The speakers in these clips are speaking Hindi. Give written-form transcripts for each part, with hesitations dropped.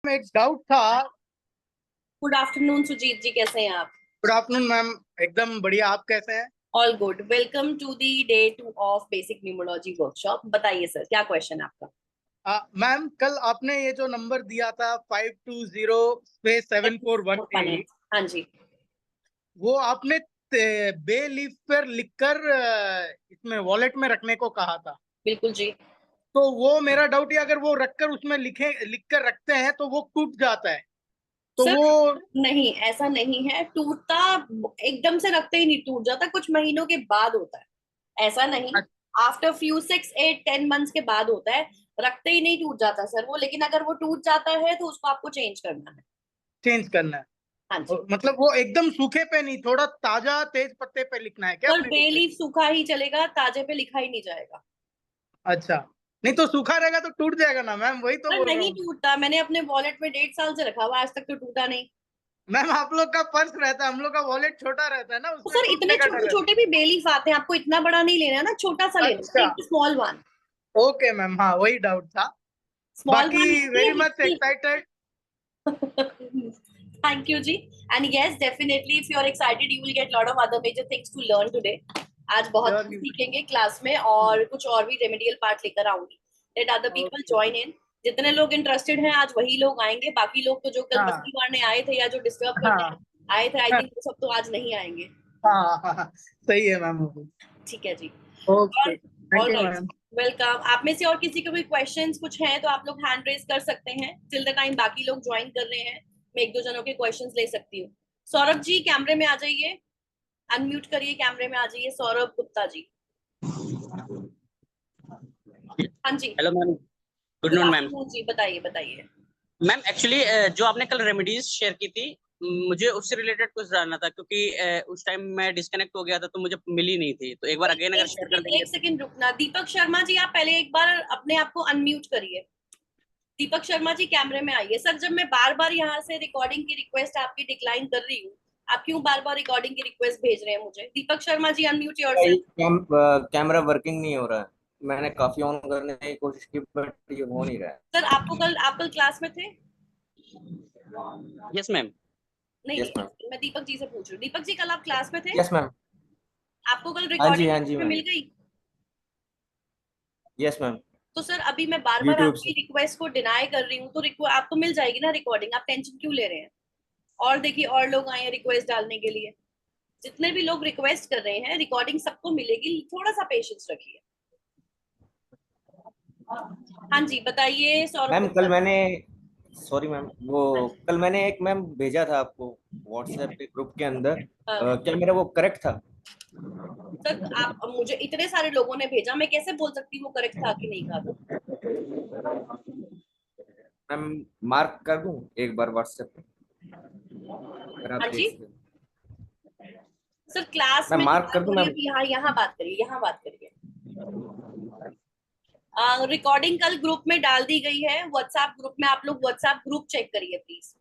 एक डाउट था। गुड आफ्टरनून सुजीत जी, कैसे हैं आप? Good afternoon ma'am. एकदम बढ़िया, आप कैसे हैं? All good. Welcome to the day 2 of basic numerology workshop. बताइए सर, क्या क्वेश्चन है आपका? मैम, कल आपने ये जो नंबर दिया था 520/7418, हाँ जी। वो आपने बे लीफ पर लिखकर इसमें वॉलेट में रखने को कहा था। बिल्कुल जी। तो वो मेरा डाउट है, अगर वो रखकर उसमें लिखकर रखते हैं तो वो टूट जाता है। तो सर वो नहीं, ऐसा नहीं है। टूटता एकदम से रखते ही नहीं टूट जाता, कुछ महीनों के बाद होता है। ऐसा नहीं। आफ्टर फ्यू 6 8 10 मंथ्स के बाद होता है। रखते ही नहीं टूट जाता सर वो, लेकिन अगर वो टूट जाता है तो उसको आपको चेंज करना है। चेंज करना है? हाँ जी। मतलब वो एकदम सूखे पे नहीं, थोड़ा ताजा तेज पत्ते पे लिखना है क्या सर अपने को बे फिर? लीफ सूखा ही चलेगा, ताजे पे लिखा ही नहीं जाएगा। अच्छा। नहीं तो सूखा रहेगा तो टूट जाएगा ना मैम, वही तो सर बोल रहा नहीं हूँ। टूटता, मैंने अपने वॉलेट में 1.5 साल से रखा हुआ, आज तक तो टूटा नहीं। मैम, आप लोग का पर्स रहता है, हम लोग का वॉलेट छोटा रहता है ना, तो उसमें सर इतने टूटने का डर छोटे रहता छोटे भी बेलीफ आते हैं, आपको इतना बड़ा नहीं लेना है ना, छोटा सा है। लेना है, अच्छा। Take small one. Okay ma'am, हाँ वही डाउट था। स्मॉल बाकी one very much excited. Thank you जी। And yes, definitely if you are excited you will get lot of other major things to learn today. आज बहुत कुछ श्योरली। सीखेंगे क्लास में, और कुछ और भी रेमेडियल पार्ट लेकर आऊंगी। Let other people okay. Join in. जितने लोग इंटरेस्टेड हैं आज वही लोग आएंगे, बाकी लोग तो जो कल हाँ मस्ती मारने आए थे या जो डिस्टर्ब करने हाँ आए थे, आई थिंक वो सब तो आज नहीं आएंगे। हाँ हाँ, सही है मैम। ठीक है जी। ओके, और thank all you right, ma'am. Welcome. आप में से और किसी के भी क्वेश्चंस कुछ हैं तो आप लोग हैंड रेज कर सकते हैं, टिल द टाइम बाकी लोग ज्वाइन कर रहे हैं। मैं एक दो जनों के क्वेश्चंस ले सकती हूँ। सौरभ जी कैमरे में आ जाइए, अनम्यूट करिए, कैमरे में आ जाइए सौरभ गुप्ता जी। हाँ जी। Hello ma'am. Good good noon ma'am. Afternoon जी, बताइए बताइए। मैम एक्चुअली जो आपने कल रेमेडीज शेयर की थी, मुझे उससे रिलेटेड कुछ जानना था, क्योंकि उस टाइम मैं डिस्कनेक्ट हो गया था तो मुझे मिली नहीं थी, तो एक बार अगेन अगर एक शेयर कर सेकंड, देंगे एक तो। सेकंड रुकना। दीपक शर्मा जी, आप पहले एक बार अपने आप को अनम्यूट करिए। दीपक शर्मा जी कैमरे में आइए। सर जब मैं बार बार यहाँ से रिकॉर्डिंग की रिक्वेस्ट आपकी डिक्लाइन कर रही हूँ, आप क्यों बार बार रिकॉर्डिंग की रिक्वेस्ट भेज रहे हैं मुझे? दीपक शर्मा जी अनम्यूट ये योरसेल्फ। कैमरा वर्किंग नहीं हो रहा है। मैंने काफी ऑन करने की कोशिश की बट ये हो नहीं रहा है। सर आपको कल, आप कल क्लास में थे? Yes ma'am. नहीं यस मैम। नहीं, मैं दीपक जी से पूछ रही हूँ। दीपक जी कल आप क्लास में थे? Yes ma'am. आपको कल रिकॉर्डिंग हाँ जी में मैम। मिल गई? Yes ma'am. तो सर अभी मैं बार बार यूट्यूब आपकी से। रिक्वेस्ट को डिनाई कर रही हूँ, तो आपको मिल जाएगी ना रिकॉर्डिंग, आप टेंशन क्यों ले रहे हैं? और देखिए और लोग आए हैं रिक्वेस्ट डालने के लिए। जितने भी लोग रिक्वेस्ट कर रहे हैं, रिकॉर्डिंग सबको मिलेगी, थोड़ा सा पेशेंस रखिए। हाँ जी, बताइए सौरभ मैम गुप्ता कल जी। मैंने सॉरी मैम, वो हाँ जी। कल मैंने एक मैम भेजा था आपको व्हाट्सएप के ग्रुप के अंदर। हाँ। क्या मेरा वो करेक्ट था? सर आप, अब मुझे इतने सारे लोगों ने भेजा, मैं कैसे बोल सकती हूँ वो करेक्ट था कि नहीं था? मैम मार्क कर दूं एक बार व्हाट्सएप पे, अगर आप हाँ देख जी। सकें। सर क्लास मैं में नहीं मार्क बात कर दूं करिए, मैम? अभी यहाँ यहाँ बात करिए, यहाँ बात करिए। रिकॉर्डिंग कल ग्रुप में डाल दी गई है, व्हाट्सएप ग्रुप में। आप लोग व्हाट्सएप ग्रुप चेक करिए प्लीज।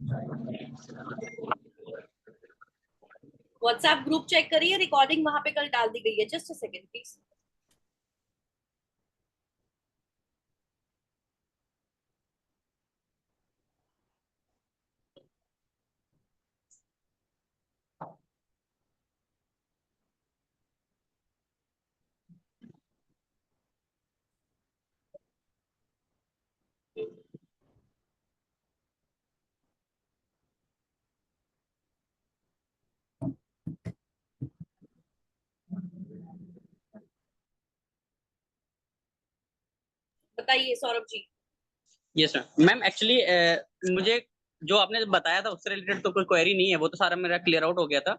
व्हाट्सएप ग्रुप चेक करिए, रिकॉर्डिंग वहां पे कल डाल दी गई है। Just a second please. बताइए Saurabh ji. Yes ma'am. Ma'am actually मुझे जो आपने बताया था उससे रिलेटेड तो कोई क्वेरी नहीं है, वो तो सारा मेरा क्लियर आउट हो गया था।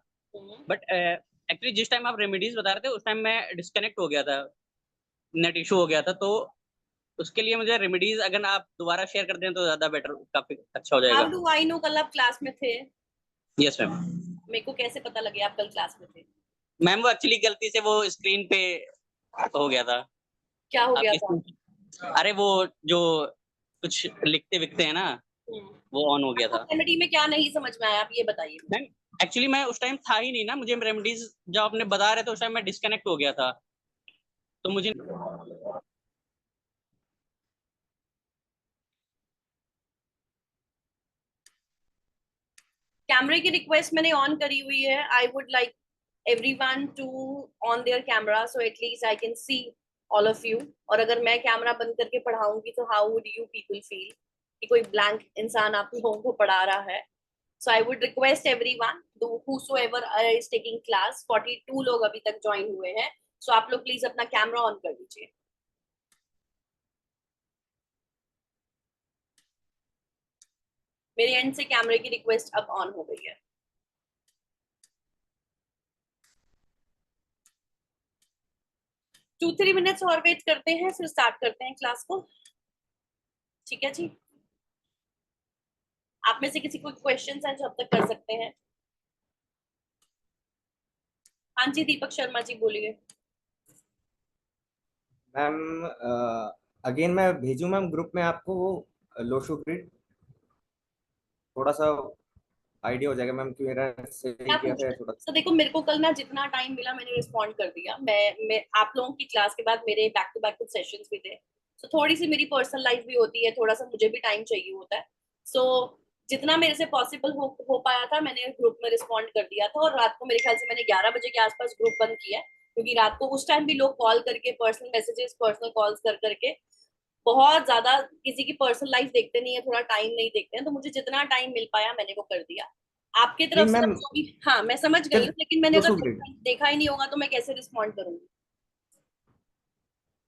बट एक्चुअली जिस टाइम आप रेमेडीज बता रहे थे उस टाइम मैं डिस्कनेक्ट हो गया था, नेट इशू हो गया था, तो उसके लिए मुझे रेमेडीज अगर आप दोबारा शेयर कर दें तो ज्यादा बेटर, काफी अच्छा हो हाउ जाएगा। डू आई नो कल आप क्लास में थे? Yes ma'am. मेरे को कैसे पता लगे आप कल क्लास में थे? मैम वो एक्चुअली गलती से वो स्क्रीन पे हो गया था क्या हो गया आपकी था? screen- अरे वो जो कुछ लिखते विखते हैं ना, वो ऑन हो गया आपको था। रेमेडी में क्या नहीं समझ में आया, आप ये बताइए मुझे। मैम एक्चुअली मैं उस टाइम था ही नहीं ना, मुझे रेमेडीज जब आपने बता रहे थे उस टाइम मैं डिस्कनेक्ट हो गया था, तो मुझे। कैमरे की रिक्वेस्ट मैंने ऑन करी हुई है. आई would like everyone to on their camera so at least I can see all of you. और अगर मैं कैमरा बंद करके पढ़ाऊंगी तो how would you people feel कि कोई ब्लैंक इंसान आप लोगों को पढ़ा रहा है. So I would request everyone whosoever is taking class. 42 लोग अभी तक ज्वाइन हुए हैं. So आप लोग प्लीज अपना कैमरा ऑन कर दीजिए. मेरे एंड से कैमरे की रिक्वेस्ट अब ऑन हो गई है. 2-3 मिनट्स और वेट करते हैं, फिर स्टार्ट करते हैं क्लास को. ठीक है जी. आप में से किसी को क्वेश्चंस हैं जो अब तक कर सकते हैं? हाँ जी, दीपक शर्मा जी बोलिए. मैम अगेन मैं भेजूं मैम ग्रुप में आपको वो लोशो ग्रिड, थोड़ा सा आइडिया हो जाएगा मैम कि मेरा सही क्या किया पूछ था रहे थोड़ा. हैं? तो देखो मेरे को कल ना जितना टाइम मिला मैंने रिस्पॉन्ड कर दिया. मैं आप लोगों की क्लास के बाद मेरे बैक टू बैक कुछ सेशंस भी थे. तो थोड़ी सी मेरी पर्सनल लाइफ भी होती है, थोड़ा सा मुझे भी टाइम चाहिए होता है. सो जितना मेरे से पॉसिबल हो पाया था मैंने ग्रुप में रिस्पॉन्ड कर दिया था. और रात को मेरे ख्याल से मैंने 11 बजे के आसपास ग्रुप बंद किया है, क्योंकि रात को उस टाइम भी लोग कॉल करके पर्सनल मैसेजेस पर्सनल कॉल्स कर करके बहुत ज्यादा किसी की पर्सनल लाइफ देखते नहीं है, थोड़ा टाइम नहीं देखते हैं. तो मुझे जितना टाइम मिल पाया मैंने वो कर दिया. आपके नहीं तरफ से अब मैम, जो भी, हाँ मैं समझ गई हूँ, सिर्फ लेकिन मैंने अगर लोशो ग्रिड, देखा ही नहीं होगा तो मैं कैसे रिस्पॉन्ड करूंगी?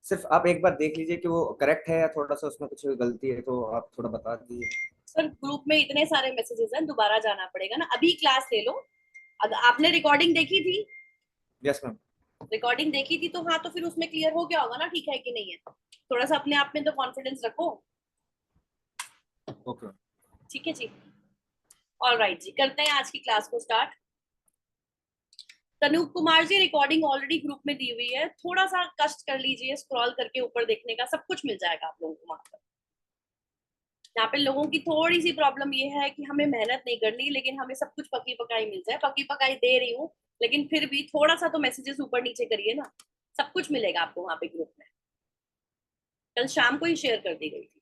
सिर्फ आप एक बार देख लीजिए कि वो करेक्ट है या थोड़ा सा उसमें कुछ गलती है तो आप थोड़ा बता दीजिए. सर ग्रुप में इतने सारे मैसेजेस हैं, दोबारा जाना पड़ेगा ना. अभी क्लास ले लो. अगर आपने रिकॉर्डिंग देखी थी, यस मैम. रिकॉर्डिंग देखी थी तो हाँ, तो फिर उसमें क्लियर हो गया होगा ना ठीक है कि नहीं है. थोड़ा सा अपने आप में तो कॉन्फिडेंस रखो. ओके. ठीक है जी. ऑलराइट जी, करते हैं आज की क्लास को start. तनूप Kumar ji, recording already group में दी हुई है, थोड़ा सा कष्ट कर लीजिए स्क्रॉल करके ऊपर देखने का, सब कुछ मिल जाएगा आप लोगों को वहां पर. यहाँ पे लोगों की थोड़ी सी प्रॉब्लम ये है कि हमें मेहनत नहीं करनी, लेकिन हमें सब कुछ पकी पकाई मिल जाए. पकी पकाई दे रही हूँ, लेकिन फिर भी थोड़ा सा तो मैसेजेस ऊपर नीचे करिए ना. सब कुछ मिलेगा आपको वहां पे ग्रुप में. कल शाम को ही शेयर कर दी गई थी.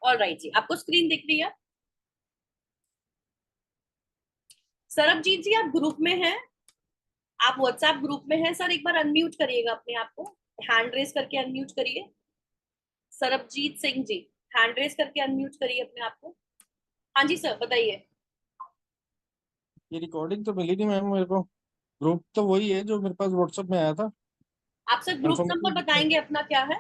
ऑलराइट जी, आपको स्क्रीन दिख रही है? सरबजीत जी आप ग्रुप में हैं, आप व्हाट्सएप ग्रुप में हैं. सर एक बार अनम्यूट करिएगा अपने आप को, हैंड रेस करके अनम्यूट करिए. सरबजीत सिंह जी, हैंड रेस करके अनम्यूट करिए अपने आप को. हाँ जी सर बताइए. ये रिकॉर्डिंग तो मिली नहीं मैम मेरे को. ग्रुप तो वही है जो मेरे पास व्हाट्सएप में आया था. आप सर ग्रुप नंबर बताएंगे अपना क्या है?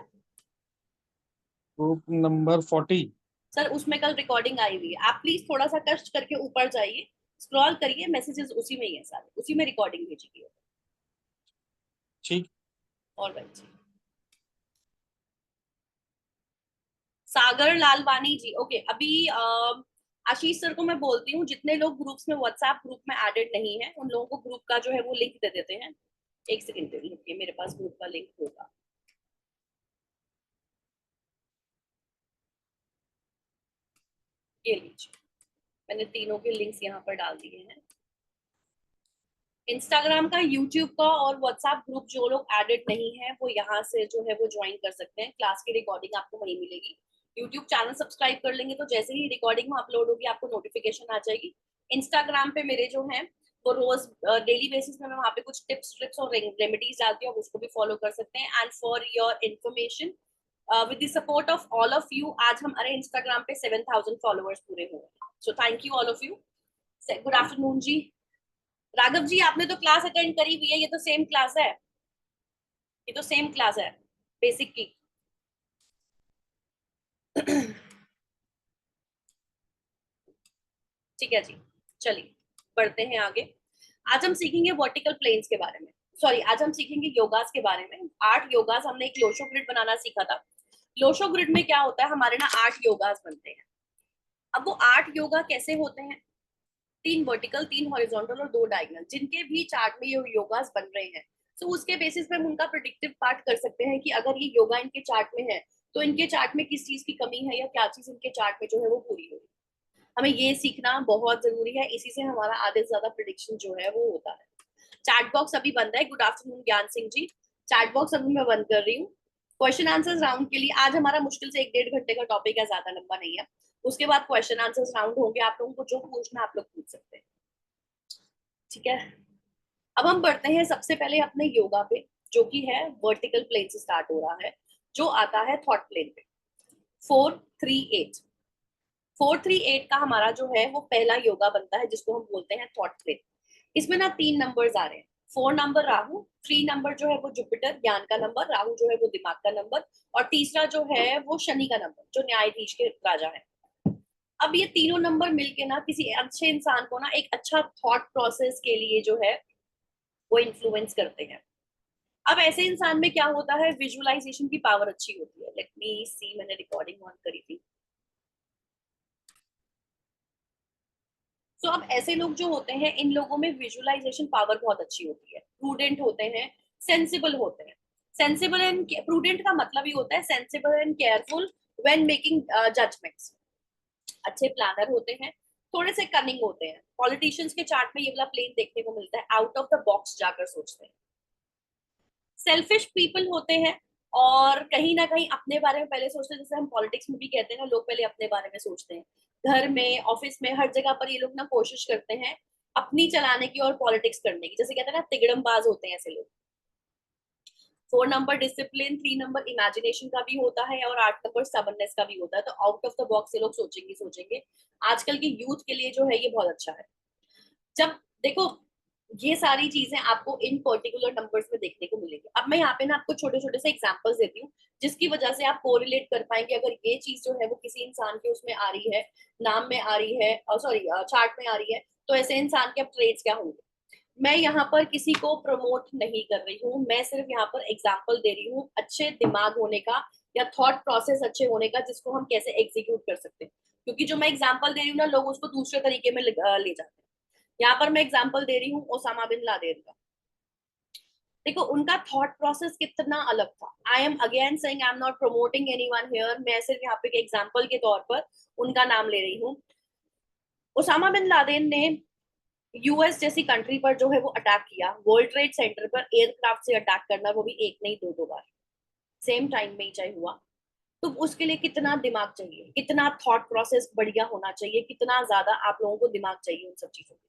Group number 40. सर उसमें कल रिकॉर्डिंग आई हुई है. आप प्लीज थोड़ा सा कष्ट करके ऊपर जाइए, स्क्रॉल करिए, मैसेजेस उसी में ही है सारे, उसी में रिकॉर्डिंग भेजी गई है. ठीक. ऑलराइट जी. सागर लालवानी जी, ओके. अभी आशीष सर को मैं बोलती हूँ, जितने लोग ग्रुप्स में व्हाट्सएप ग्रुप में एडेड नहीं है उन लोगों को ग्रुप का जो है वो लिंक दे देते हैं. एक सेकंड रुकिए, मेरे पास ग्रुप का लिंक होगा. ये लीजिए, मैंने तीनों के लिंक्स यहाँ पर डाल दिए हैं. इंस्टाग्राम का, यूट्यूब का और व्हाट्सएप ग्रुप जो लोग एडेड नहीं है वो यहाँ से जो है वो ज्वाइन कर सकते हैं. क्लास की रिकॉर्डिंग आपको वहीं मिलेगी. यूट्यूब चैनल सब्सक्राइब कर लेंगे तो जैसे ही रिकॉर्डिंग में अपलोड होगी आपको नोटिफिकेशन आ जाएगी. इंस्टाग्राम पे मेरे जो है वो रोज डेली बेसिस में मैं वहाँ पे कुछ टिप्स ट्रिक्स और रेमेडीज डालती हूँ, आप उसको भी फॉलो कर सकते हैं. And for your information, with the support of all of you, आज हमारे इंस्टाग्राम पे 7,000 फॉलोअर्स पूरे हुए. So thank you all of you. Good afternoon जी. राघव जी आपने तो क्लास अटेंड करी हुई है, ये तो सेम क्लास है, ये तो सेम क्लास है बेसिक की. ठीक है जी, चलिए बढ़ते हैं आगे. आज हम सीखेंगे वर्टिकल प्लेन्स के बारे में. सॉरी, आज हम सीखेंगे योगास के बारे में. 8 योगास, हमने एक लोशो ग्रिड बनाना सीखा था. लोशो ग्रिड में क्या होता है, हमारे ना 8 योगास बनते हैं. अब वो 8 योगा कैसे होते हैं? 3 वर्टिकल, 3 हॉरिजॉन्टल और 2 डायगोनल, जिनके भी चार्ट में ये योगास बन रहे हैं. तो उसके बेसिस पे हम उनका प्रेडिक्टिव पार्ट कर सकते हैं कि अगर ये योगा इनके चार्ट में है तो इनके चार्ट में किस चीज की कमी है या क्या चीज इनके चार्ट में जो है वो पूरी होगी. हमें ये सीखना बहुत जरूरी है, इसी से हमारा आधे से ज्यादा प्रेडिक्शन जो है वो होता है. चैट बॉक्स अभी बंद है. गुड आफ्टरनून ज्ञान सिंह जी. चैट बॉक्स अभी मैं बंद कर रही हूँ. क्वेश्चन आंसर राउंड के लिए आज हमारा मुश्किल से 1-1.5 घंटे का टॉपिक है, ज्यादा लंबा नहीं है. उसके बाद क्वेश्चन आंसर्स राउंड होंगे, आप लोगों को जो पूछना आप लोग पूछ सकते हैं, ठीक है। अब हम बढ़ते हैं सबसे पहले अपने योगा पे, जो कि है वर्टिकल प्लेन से स्टार्ट हो रहा है, जो आता है थॉट प्लेन पे। 4-3-8, 4-3-8 का हमारा जो है वो पहला योगा बनता है, जिसको हम बोलते हैं थॉट प्लेन। इसमें ना 3 नंबर्स आ रहे हैं। 4 नंबर राहु, 3 नंबर जो है वो जुपिटर ज्ञान का नंबर, राहु जो है वो दिमाग का नंबर, और तीसरा जो है वो शनि का नंबर, जो न्यायाधीश के राजा है। अब ये तीनों नंबर मिलके ना किसी अच्छे इंसान को ना एक अच्छा थॉट प्रोसेस के लिए जो है वो इन्फ्लुएंस करते हैं। अब ऐसे इंसान में क्या होता है, विजुअलाइजेशन की पावर अच्छी होती है। लेट मी सी, मैंने रिकॉर्डिंग ऑन करी थी। तो अब ऐसे लोग जो होते हैं, इन लोगों में विजुअलाइजेशन पावर बहुत अच्छी होती है, प्रूडेंट होते हैं, सेंसिबल होते हैं। सेंसिबल एंड प्रूडेंट का मतलब ही होता है sensible and careful when making judgements. अच्छे प्लानर होते हैं, थोड़े से कनिंग होते हैं। पॉलिटिशियंस के चार्ट में ये वाला प्लेन देखने को मिलता है, आउट ऑफ द बॉक्स जाकर सोचते हैं। सेल्फिश पीपल होते हैं, और कहीं ना कहीं अपने बारे में पहले सोचते हैं। जैसे हम पॉलिटिक्स में भी कहते हैं ना, लोग पहले अपने बारे में सोचते हैं। घर में, ऑफिस में, हर जगह पर ये लोग ना कोशिश करते हैं अपनी चलाने की और पॉलिटिक्स करने की। जैसे कहते हैं ना, तिगड़मबाज होते हैं ऐसे लोग। 4 नंबर डिसिप्लिन, 3 नंबर इमेजिनेशन का भी होता है, और 8 नंबर स्टबर्ननेस का भी होता है। तो आउट ऑफ द बॉक्स ये लोग सोचेंगे। आजकल के यूथ के लिए जो है ये बहुत अच्छा है। जब देखो, ये सारी चीजें आपको इन पर्टिकुलर नंबर्स में देखने को मिलेगी। अब मैं यहाँ पे ना आपको छोटे छोटे से एग्जांपल्स देती हूँ, जिसकी वजह से आप कोरिलेट कर पाएंगे। अगर ये चीज जो है वो किसी इंसान के उसमें आ रही है, नाम में आ रही है, सॉरी चार्ट में आ रही है, तो ऐसे इंसान के अब ट्रेड्स क्या होंगे। मैं यहाँ पर किसी को प्रमोट नहीं कर रही हूँ, मैं सिर्फ यहाँ पर एग्जाम्पल दे रही हूँ अच्छे दिमाग होने का, या थॉट प्रोसेस अच्छे होने का, जिसको हम कैसे एग्जीक्यूट कर सकते हैं। क्योंकि जो मैं एग्जाम्पल दे रही हूँ ना, लोग उसको दूसरे तरीके में ले जाते हैं। यहाँ पर मैं एग्जाम्पल दे रही हूँ ओसामा बिन लादेन का। देखो उनका थॉट प्रोसेस कितना अलग था। I am again saying, I am not promoting anyone here, मैं सिर्फ यहाँ पे एग्जाम्पल के तौर पर उनका नाम ले रही हूँ। ओसामा बिन लादेन ने यूएस जैसी कंट्री पर जो है वो अटैक किया, वर्ल्ड ट्रेड सेंटर पर एयरक्राफ्ट से अटैक करना, वो भी एक नहीं दो दो बार, सेम टाइम में ही चाहे हुआ। तो उसके लिए कितना दिमाग चाहिए, कितना थॉट प्रोसेस बढ़िया होना चाहिए, कितना ज्यादा आप लोगों को दिमाग चाहिए उन सब चीजों के,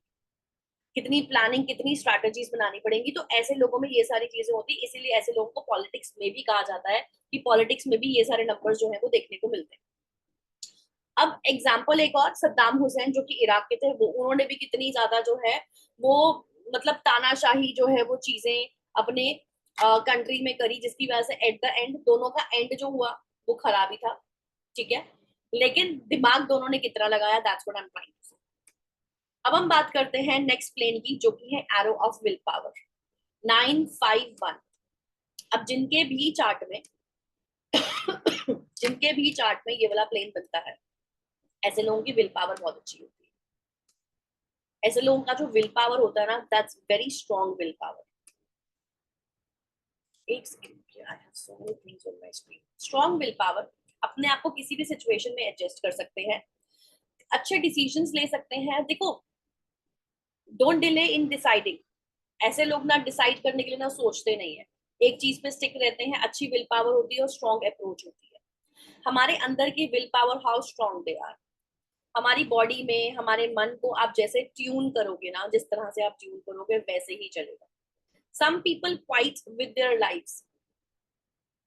कितनी प्लानिंग, कितनी स्ट्रैटेजीज बनानी पड़ेंगी। तो ऐसे लोगों में ये सारी चीजें होती, इसीलिए ऐसे लोगों को पॉलिटिक्स में भी कहा जाता है कि पॉलिटिक्स में भी ये सारे नंबर्स जो है वो देखने को मिलते हैं। अब एग्जाम्पल एक और, सद्दाम हुसैन जो कि इराक के थे, वो उन्होंने भी कितनी ज्यादा जो है वो मतलब तानाशाही जो है वो चीजें अपने कंट्री में करी, जिसकी वजह से एट द एंड दोनों का एंड जो हुआ वो खराब ही था, ठीक है। लेकिन दिमाग दोनों ने कितना लगाया, that's what I am trying to say. अब हम बात करते हैं नेक्स्ट प्लेन की, जो कि है एरो ऑफ विल पावर, 951। अब जिनके भी चार्ट में ये वाला प्लेन बनता है, ऐसे लोगों की विल पावर बहुत अच्छी होती है। ऐसे लोगों का जो विल पावर होता है ना, that's very strong will power. एक second, I have so many things on my screen. Strong will power, अपने आप को किसी भी सिचुएशन में एडजस्ट कर सकते हैं, अच्छे डिसीजंस ले सकते हैं। देखो, डोंट डिले इन डिसाइडिंग। ऐसे लोग ना डिसाइड करने के लिए ना सोचते नहीं है, एक चीज पे स्टिक रहते हैं। अच्छी विल पावर होती है और स्ट्रॉन्ग अप्रोच होती है। हमारे अंदर की will power, how strong they are, हमारी बॉडी में, हमारे मन को आप जैसे ट्यून करोगे ना, जिस तरह से आप ट्यून करोगे वैसे ही चलेगा। Some people fight with their lifes.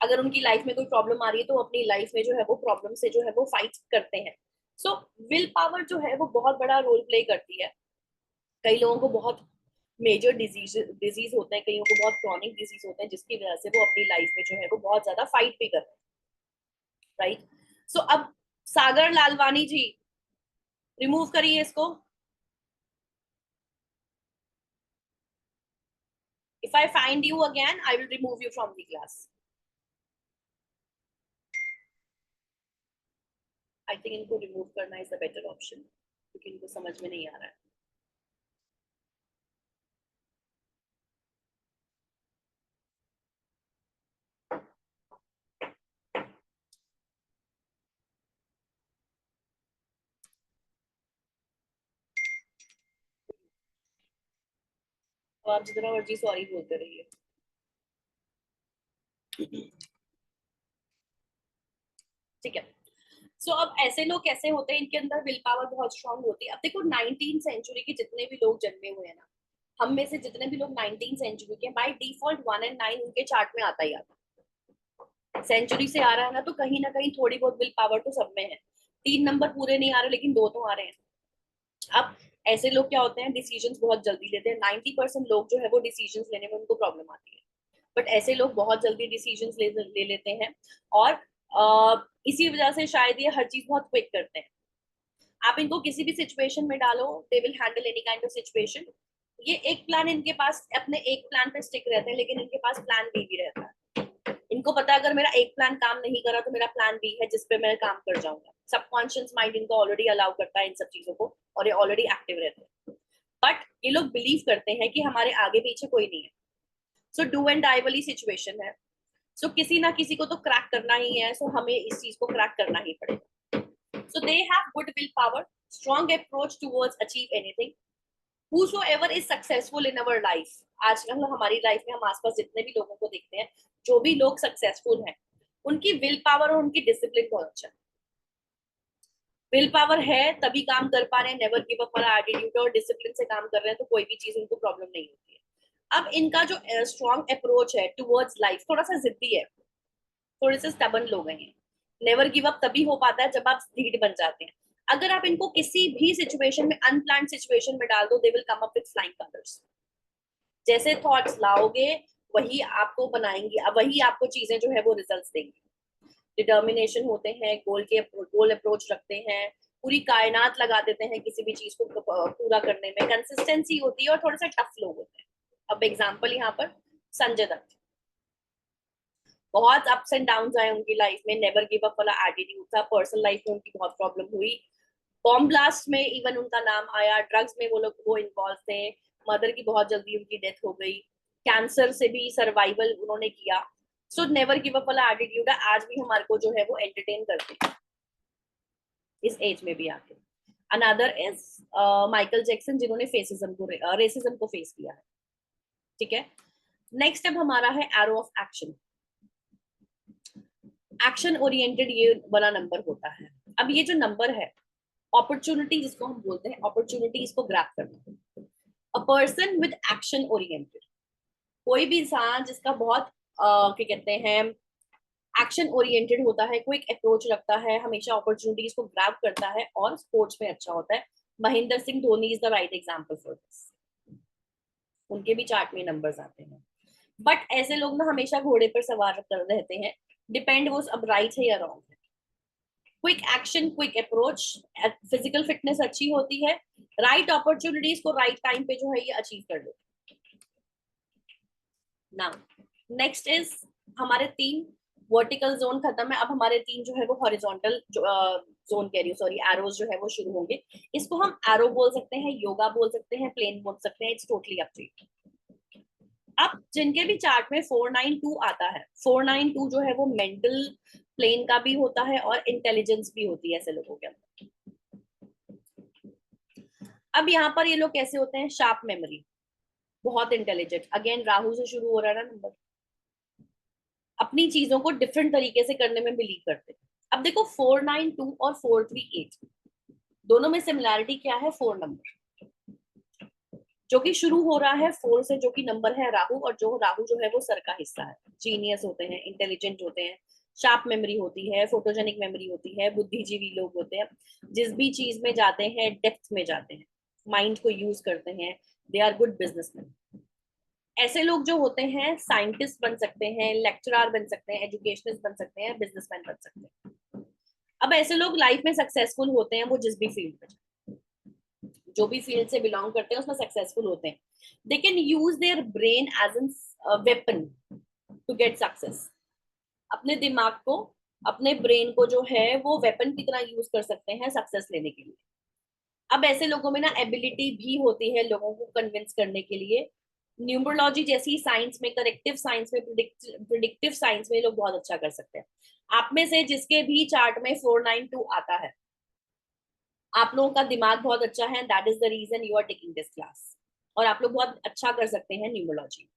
अगर उनकी लाइफ में कोई प्रॉब्लम आ रही है, तो अपनी लाइफ में जो है वो प्रॉब्लम से जो है वो फाइट करते हैं। सो विल पावर जो है वो बहुत बड़ा रोल प्ले करती है। कई लोगों को बहुत मेजर डिजीज होते हैं, कईयों को बहुत क्रॉनिक डिजीज होते हैं, जिसकी वजह से वो अपनी लाइफ में जो है वो बहुत ज्यादा फाइट भी करते हैं, राइट। सो अब सागर लालवानी जी, रिमूव करिए इसको। If I find you again, I will remove you from the class. I think इनको remove करना is the better option, क्योंकि इनको समझ में नहीं आ रहा है। तो आप जितना मर्जी सॉरी बोलते रहिए। ठीक है, सो अब ऐसे लोग कैसे होते हैं, इनके अंदर विल पावर बहुत स्ट्रांग होती है। अब देखो 19 सेंचुरी के जितने भी लोग जन्मे हुए हैं ना, हम में से जितने भी लोग 19 सेंचुरी के, बाय डिफॉल्ट 1 और 9 उनके चार्ट में आता ही आता। सेंचुरी से आ रहा है ना कहीं थोड़ी बहुत विल पावर तो सब में है। 3 नंबर पूरे नहीं आ रहे लेकिन 2 तो आ रहे हैं। अब ऐसे लोग क्या होते हैं, डिसीजंस बहुत जल्दी लेते हैं। 90% लोग जो है वो डिसीजंस लेने में उनको प्रॉब्लम आती है, बट ऐसे लोग बहुत जल्दी डिसीजंस ले लेते हैं। और इसी वजह से शायद ये हर चीज बहुत क्विक करते हैं। आप इनको किसी भी सिचुएशन में डालो, they will handle any kind of situation. ये एक प्लान इनके पास, अपने एक प्लान पे स्टिक रहते हैं, लेकिन इनके पास प्लान बी भी रहता है। इनको पता है अगर मेरा एक प्लान काम नहीं करा तो मेरा प्लान बी है जिसपे मैं काम कर जाऊंगा। सबकॉन्शियस माइंड इनको ऑलरेडी अलाउ करता है इन सब चीजों को, और ये ऑलरेडी एक्टिव रहते हैं। बट ये लोग बिलीव करते हैं कि हमारे आगे पीछे कोई नहीं है। सो डू एंड डाई वाली सिचुएशन है। सो किसी ना किसी को तो क्रैक करना ही है, सो हमें इस चीज को क्रैक करना ही पड़ेगा। So they have good willpower, strong approach towards achieve anything. Whosoever is successful in our life, आजकल हमारी लाइफ में हम आसपास जितने भी लोगों को देखते हैं, जो भी लोग सक्सेसफुल हैं, उनकी विल पावर और उनकी डिसिप्लिन बहुत अच्छा है। विल पावर है तभी काम कर पा रहे हैं, नेवर गिव अप वाला एटीट्यूड और डिसिप्लिन से काम कर रहे हैं, तो कोई भी चीज उनको प्रॉब्लम नहीं होती है। अब इनका जो स्ट्रॉन्ग अप्रोच है टुवर्ड्स लाइफ, थोड़ा सा जिद्दी है, थोड़े से स्टबर्न लोग हैं। नेवर गिव अप तभी हो पाता है जब आप ढीठ बन जाते हैं। अगर आप इनको किसी भी सिचुएशन में, अनप्लान्ड सिचुएशन में डाल दो, they will come up with flying colours. जैसे थॉट्स लाओगे वही आपको बनाएंगे, अब वही आपको चीजें जो है वो रिजल्ट्स देंगी। डिटर्मिनेशन होते हैं, गोल अप्रोच रखते हैं, पूरी कायनात लगा देते हैं किसी भी चीज को पूरा करने में। कंसिस्टेंसी होती है और थोड़े से टफ लोग होते हैं। अब एग्जाम्पल यहाँ पर संजय दत्त, बहुत अप्स एंड डाउन आए उनकी लाइफ में, नेवर गिव अप वाला एटीट्यूड था। पर्सनल लाइफ में उनकी बहुत प्रॉब्लम हुई, बॉम्ब ब्लास्ट में इवन उनका नाम आया, ड्रग्स में वो इन्वॉल्व थे, मदर की बहुत जल्दी उनकी डेथ हो गई, कैंसर से भी सर्वाइवल उन्होंने किया। सो नेवर गिव अप वाला एटीट्यूड है, आज भी हमारे को जो है वो एंटरटेन करते हैं इस एज में भी आके। अनदर इज माइकल जैक्सन, जिन्होंने रेसिज्म को फेस किया है। ठीक है, नेक्स्ट अब हमारा है arrow of action. Action oriented ये वाला नंबर होता है। अब ये जो नंबर है, अपॉर्चुनिटी जिसको हम बोलते हैं, अपॉर्चुनिटी इसको ग्रैब करना। A person with action oriented, कोई भी इंसान जिसका बहुत क्या कहते हैं, एक्शन ओरिएंटेड होता है, क्विक अप्रोच रखता है, हमेशा अपॉर्चुनिटीज को ग्रैब करता है और स्पोर्ट्स में अच्छा होता है। Mahendra Singh Dhoni is the right example for this. उनके भी चार्ट में नंबर्स आते हैं। बट ऐसे लोग ना हमेशा घोड़े पर सवार रहते हैं, डिपेंड वो अब राइट है या रॉन्ग है। Quick action, quick approach, physical fitness अच्छी होती है, राइट अपॉर्चुनिटीज को राइट टाइम पे जो है ये अचीव कर लेते हैं। नाउ नेक्स्ट इज हमारे 3 वर्टिकल जोन खत्म है, अब हमारे 3 जो है वो हॉरिजॉन्टल जोन कह रही हूँ, सॉरी, एरोज जो है वो शुरू होंगे। इसको हम एरो बोल सकते हैं, योगा बोल सकते हैं, प्लेन बोल सकते हैं, it's totally up to you. अब जिनके भी चार्ट में 492 आता है, 492 जो है वो मेंटल प्लेन का भी होता है और इंटेलिजेंस भी होती है ऐसे लोगों के अंदर। अब यहाँ पर ये लोग कैसे होते हैं, शार्प मेमोरी, बहुत इंटेलिजेंट, अगेन राहु से शुरू हो रहा है ना नंबर, अपनी चीजों को डिफरेंट तरीके से करने में बिलीव करते हैं। अब देखो 492 और 438 दोनों में सिमिलैरिटी क्या है, 4 नंबर जो कि शुरू हो रहा है 4 से, जो कि नंबर है राहु, और जो राहु जो है वो सर का हिस्सा है। जीनियस होते हैं, इंटेलिजेंट होते हैं, शार्प मेमोरी होती है, फोटोजेनिक मेमोरी होती है, बुद्धिजीवी लोग होते हैं, जिस भी चीज में जाते हैं डेप्थ में जाते हैं, माइंड को यूज करते हैं, दे आर गुड बिजनेसमैन। ऐसे लोग जो होते हैं साइंटिस्ट बन सकते हैं, लेक्चरर बन सकते हैं, एजुकेशनिस्ट बन सकते हैं, बिजनेसमैन बन सकते हैं। अब ऐसे लोग लाइफ में सक्सेसफुल होते हैं, वो जिस भी फील्ड में, जो भी फील्ड से बिलोंग करते हैं उसमें सक्सेसफुल होते हैं। They can use their brain as an weapon to get success. अपने दिमाग को, अपने ब्रेन को जो है वो वेपन की तरह यूज कर सकते हैं सक्सेस लेने के लिए। अब ऐसे लोगों में ना एबिलिटी भी होती है लोगों को कन्विंस करने के लिए। न्यूमरोलॉजी जैसी साइंस में, करेक्टिव साइंस में, प्रिडिक्टिव साइंस में लोग बहुत अच्छा कर सकते हैं। आप में से जिसके भी चार्ट में 492 आता है, आप लोगों का दिमाग बहुत अच्छा है, that is the reason you are taking this class, और आप लोग बहुत अच्छा कर सकते हैं न्यूमरोलॉजी।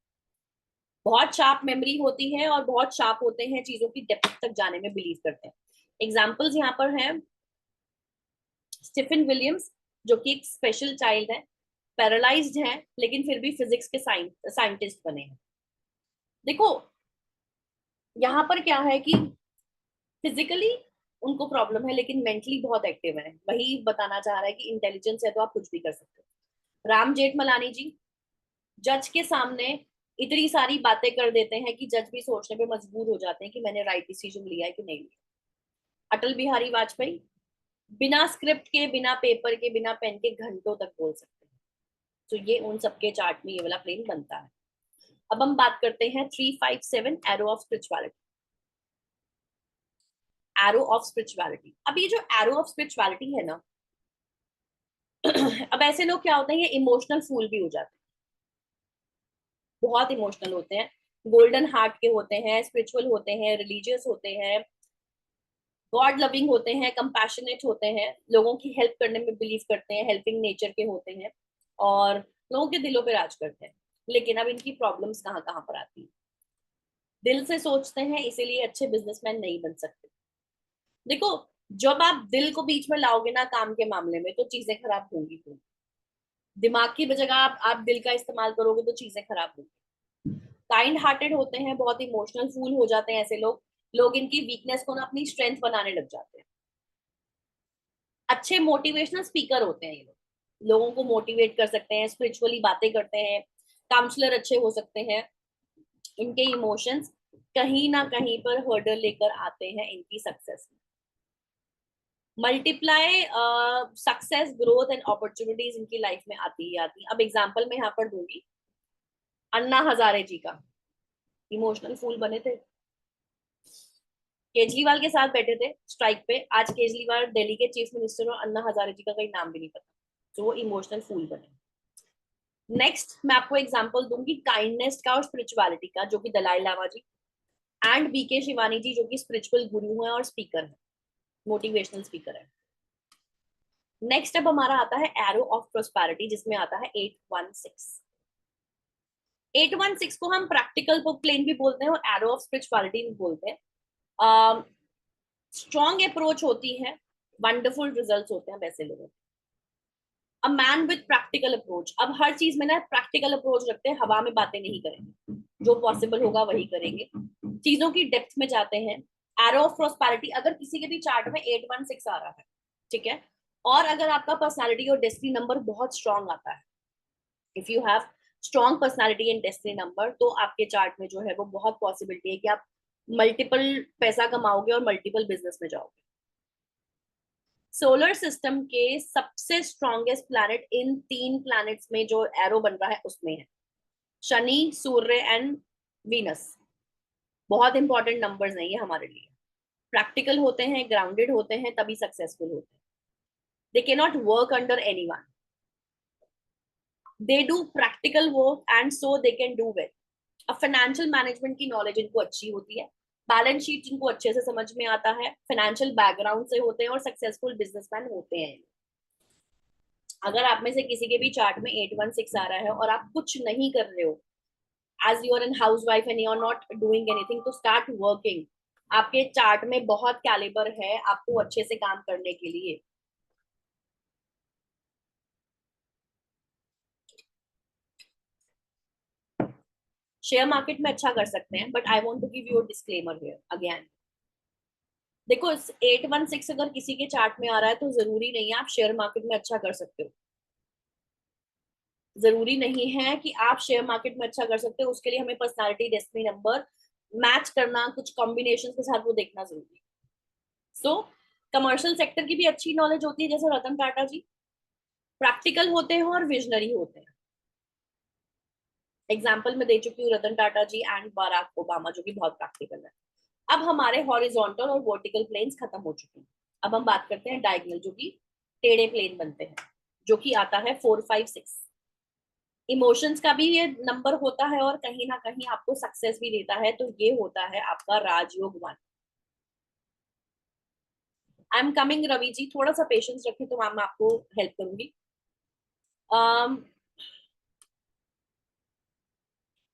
बहुत शार्प मेमोरी होती है और बहुत शार्प होते हैं, चीजों की डेप्थ तक जाने में बिलीव करते हैं। एग्जाम्पल्स यहाँ पर हैं स्टीफन विलियम्स, जो कि एक स्पेशल चाइल्ड है, पैरालाइज्ड है, लेकिन फिर भी फिजिक्स के साइंटिस्ट बने हैं। देखो यहाँ पर क्या है कि फिजिकली उनको प्रॉब्लम है, लेकिन मेंटली बहुत एक्टिव है। वही बताना चाह रहा है कि इंटेलिजेंस है तो आप कुछ भी कर सकते हो। राम जेठमलानी जी जज के सामने इतनी सारी बातें कर देते हैं कि जज भी सोचने पे मजबूर हो जाते हैं कि मैंने राइट डिसीजन लिया है कि नहीं लिया। अटल बिहारी वाजपेयी बिना स्क्रिप्ट के, बिना पेपर के, बिना पेन के घंटों तक बोल सकते हैं। तो ये उन सबके चार्ट में ये वाला प्लेन बनता है। अब हम बात करते हैं 357 arrow of spirituality. Arrow of spirituality, अब ये जो एरो ऑफ स्पिरिचुअलिटी है ना, अब ऐसे लोग क्या होते हैं, ये इमोशनल फूल भी हो जाते हैं, बहुत इमोशनल होते हैं, गोल्डन हार्ट के होते हैं, स्पिरिचुअल होते हैं, रिलीजियस होते हैं, गॉड लविंग होते हैं, कंपैशनेट होते हैं, लोगों की हेल्प करने में बिलीव करते हैं, हेल्पिंग नेचर के होते हैं, और लोगों के दिलों पे राज करते हैं। लेकिन अब इनकी प्रॉब्लम्स कहाँ कहाँ पर आती है। दिल से सोचते हैं, इसीलिए अच्छे बिजनेसमैन नहीं बन सकते। देखो जब आप दिल को बीच में लाओगे ना काम के मामले में, तो चीजें खराब होंगी। दिमाग की जगह आप दिल का इस्तेमाल करोगे तो चीजें खराब होंगी। काइंड हार्टेड होते हैं, बहुत इमोशनल फूल हो जाते हैं ऐसे लोग। लोग इनकी वीकनेस को ना अपनी स्ट्रेंथ बनाने लग जाते हैं। अच्छे मोटिवेशनल स्पीकर होते हैं ये लोग, लोगों को मोटिवेट कर सकते हैं, स्पिरिचुअली बातें करते हैं, काउंसलर अच्छे हो सकते हैं। इनके इमोशंस कहीं ना कहीं पर हर्डल लेकर आते हैं इनकी सक्सेस में। Multiply success, growth and opportunities इनकी लाइफ में आती ही आती है। अब एग्जांपल मैं यहाँ पर दूंगी, अन्ना हजारे जी का। इमोशनल फूल बने थे, केजरीवाल के साथ बैठे थे स्ट्राइक पे। आज केजरीवाल दिल्ली के चीफ मिनिस्टर और अन्ना हजारे जी का कोई नाम भी नहीं पता, तो वो इमोशनल फूल बने। नेक्स्ट मैं आपको एग्जांपल दूंगी काइंडनेस का और स्पिरिचुअलिटी का, जो कि दलाई लामा जी एंड बीके शिवानी जी, जो कि स्पिरिचुअल गुरु हैं और स्पीकर है, मोटिवेशनल स्पीकर है। नेक्स्ट अब हमारा आता है एरो ऑफ प्रोस्पेरिटी, जिसमें आता है 816। 816 को हम प्रैक्टिकल प्लेन भी बोलते हैं और एरो ऑफ स्पिरिचुअलिटी भी बोलते हैं। स्ट्रॉन्ग अप्रोच होती है, वंडरफुल रिजल्ट्स होते हैं वैसे लोगों। A man with practical approach, अब हर चीज में ना प्रैक्टिकल अप्रोच रखते हैं, हवा में बातें नहीं करेंगे, जो पॉसिबल होगा वही करेंगे, चीजों की डेप्थ में जाते हैं। एरो ऑफ प्रोस्पेरिटी, अगर किसी के भी चार्ट में 816 आ रहा है, ठीक है, और अगर आपका पर्सनालिटी और डेस्टिनी नंबर बहुत स्ट्रॉन्ग आता है, if you have strong personality and destiny number, तो आपके चार्ट में जो है वो बहुत पॉसिबिलिटी है कि आप मल्टीपल पैसा कमाओगे और मल्टीपल बिजनेस में जाओगे। सोलर सिस्टम के सबसे स्ट्रॉन्गेस्ट प्लैनेट इन 3 प्लैनेट्स में जो एरो बन रहा है उसमें है शनि, सूर्य एंड वीनस। बहुत इंपॉर्टेंट नंबर्स हैं ये हमारे लिए। प्रैक्टिकल होते हैं, ग्राउंडेड होते हैं, तभी सक्सेसफुल होते हैं। They can not work under anyone, they do practical work and so they can do well. अब फाइनेंशियल मैनेजमेंट की नॉलेज इनको अच्छी होती है, बैलेंस शीट इनको अच्छे से समझ में आता है, फाइनेंशियल बैकग्राउंड से होते हैं और सक्सेसफुल बिजनेसमैन होते हैं। अगर आप में से किसी के भी चार्ट में 816 आ रहा है और आप कुछ नहीं कर रहे हो, as you are an housewife and you are not doing anything, तो स्टार्ट वर्किंग। आपके चार्ट में बहुत कैलिबर है आपको अच्छे से काम करने के लिए। शेयर मार्केट में अच्छा कर सकते हैं, but I want to give you a disclaimer here again. देखो 816 अगर किसी के चार्ट में आ रहा है तो जरूरी नहीं है आप शेयर मार्केट में अच्छा कर सकते हो। जरूरी नहीं है कि आप शेयर मार्केट में अच्छा कर सकते हो, उसके लिए हमें पर्सनालिटी, डेस्टिनी नंबर मैच करना, कुछ कॉम्बिनेशन के साथ वो देखना जरूरी है। सो कमर्शियल सेक्टर की भी अच्छी नॉलेज होती है, जैसे रतन टाटा जी प्रैक्टिकल होते हैं और विजनरी होते हैं। एग्जाम्पल में दे चुकी हूँ रतन टाटा जी एंड बराक ओबामा, जो कि बहुत प्रैक्टिकल है। अब हमारे हॉरिजॉन्टल और वर्टिकल प्लेन्स खत्म हो चुके हैं। अब हम बात करते हैं डायगोनल, जो कि टेढ़े प्लेन बनते हैं, जो कि आता है 456। इमोशंस का भी ये नंबर होता है और कहीं ना कहीं आपको सक्सेस भी देता है, तो ये होता है आपका राजयोग 1। I am coming Ravi ji, थोड़ा सा पेशेंस रखें तो मैं आपको हेल्प करूंगी।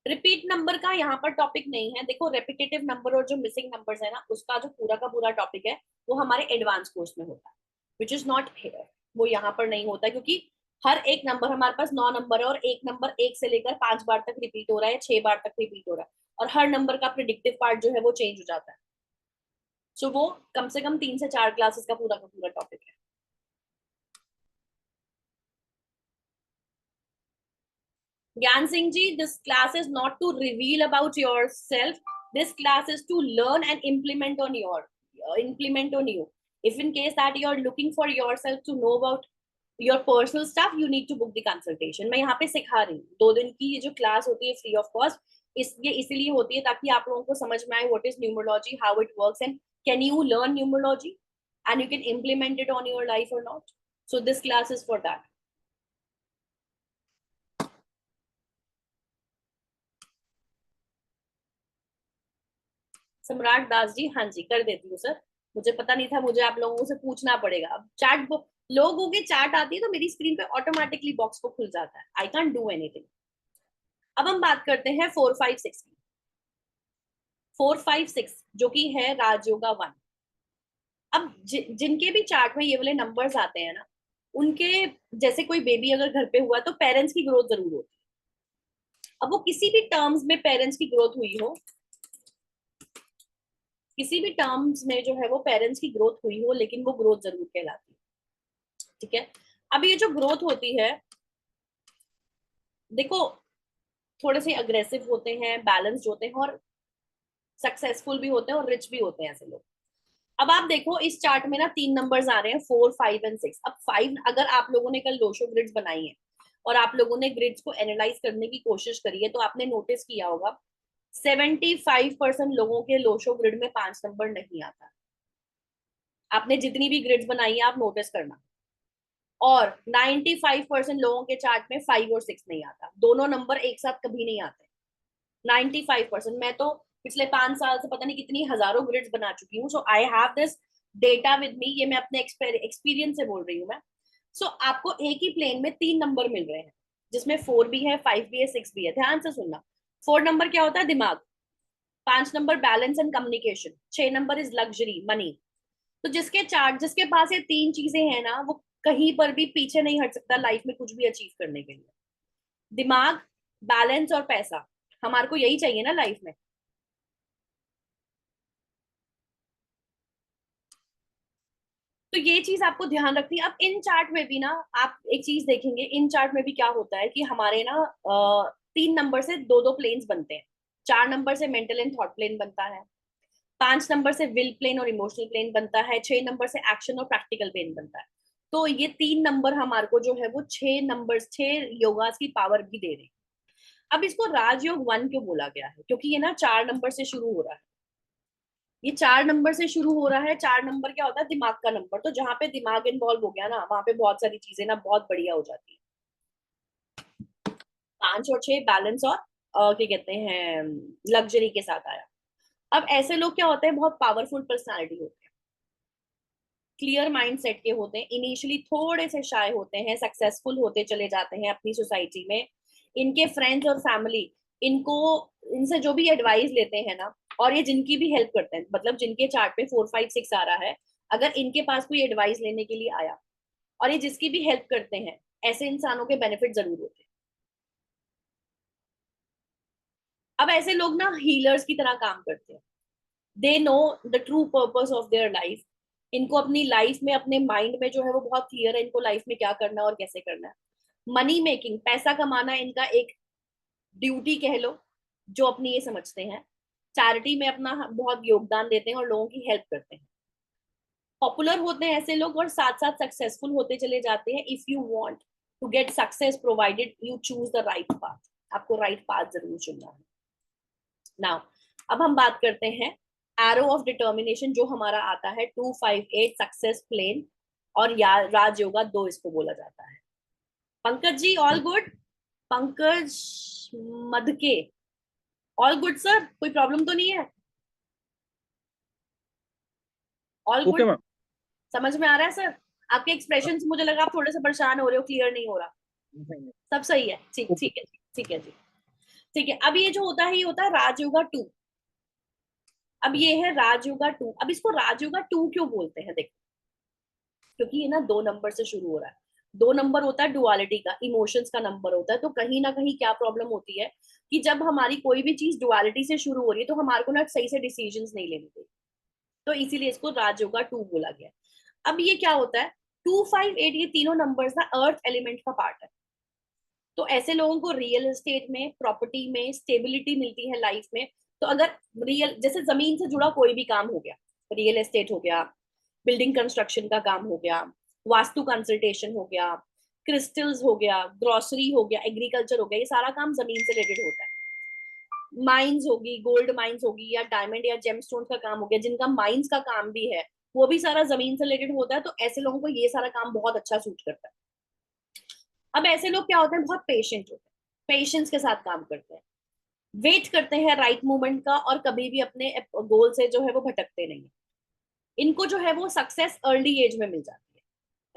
रिपीट नंबर का यहाँ पर टॉपिक नहीं है। देखो रेपिटेटिव नंबर और जो मिसिंग नंबर्स है ना, उसका जो पूरा का पूरा टॉपिक है वो हमारे एडवांस कोर्स में होता है, विच इज नॉट हियर। वो यहाँ पर नहीं होता, क्योंकि हर एक नंबर, हमारे पास 9 नंबर है और एक नंबर 1 से लेकर 5 बार तक रिपीट हो रहा है, 6 बार तक रिपीट हो रहा है, और हर नंबर का प्रिडिक्टिव पार्ट जो है वो चेंज हो जाता है। सो वो कम से कम 3 से 4 क्लासेस का पूरा टॉपिक है। Gyan Singh ji, this class is not to reveal about yourself. This class is to learn and implement on you. If in case that you are looking for yourself to know about your personal stuff, you need to book the consultation. मैं यहाँ पे सिखा रही हूँ 2 दिन की ये जो क्लास होती है फ्री ऑफ कॉस्ट, ये इसीलिए होती है ताकि आप लोगों को समझ में आए what is numerology, how it works, and can you learn numerology and you can implement it on your life or not. So this class is for that. सम्राट दास जी, हाँ जी कर देती हूँ सर, मुझे पता नहीं था, मुझे आप लोगों से पूछना पड़ेगा। अब चैट लोगों के चैट आती है तो मेरी स्क्रीन पे ऑटोमेटिकली बॉक्स को खुल जाता है, आई कांट डू एनीथिंग। अब हम बात करते हैं 4 5 6 की। 4 5 6 जो कि है राजयोगा 1। अब जिनके भी चार्ट में ये वाले नंबर्स आते हैं ना, उनके जैसे कोई बेबी अगर घर पे हुआ तो पेरेंट्स की ग्रोथ जरूर होती है। अब वो किसी भी टर्म्स में पेरेंट्स की ग्रोथ हुई हो, किसी भी टर्म्स में जो है वो पेरेंट्स की ग्रोथ हुई हो, लेकिन वो ग्रोथ जरूर कहलाती है। ठीक है, अब ये जो ग्रोथ होती है, देखो थोड़े से अग्रेसिव होते हैं, बैलेंस्ड होते हैं और सक्सेसफुल भी होते हैं और रिच भी होते हैं ऐसे लोग। अब आप देखो इस चार्ट में ना 3 नंबर्स आ रहे हैं 4 5 एंड 6। अब 5, अगर आप लोगों ने कल लोशो ग्रिड्स बनाई है और आप लोगों ने ग्रिड्स को एनालाइज करने की कोशिश करी है, तो आपने नोटिस किया होगा 75% लोगों के लोशो ग्रिड में 5 नंबर नहीं आता। आपने जितनी भी ग्रिड्स बनाई है आप नोटिस करना, और 95% लोगों के चार्ट में 5 और 6 नहीं आता, दोनों नंबर एक साथ कभी नहीं आते। 95%। मैं तो पिछले 5 साल से पता नहीं कितनी हजारों ग्रिड्स बना चुकी हूँ, so I have this data with me, ये मैं अपने एक्सपीरियंस से बोल रही हूँ मैं। सो आपको एक ही प्लेन में 3 नंबर मिल रहे हैं, जिसमें 4 भी है, 5 भी है, 6 भी है। ध्यान से सुनना। 4 नंबर क्या होता है? दिमाग। 5 number balance and communication. 6 number is luxury, money. तो जिसके पास ये 3 चीजें हैं ना, वो कहीं पर भी पीछे नहीं हट सकता लाइफ में कुछ भी अचीव करने के लिए। दिमाग, बैलेंस और पैसा, हमारे को यही चाहिए ना लाइफ में। तो ये चीज आपको ध्यान रखनी है। अब इन चार्ट में भी ना आप एक चीज देखेंगे, इन चार्ट में भी क्या होता है कि हमारे ना 3 नंबर से 2 प्लेन्स बनते हैं। 4 नंबर से मेंटल एंड थॉट प्लेन बनता है, 5 नंबर से विल प्लेन और इमोशनल प्लेन बनता है, 6 नंबर से एक्शन और प्रैक्टिकल प्लेन बनता है। तो ये 3 नंबर हमारे को जो है वो 6 योगास की पावर भी दे रहे हैं। अब इसको राजयोग 1 क्यों बोला गया है? क्योंकि ये ना 4 नंबर से शुरू हो रहा है। ये 4 नंबर से शुरू हो रहा है। 4 नंबर क्या होता है? दिमाग का नंबर। तो जहां पे दिमाग इन्वॉल्व हो गया ना, वहां पे बहुत सारी चीजें ना बहुत बढ़िया हो जाती है। 5 और 6 बैलेंस और क्या कहते हैं, लग्जरी के साथ आया। अब ऐसे लोग क्या होते हैं? बहुत पावरफुल पर्सनालिटी होते हैं, क्लियर माइंड सेट के होते हैं, इनिशियली थोड़े से शाय होते हैं, सक्सेसफुल होते चले जाते हैं अपनी सोसाइटी में। इनके फ्रेंड्स और फैमिली इनसे जो भी एडवाइस लेते हैं ना, और ये जिनकी भी हेल्प करते हैं, मतलब जिनके चार्ट पे 4 5 6 आ रहा है, अगर इनके पास कोई एडवाइस लेने के लिए आया और ये जिसकी भी हेल्प करते हैं, ऐसे इंसानों के बेनिफिट जरूर होते हैं। अब ऐसे लोग ना हीलर्स की तरह काम करते हैं। They know the true purpose of their life. इनको अपनी लाइफ में, अपने माइंड में जो है वो बहुत क्लियर है, इनको लाइफ में क्या करना है और कैसे करना है। मनी मेकिंग, पैसा कमाना इनका एक ड्यूटी कह लो, जो अपनी ये समझते हैं। चैरिटी में अपना बहुत योगदान देते हैं और लोगों की हेल्प करते हैं। पॉपुलर होते हैं ऐसे लोग और साथ साथ सक्सेसफुल होते चले जाते हैं। If you want to get success, provided you choose the right path. आपको राइट पाथ जरूर चुनना है। नाउ अब हम बात करते हैं एरो ऑफ डिटर्मिनेशन, जो हमारा आता है 2 5 8 सक्सेस प्लेन, और राजयोगा 2 इसको बोला जाता है। Pankaj ji all good? Pankaj Madhke all good sir? कोई प्रॉब्लम तो नहीं है? All okay good? मैम। समझ में आ रहा है सर? आपके एक्सप्रेशन से मुझे लगा आप थोड़े से परेशान हो रहे हो, क्लियर नहीं हो रहा। सब सही है? ठीक, ठीक है, ठीक है जी। ठीक है, अब ये जो होता है ये होता है राजयोगा 2। अब ये है राजयोगा 2। अब इसको राजयोगा 2 क्यों बोलते हैं, देखो, क्योंकि ये ना 2 नंबर से शुरू हो रहा है। 2 नंबर होता है डुअलिटी का, इमोशंस का नंबर होता है। तो कहीं ना कहीं क्या प्रॉब्लम होती है कि जब हमारी कोई भी चीज डुअलिटी से शुरू हो रही है तो हमारे को ना सही से डिसीजंस नहीं लेने चाहिए, तो इसीलिए इसको राजयोगा 2 बोला गया। अब ये क्या होता है, 2, 5, 8 ये तीनों नंबर्स ना अर्थ एलिमेंट का पार्ट है। तो ऐसे लोगों को रियल एस्टेट में, प्रॉपर्टी में स्टेबिलिटी मिलती है लाइफ में। तो अगर रियल, जैसे जमीन से जुड़ा कोई भी काम हो गया, रियल एस्टेट हो गया, बिल्डिंग कंस्ट्रक्शन का काम हो गया, वास्तु कंसल्टेशन हो गया, क्रिस्टल्स हो गया, ग्रोसरी हो गया, एग्रीकल्चर हो गया, ये सारा काम जमीन से रिलेटेड होता है। माइंस होगी, गोल्ड माइंस होगी, या डायमंड या जेमस्टोन का काम हो गया, जिनका माइंस का काम भी है, वो भी सारा जमीन से रिलेटेड होता है। तो ऐसे लोगों को ये सारा काम बहुत अच्छा सूट करता है। अब ऐसे लोग क्या होते हैं, बहुत पेशेंट होते हैं, पेशेंस के साथ काम करते हैं, वेट करते हैं राइट मोमेंट का, और कभी भी अपने गोल से जो है वो भटकते नहीं है। इनको जो है वो सक्सेस अर्ली एज में मिल जाती है।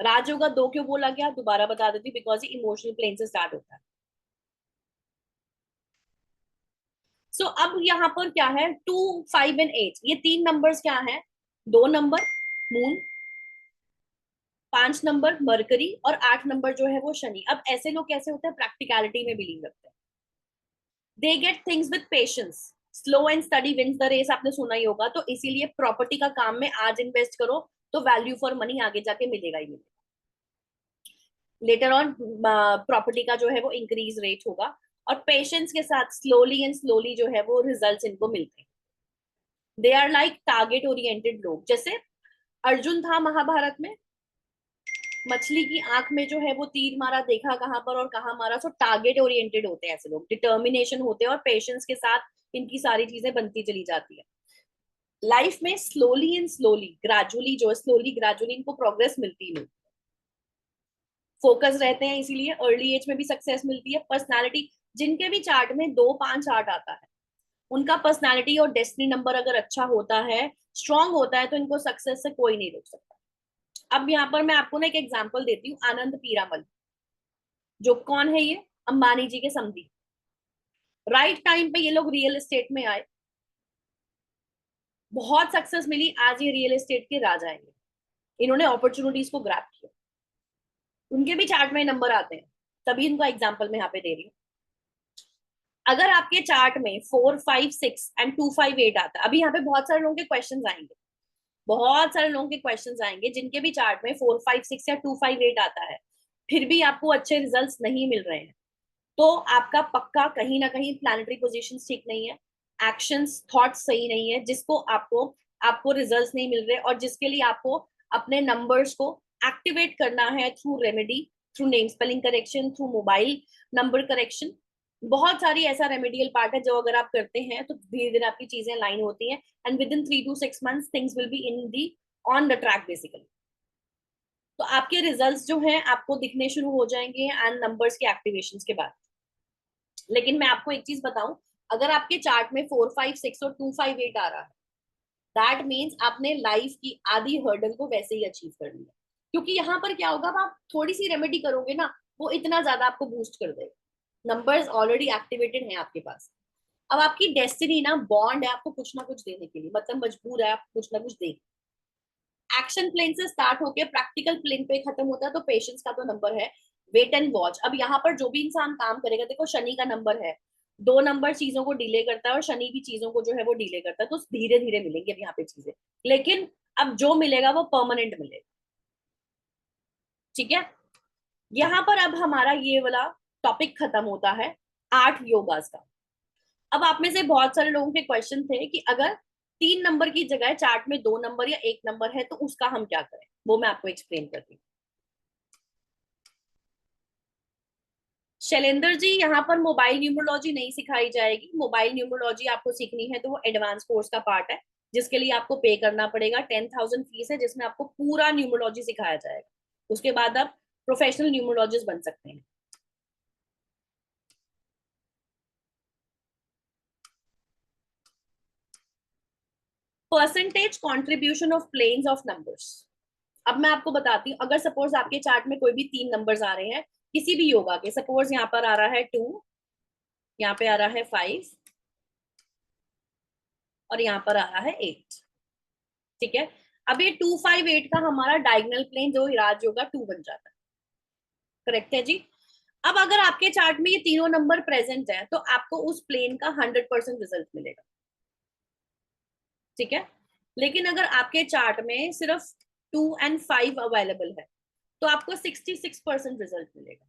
राजयोगा 2 क्यों बोला गया, दोबारा बता देती हूँ, बिकॉज ये इमोशनल प्लेन से स्टार्ट होता है। सो अब यहाँ पर क्या है, 2, 5 एंड 8 ये 3 नंबर्स क्या है, 2 नंबर मून, 5 नंबर मरकरी, और 8 नंबर जो है वो शनि। अब ऐसे लोग कैसे होते हैं, प्रैक्टिकलिटी में बिलीव रखते हैं, they get things with patience, slow and study wins the race, आपने सुना ही होगा। तो इसीलिए प्रॉपर्टी का काम में आज इन्वेस्ट करो तो वैल्यू फॉर मनी आगे जाके मिलेगा ही मिलेगा। लेटर ऑन प्रॉपर्टी का जो है वो इंक्रीज रेट होगा, और पेशेंस के साथ स्लोली एंड स्लोली जो है वो रिजल्ट्स इनको मिलते हैं। They are like target oriented लोग। जैसे अर्जुन था महाभारत में, मछली की आंख में जो है वो तीर मारा, देखा कहां पर और कहां मारा। सो टारगेट ओरिएंटेड होते हैं ऐसे लोग, डिटर्मिनेशन होते हैं, और पेशेंस के साथ इनकी सारी चीजें बनती चली जाती है। लाइफ में स्लोली एंड स्लोली, ग्रेजुअली, जो स्लोली ग्रेजुअली इनको प्रोग्रेस मिलती है। फोकस रहते हैं, इसीलिए अर्ली एज में भी सक्सेस मिलती है। पर्सनालिटी, जिनके भी चार्ट में 2, 5, 8 आता है, उनका पर्सनालिटी और डेस्टिनी नंबर अगर अच्छा होता है, स्ट्रांग होता है, तो इनको सक्सेस से कोई नहीं रोक सकता। अब यहाँ पर मैं आपको ना एक एग्जांपल देती हूँ, आनंद पीरामल, जो कौन है, ये अंबानी जी के समधी। राइट टाइम पे ये लोग रियल एस्टेट में आए, बहुत सक्सेस मिली, आज ये रियल एस्टेट के राजा हैं। इन्होंने अपॉर्चुनिटीज को ग्रैब किया, उनके भी चार्ट में नंबर आते हैं, तभी इनको एग्जाम्पल में यहाँ पे दे रही हूँ। अगर आपके चार्ट में 4, 5, 6 एंड 2, 5, 8 आता है, अभी यहाँ पे बहुत सारे लोगों के क्वेश्चंस आएंगे, बहुत सारे लोगों के क्वेश्चंस आएंगे जिनके भी चार्ट में 4, 5, 6 या 2, 5, 8 आता है, फिर भी आपको अच्छे रिजल्ट्स नहीं मिल रहे हैं, तो आपका पक्का कहीं ना कहीं प्लैनेटरी पोजीशंस ठीक नहीं है, एक्शंस थॉट्स सही नहीं है, जिसको आपको आपको रिजल्ट्स नहीं मिल रहे, और जिसके लिए आपको अपने नंबर्स को एक्टिवेट करना है through remedy, through name spelling correction, through mobile number correction. बहुत सारी ऐसा रेमेडियल पार्ट है जो अगर आप करते हैं तो धीरे धीरे आपकी चीजें लाइन होती हैं, and with in 3 to 6 months things will be in the on the track basically. तो आपके रिजल्ट्स जो हैं आपको दिखने शुरू हो जाएंगे एंड नंबर्स के एक्टिवेशन के बाद। लेकिन मैं आपको एक चीज बताऊं, अगर आपके चार्ट में 4, 5, 6 और 2, 5, 8 आ रहा है, दैट मीन्स आपने लाइफ की आधी हर्डल को वैसे ही अचीव कर लिया। क्योंकि यहाँ पर क्या होगा, आप थोड़ी सी रेमेडी करोगे ना, वो इतना ज्यादा आपको बूस्ट कर देगा। नंबर्स ऑलरेडी एक्टिवेटेड हैं आपके पास। अब आपकी डेस्टिनी ना बॉन्ड है आपको कुछ ना कुछ देने के लिए, मतलब मजबूर है आप कुछ ना कुछ दे। एक्शन प्लेन से स्टार्ट होके प्रैक्टिकल प्लेन पे खत्म होता है, तो पेशेंस का तो नंबर है, वेट एंड वॉच। अब यहाँ पर जो भी इंसान काम करेगा, देखो शनि का नंबर है, 2 नंबर चीजों को डिले करता है, और शनि भी चीजों को जो है वो डिले करता है, तो धीरे धीरे मिलेंगे अब यहाँ पे चीजें, लेकिन अब जो मिलेगा वो परमानेंट मिलेगा। ठीक है, यहाँ पर अब हमारा ये वाला टॉपिक खत्म होता है 8 योगास का। अब आप में से बहुत सारे लोगों के क्वेश्चन थे कि अगर 3 नंबर की जगह चार्ट में 2 नंबर या 1 नंबर है तो उसका हम क्या करें, वो मैं आपको एक्सप्लेन करती हूँ। शैलेंद्र जी, यहाँ पर मोबाइल न्यूमरोलॉजी नहीं सिखाई जाएगी। मोबाइल न्यूमरोलॉजी आपको सीखनी है तो वो एडवांस कोर्स का पार्ट है, जिसके लिए आपको पे करना पड़ेगा। 10,000 फीस है, जिसमें आपको पूरा न्यूमरोलॉजी सिखाया जाएगा। उसके बाद आप प्रोफेशनल न्यूमरोलॉजिस्ट बन सकते हैं। Percentage contribution of planes of numbers. अब मैं आपको बताती हूँ, अगर सपोज आपके चार्ट में कोई भी 3 नंबर्स आ रहे हैं किसी भी योगा के, सपोज यहाँ पर आ रहा है 2, यहाँ पे आ रहा है 5 और यहाँ पर आ रहा है 8। ठीक है, अब ये 2 5 8 का हमारा डायगोनल प्लेन जो राजयोग का 2 बन जाता है। करेक्ट है जी। अब अगर आपके चार्ट में ये तीनों नंबर प्रेजेंट है तो आपको उस प्लेन का 100% रिजल्ट मिलेगा। ठीक है, लेकिन अगर आपके चार्ट में सिर्फ 2 और 5 अवेलेबल है तो आपको 66% रिजल्ट मिलेगा।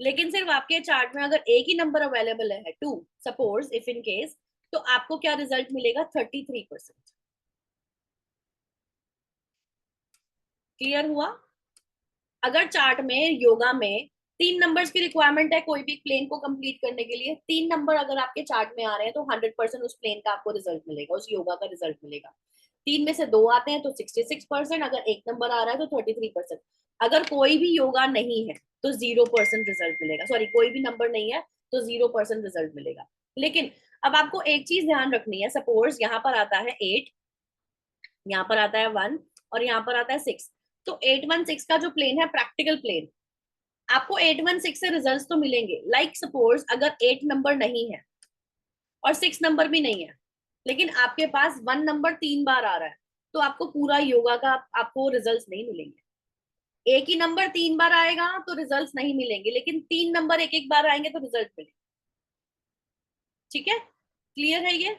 लेकिन सिर्फ आपके चार्ट में अगर एक ही नंबर अवेलेबल है 2, सपोज इफ इन केस, तो आपको क्या रिजल्ट मिलेगा? 33%। क्लियर हुआ? अगर चार्ट में योगा में 3 नंबर्स की रिक्वायरमेंट है कोई भी प्लेन को कंप्लीट करने के लिए, 3 नंबर अगर आपके चार्ट में आ रहे हैं तो 100% उस प्लेन का आपको रिजल्ट मिलेगा, उस योगा का रिजल्ट मिलेगा। 3 में से 2 आते हैं तो 66%, अगर एक नंबर आ रहा है तो 33%। अगर कोई भी योगा नहीं है तो 0% रिजल्ट मिलेगा। सॉरी, कोई भी नंबर नहीं है तो 0% रिजल्ट मिलेगा। लेकिन अब आपको एक चीज ध्यान रखनी है, सपोज यहाँ पर आता है 8, यहाँ पर आता है 1 और यहाँ पर आता है 6, तो 816 का जो प्लेन है प्रैक्टिकल प्लेन, आपको 816 से रिजल्ट्स तो मिलेंगे। लाइक सपोज अगर 8 नंबर नहीं है और 6 नंबर भी नहीं है, लेकिन आपके पास 1 नंबर 3 बार आ रहा है, तो आपको पूरा योगा का आपको रिजल्ट्स नहीं मिलेंगे। एक ही नंबर 3 बार आएगा तो रिजल्ट्स नहीं मिलेंगे, लेकिन 3 नंबर एक एक बार आएंगे तो रिजल्ट मिलेंगे। ठीक है, क्लियर है ये?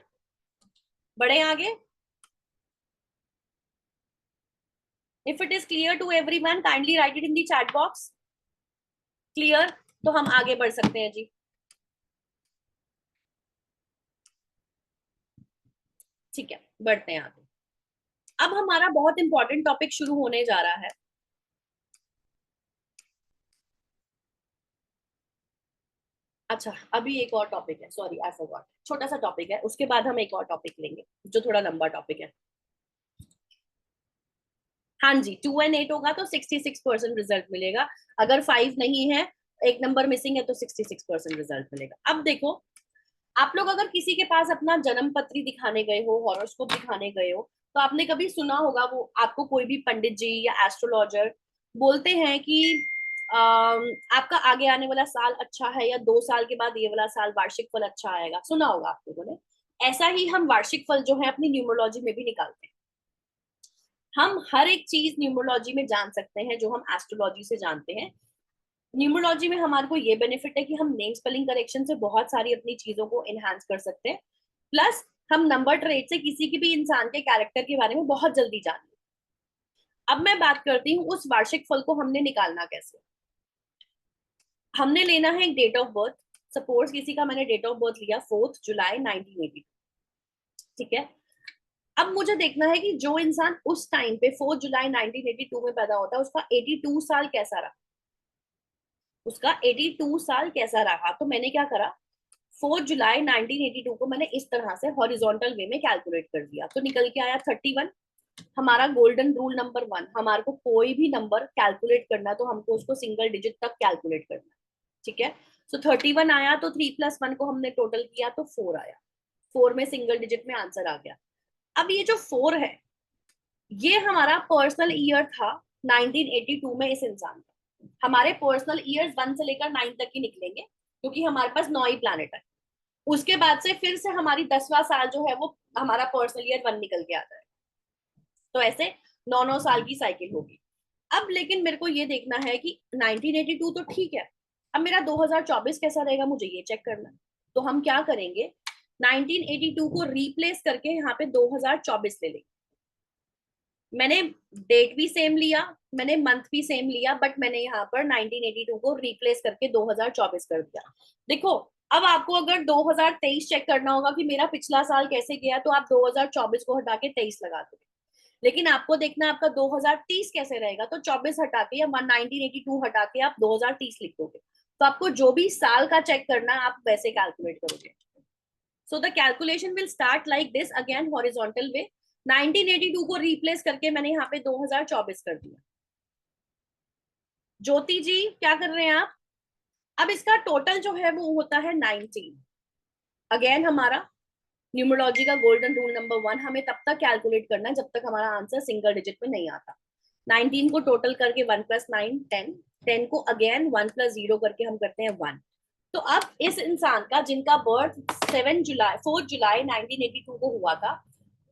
बढ़े आगे? If it is clear to everyone, kindly write it in the chat box. Clear? तो हम आगे बढ़ सकते हैं जी। ठीक है, बढ़ते हैं आगे। अब हमारा बहुत इंपॉर्टेंट टॉपिक शुरू होने जा रहा है। अच्छा, अभी एक और टॉपिक है, सॉरी आई फॉरगॉट, छोटा सा टॉपिक है, उसके बाद हम एक और टॉपिक लेंगे जो थोड़ा लंबा टॉपिक है। हाँ जी, 2 और 8 होगा तो 66% रिजल्ट मिलेगा। अगर 5 नहीं है, एक नंबर मिसिंग है, तो 66% रिजल्ट मिलेगा। अब देखो, आप लोग अगर किसी के पास अपना जन्म पत्री दिखाने गए हो, हॉरोस्कोप दिखाने गए हो, तो आपने कभी सुना होगा वो आपको कोई भी पंडित जी या एस्ट्रोलॉजर बोलते हैं कि आपका आगे आने वाला साल अच्छा है, या 2 साल के बाद ये वाला साल वार्षिक फल अच्छा आएगा। सुना होगा आप लोगों ने। ऐसा ही हम वार्षिक फल जो है अपनी न्यूमरोलॉजी में भी निकालते हैं। हम हर एक चीज न्यूमरोलॉजी में जान सकते हैं जो हम एस्ट्रोलॉजी से जानते हैं। न्यूमरोलॉजी में हमारे को ये बेनिफिट है कि हम नेम स्पेलिंग करेक्शन से बहुत सारी अपनी चीजों को एनहांस कर सकते हैं, प्लस हम नंबर ट्रेड से किसी की भी इंसान के कैरेक्टर के बारे में बहुत जल्दी जान लें। अब मैं बात करती हूँ उस वार्षिक फल को हमने निकालना कैसे। हमने लेना है एक डेट ऑफ बर्थ। सपोज किसी का मैंने डेट ऑफ बर्थ लिया 4 जुलाई 1982। ठीक है, अब मुझे देखना है कि जो इंसान उस टाइम पे 4 जुलाई 1982 में पैदा होता है उसका 82 साल कैसा रहा, उसका 82 साल कैसा रहा। तो मैंने क्या करा, 4 जुलाई 1982 को मैंने इस तरह से हॉरिजॉन्टल वे में कैलकुलेट कर दिया, तो निकल के आया 31। हमारा गोल्डन रूल नंबर 1, हमारे को कोई भी नंबर कैलकुलेट करना है तो हमको उसको सिंगल डिजिट तक कैलकुलेट करना है। ठीक है, सो 31 आया तो 3 + 1 को हमने टोटल किया तो 4 आया। 4 में सिंगल डिजिट में आंसर आ गया। अब ये जो 4 है, ये हमारा पर्सनल ईयर था 1982 में इस इंसान का। हमारे पर्सनल ईयर्स 1 से लेकर 9 तक ही निकलेंगे क्योंकि हमारे पास 9 ही प्लैनेट है। उसके बाद से फिर से हमारी 10वां साल जो है वो हमारा पर्सनल ईयर 1 निकल के आता है। तो ऐसे 9 साल की साइकिल होगी। अब लेकिन मेरे को ये देखना है कि 1982 तो ठीक है, अब मेरा 2024 कैसा रहेगा मुझे ये चेक करना है। तो हम क्या करेंगे, 1982 को रिप्लेस करके यहाँ पे 2024 ले लेंगे। मैंने डेट भी सेम लिया, मैंने मंथ भी सेम लिया, बट मैंने यहाँ पर 1982 को रिप्लेस करके 2024 कर दिया। देखो, अब आपको अगर 2023 चेक करना होगा कि मेरा पिछला साल कैसे गया, तो आप 2024 को हटा के 23 लगा दोगे। लेकिन आपको देखना आपका 2030 कैसे रहेगा, तो 24 हटा के या 1982 हटा के आप 2030 लिख दोगे। तो आपको जो भी साल का चेक करना आप वैसे कैलकुलेट करोगे। So the calculation will start like this, again horizontal way. 1982 को रिप्लेस करके मैंने यहाँ पे 2024 कर दिया। ज्योति जी क्या कर रहे हैं आप? अब इसका टोटल जो है वो होता है 19। अगेन हमारा न्यूमरोलॉजी का गोल्डन रूल नंबर 1, हमें तब तक कैलकुलेट करना है जब तक हमारा आंसर सिंगल डिजिट में नहीं आता। 19 को टोटल करके 1 + 9 10, 10 को अगेन 1 + 0 करके हम करते हैं 1। तो अब इस इंसान का जिनका बर्थ 4 जुलाई 1982 को हुआ था,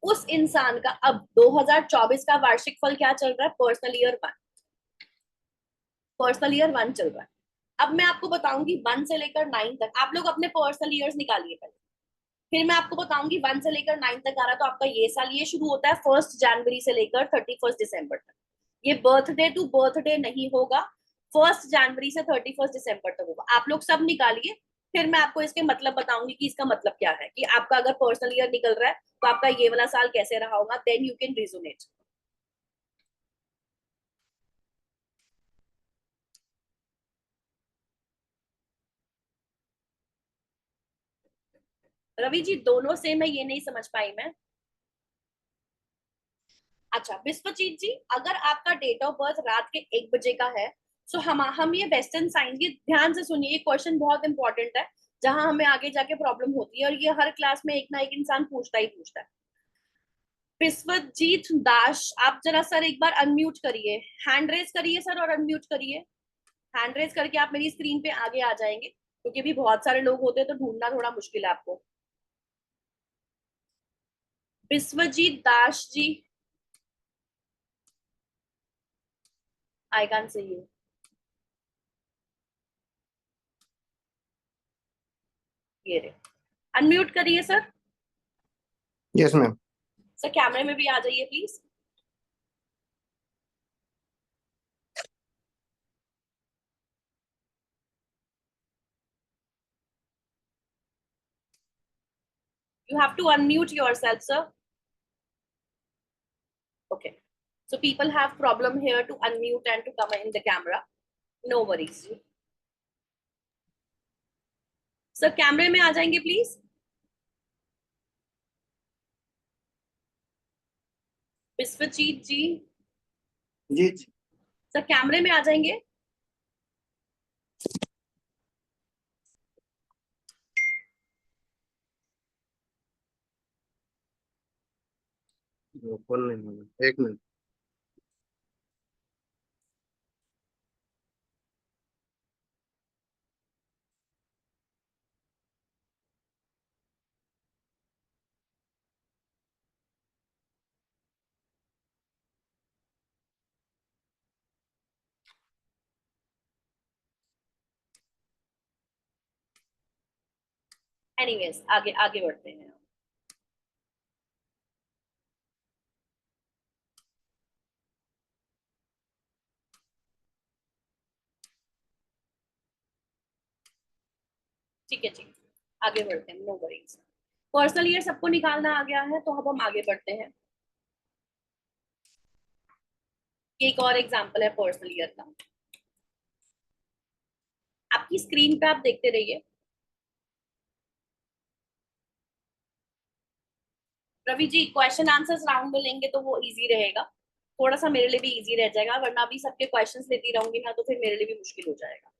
उस इंसान का अब 2024 का वार्षिक फल क्या चल रहा है? पर्सनल ईयर 1, पर्सनल ईयर 1 चल रहा है। अब मैं आपको बताऊंगी 1 से लेकर 9 तक, आप लोग अपने पर्सनल ईयर्स निकालिए पहले, फिर मैं आपको बताऊंगी 1 से लेकर 9 तक आ रहा है, तो आपका ये साल ये शुरू होता है 1 जनवरी से लेकर 31 दिसंबर तक। ये बर्थडे टू बर्थडे नहीं होगा, 1 जनवरी से 31 दिसंबर तक होगा। आप लोग सब निकालिए, फिर मैं आपको इसके मतलब बताऊंगी कि इसका मतलब क्या है, कि आपका अगर पर्सनल ईयर निकल रहा है तो आपका ये वाला साल कैसे रहा होगा, then you can resonate. Ravi ji दोनों से मैं ये नहीं समझ पाई मैं। अच्छा विश्वजीत जी, अगर आपका डेट ऑफ बर्थ रात के 1 बजे का है, सो हम ये वेस्टर्न साइंस, ये ध्यान से सुनिए, ये क्वेश्चन बहुत इंपॉर्टेंट है, जहां हमें आगे जाके प्रॉब्लम होती है, और ये हर क्लास में एक ना एक इंसान पूछता ही पूछता है। विश्वजीत दास, आप जरा सर एक बार अनम्यूट करिए, हैंड रेज करिए सर और अनम्यूट करिए। हैंड रेज करके आप मेरी स्क्रीन पे आगे आ जाएंगे, क्योंकि भी बहुत सारे लोग होते हैं तो ढूंढना थोड़ा मुश्किल है आपको। Vishwajeet Das ji, I can see you. ये रे, अनम्यूट करिए सर। Yes ma'am. सर कैमरे में भी आ जाइए please. You have to unmute yourself, sir. Okay. So people have problem here to unmute and to come in the camera. No worries. Sir, कैमरे में आ जाएंगे प्लीज। विश्वजीत जी, जी जी। सर कैमरे में आ जाएंगे। ओपन नहीं होगा, एक मिनट। एनीवेज आगे आगे बढ़ते हैं। ठीक है जी, आगे बढ़ते हैं, नो वरीज। पर्सनल ईयर सबको निकालना आ गया है, तो अब हम आगे बढ़ते हैं। एक और एग्जांपल है पर्सनल ईयर का, आपकी स्क्रीन पे आप देखते रहिए। Ravi ji question answers round में लेंगे तो वो इजी रहेगा, थोड़ा सा मेरे लिए भी इजी रह जाएगा, वरना अभी सबके क्वेश्चंस लेती रहूंगी ना तो फिर मेरे लिए भी मुश्किल हो जाएगा।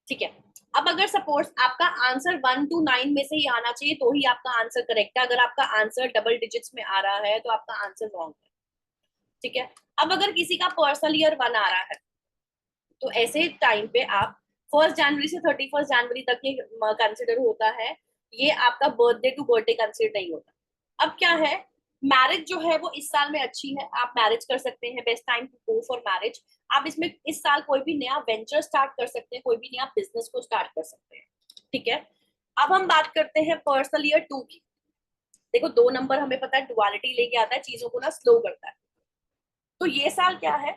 ठीक है, अब अगर सपोज आपका आंसर 1 to 9 में से ही आना चाहिए तो ही आपका आंसर करेक्ट है, अगर आपका आंसर डबल डिजिट्स में आ रहा है तो आपका आंसर रॉन्ग है। ठीक है, अब अगर किसी का पर्सनल ईयर 1 आ रहा है, तो ऐसे टाइम पे आप 1 जनवरी से 31 जनवरी तक ये कंसिडर होता है, ये आपका बर्थडे टू बर्थडे कंसिडर नहीं होता। अब क्या है, मैरिज जो है वो इस साल में अच्छी है, आप मैरिज कर सकते हैं, best time to go for marriage. आप इसमें इस साल कोई भी नया वेंचर स्टार्ट कर सकते हैं, कोई भी नया बिजनेस को स्टार्ट कर सकते हैं। ठीक है, अब हम बात करते हैं पर्सनल ईयर 2 की। देखो 2 नंबर हमें पता है डुअलिटी लेके आता है, चीजों को ना स्लो करता है, तो ये साल क्या है,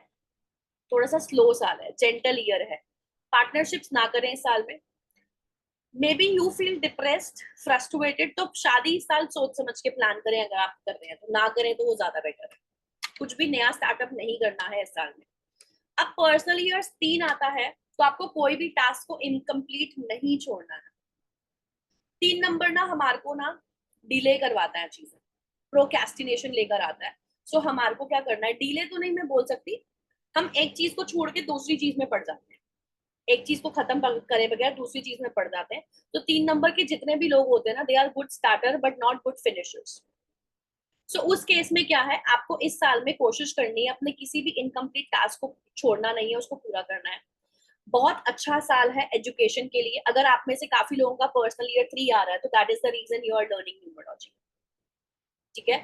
थोड़ा सा स्लो साल है, जेंटल ईयर है। पार्टनरशिप्स ना करें इस साल में। May be you feel depressed, frustrated, तो शादी इस साल सोच समझ के प्लान करें, अगर आप कर रहे हैं तो, ना करें तो वो ज्यादा बेटर है। कुछ भी नया स्टार्टअप नहीं करना है इस साल में। अब पर्सनल ईयर 3 आता है, तो आपको कोई भी टास्क को इनकम्प्लीट नहीं छोड़ना है। 3 नंबर ना हमारे को ना डिले करवाता है चीजें, प्रोक्रेस्टिनेशन लेकर आता है। सो हमारे को क्या करना है, डिले तो नहीं मैं बोल सकती, हम एक चीज को छोड़ के दूसरी चीज में पड़ जाते हैं, एक चीज को खत्म करे बगैर दूसरी चीज में पड़ जाते हैं। तो 3 नंबर के जितने भी लोग होते हैं ना, they are good starter but not good finishers. So उस केस में क्या है, आपको इस साल में कोशिश करनी है अपने किसी भी इनकम्प्लीट टास्क को छोड़ना नहीं है, उसको पूरा करना है। बहुत अच्छा साल है एजुकेशन के लिए। अगर आप में से काफी लोगों का पर्सनल ईयर 3 आ रहा है तो that is the reason you are learning numerology. ठीक है,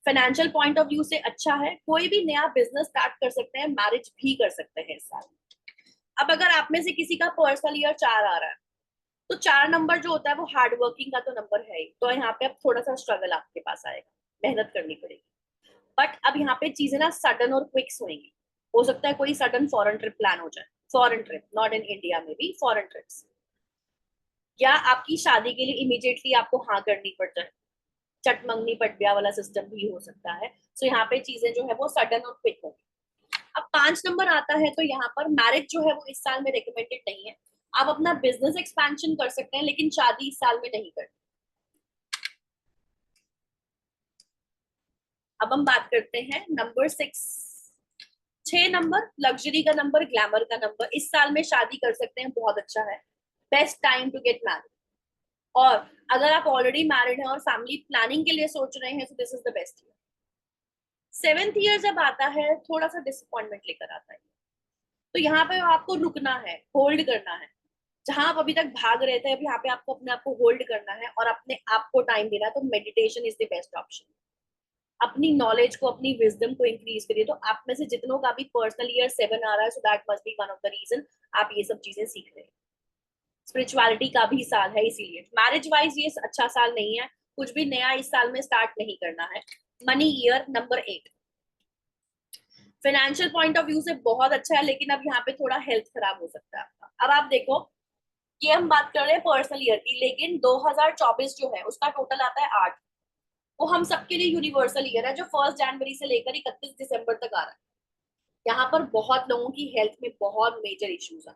फाइनेंशियल पॉइंट ऑफ व्यू से अच्छा है, कोई भी नया बिजनेस स्टार्ट कर सकते हैं, मैरिज भी कर सकते हैं इस साल। अब अगर आप में से किसी का पर्सनल ईयर 4 आ रहा है तो 4 नंबर जो होता है वो हार्ड वर्किंग का तो नंबर है ही, तो यहाँ पे अब थोड़ा सा स्ट्रगल आपके पास आएगा, मेहनत करनी पड़ेगी। बट अब यहाँ पे चीजें ना सडन और क्विक्स होंगी। हो सकता है कोई सडन फॉरेन ट्रिप प्लान हो जाए, foreign trip, not in India में भी फॉरेन ट्रिप्स, या आपकी शादी के लिए इमीडिएटली आपको हाँ करनी पड़ जाए, चट मंगनी पट ब्याह वाला सिस्टम भी हो सकता है। सो यहाँ पे चीजें जो है वो सडन और क्विक होंगी। अब 5 नंबर आता है तो यहाँ पर मैरिज जो है वो इस साल में रिकमेंडेड नहीं है। आप अपना बिजनेस एक्सपेंशन कर सकते हैं लेकिन शादी इस साल में नहीं करनी। अब हम बात करते हैं नंबर 6 नंबर, लग्जरी का नंबर, ग्लैमर का नंबर। इस साल में शादी कर सकते हैं, बहुत अच्छा है, best time to get married. और अगर आप ऑलरेडी मैरिड हैं और फैमिली प्लानिंग के लिए सोच रहे हैं तो this is the best year. 7th year जब आता है थोड़ा सा डिसअपॉइंटमेंट लेकर आता है, तो यहाँ पे आपको रुकना है, होल्ड करना है। जहां आप अभी तक भाग रहे थे, अब यहाँ पे आपको अपने आप को होल्ड करना है और अपने आप को टाइम देना है। तो meditation is the best option. अपनी नॉलेज को, अपनी विजडम को इंक्रीज करिए। तो आप में से जितनों का भी पर्सनल ईयर 7 आ रहा है, so that must be one of the reason आप ये सब चीजें सीख रहे हैं। स्पिरिचुअलिटी का भी साल है, इसीलिए मैरिज वाइज ये अच्छा साल नहीं है, कुछ भी नया इस साल में स्टार्ट नहीं करना है। Money year number 8, financial point of view से बहुत अच्छा है, लेकिन अब यहाँ पे थोड़ा हेल्थ खराब हो सकता है आपका। अब आप देखो, ये हम बात कर रहे हैं पर्सनल ईयर की, लेकिन 2024 जो है उसका टोटल आता है 8। वो हम सबके लिए यूनिवर्सल ईयर है जो 1 जनवरी से लेकर 31 दिसंबर तक आ रहा है। यहाँ पर बहुत लोगों की हेल्थ में बहुत मेजर इश्यूज आए,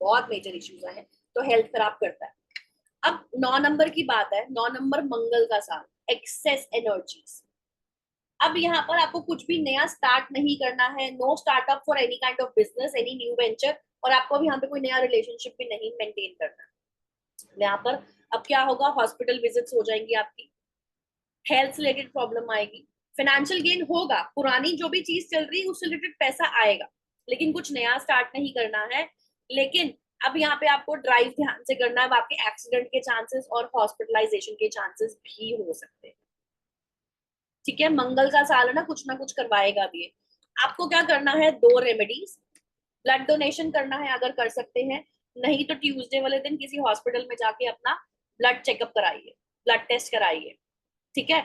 बहुत मेजर इश्यूज आए हैं, तो हेल्थ खराब करता है। अब 9 नंबर की बात है, 9 नंबर मंगल का साल, एक्सेस एनर्जीज। अब यहाँ पर आपको कुछ भी नया स्टार्ट नहीं करना है, no startup for any kind of business, any new venture, और आपको अब यहाँ पे कोई नया रिलेशनशिप भी नहीं मेंटेन करना है। यहाँ पर अब क्या होगा, हॉस्पिटल विजिट्स हो जाएंगी आपकी, हेल्थ रिलेटेड प्रॉब्लम आएगी, फाइनेंशियल गेन होगा, पुरानी जो भी चीज चल रही है उससे रिलेटेड पैसा आएगा, लेकिन कुछ नया स्टार्ट नहीं करना है। लेकिन अब यहाँ पे आपको ड्राइव ध्यान से करना है, आपके एक्सीडेंट के चांसेस और हॉस्पिटलाइजेशन के चांसेस भी हो सकते हैं। ठीक है, मंगल का साल है ना कुछ करवाएगा भी। आपको क्या करना है, 2 रेमेडीज, ब्लड डोनेशन करना है अगर कर सकते हैं, नहीं तो ट्यूसडे वाले दिन किसी हॉस्पिटल में जाके अपना ब्लड चेकअप कराइए, ब्लड टेस्ट कराइए। ठीक है,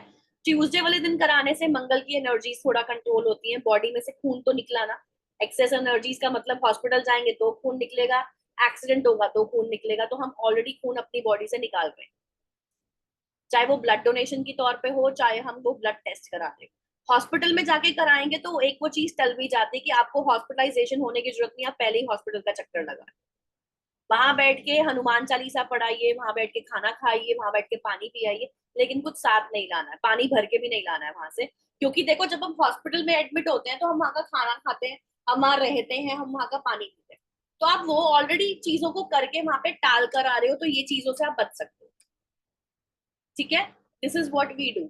ट्यूसडे वाले दिन कराने से मंगल की एनर्जीज थोड़ा कंट्रोल होती है, बॉडी में से खून तो निकला ना, एक्सेस एनर्जीज का मतलब हॉस्पिटल जाएंगे तो खून निकलेगा, एक्सीडेंट होगा तो खून निकलेगा, तो हम ऑलरेडी खून अपनी बॉडी से निकाल रहे हैं, चाहे वो ब्लड डोनेशन के तौर पे हो, चाहे हम वो ब्लड टेस्ट कराते। हॉस्पिटल में जाके कराएंगे तो एक वो चीज टल भी जाती है कि आपको हॉस्पिटलाइजेशन होने की जरूरत नहीं, आप पहले ही हॉस्पिटल का चक्कर लगा, वहां बैठ के हनुमान चालीसा पढ़ाइए, वहां बैठ के खाना खाइए, वहां बैठ के पानी पियाइए, लेकिन कुछ साथ नहीं लाना है, पानी भर के भी नहीं लाना है वहां से। क्योंकि देखो, जब हम हॉस्पिटल में एडमिट होते हैं तो हम वहां का खाना खाते हैं, हम वहां रहते हैं, हम वहां का पानी पीते हैं, तो आप वो ऑलरेडी चीजों को करके वहां पे टाल कर आ रहे हो, तो ये चीजों से आप बच सकते हो। ठीक है, this is what we do.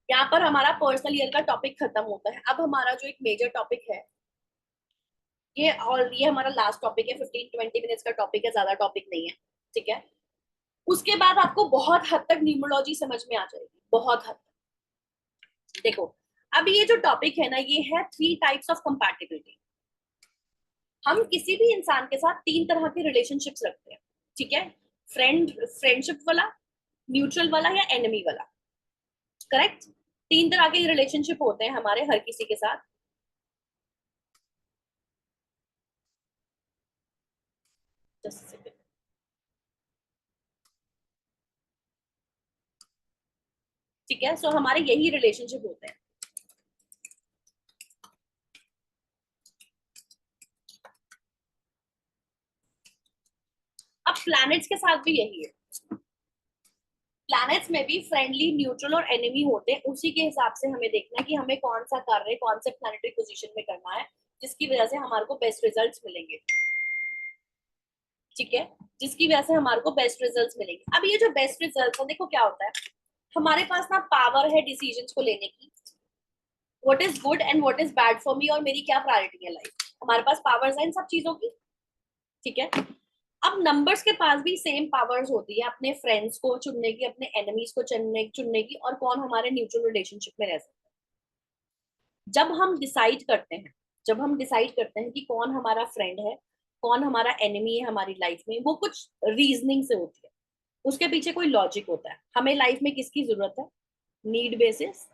यहाँ पर हमारा पर्सनल ईयर का टॉपिक खत्म होता है। अब हमारा जो एक मेजर टॉपिक है, ये हमारा लास्ट टॉपिक है, 15-20 मिनट्स का टॉपिक है, ज्यादा टॉपिक नहीं है। ठीक है, उसके बाद आपको बहुत हद तक न्यूमरोलॉजी समझ में आ जाएगी, बहुत हद तक। देखो, अब ये जो टॉपिक है ना, ये है 3 टाइप्स ऑफ कंपैटिबिलिटी। हम किसी भी इंसान के साथ 3 तरह के रिलेशनशिप्स रखते हैं। ठीक है, फ्रेंडशिप वाला, न्यूट्रल वाला या एनिमी वाला। करेक्ट, 3 तरह के रिलेशनशिप होते हैं हमारे हर किसी के साथ। Just second. ठीक है, सो हमारे यही रिलेशनशिप होते हैं। अब प्लैनेट्स के साथ भी यही है, प्लैनेट्स में भी फ्रेंडली, न्यूट्रल और एनिमी होते हैं। उसी के हिसाब से हमें देखना है कि हमें कौन सा कार्य कौन से प्लैनेटरी पोजीशन में करना है, जिसकी वजह से हमारे को बेस्ट रिजल्ट्स मिलेंगे। ठीक है, जिसकी वजह से हमारे को बेस्ट रिजल्ट्स मिलेंगे। अब ये जो बेस्ट रिजल्ट्स है, देखो क्या होता है, हमारे पास ना पावर है डिसीजंस को लेने की, what is good and what is bad for me, और मेरी क्या प्रायोरिटी है लाइफ। हमारे पास पावर्स है इन सब चीजों की, ठीक है। अब नंबर्स के पास भी सेम पावर्स होती है अपने फ्रेंड्स को चुनने की, अपने एनिमीज को चुनने की, और कौन हमारे न्यूट्रल रिलेशनशिप में रह सकता है। जब हम डिसाइड करते हैं कि कौन हमारा फ्रेंड है, कौन हमारा एनिमी है हमारी लाइफ में, वो कुछ रीजनिंग से होती है, उसके पीछे कोई लॉजिक होता है। हमें लाइफ में किसकी जरूरत है, नीड बेसिस,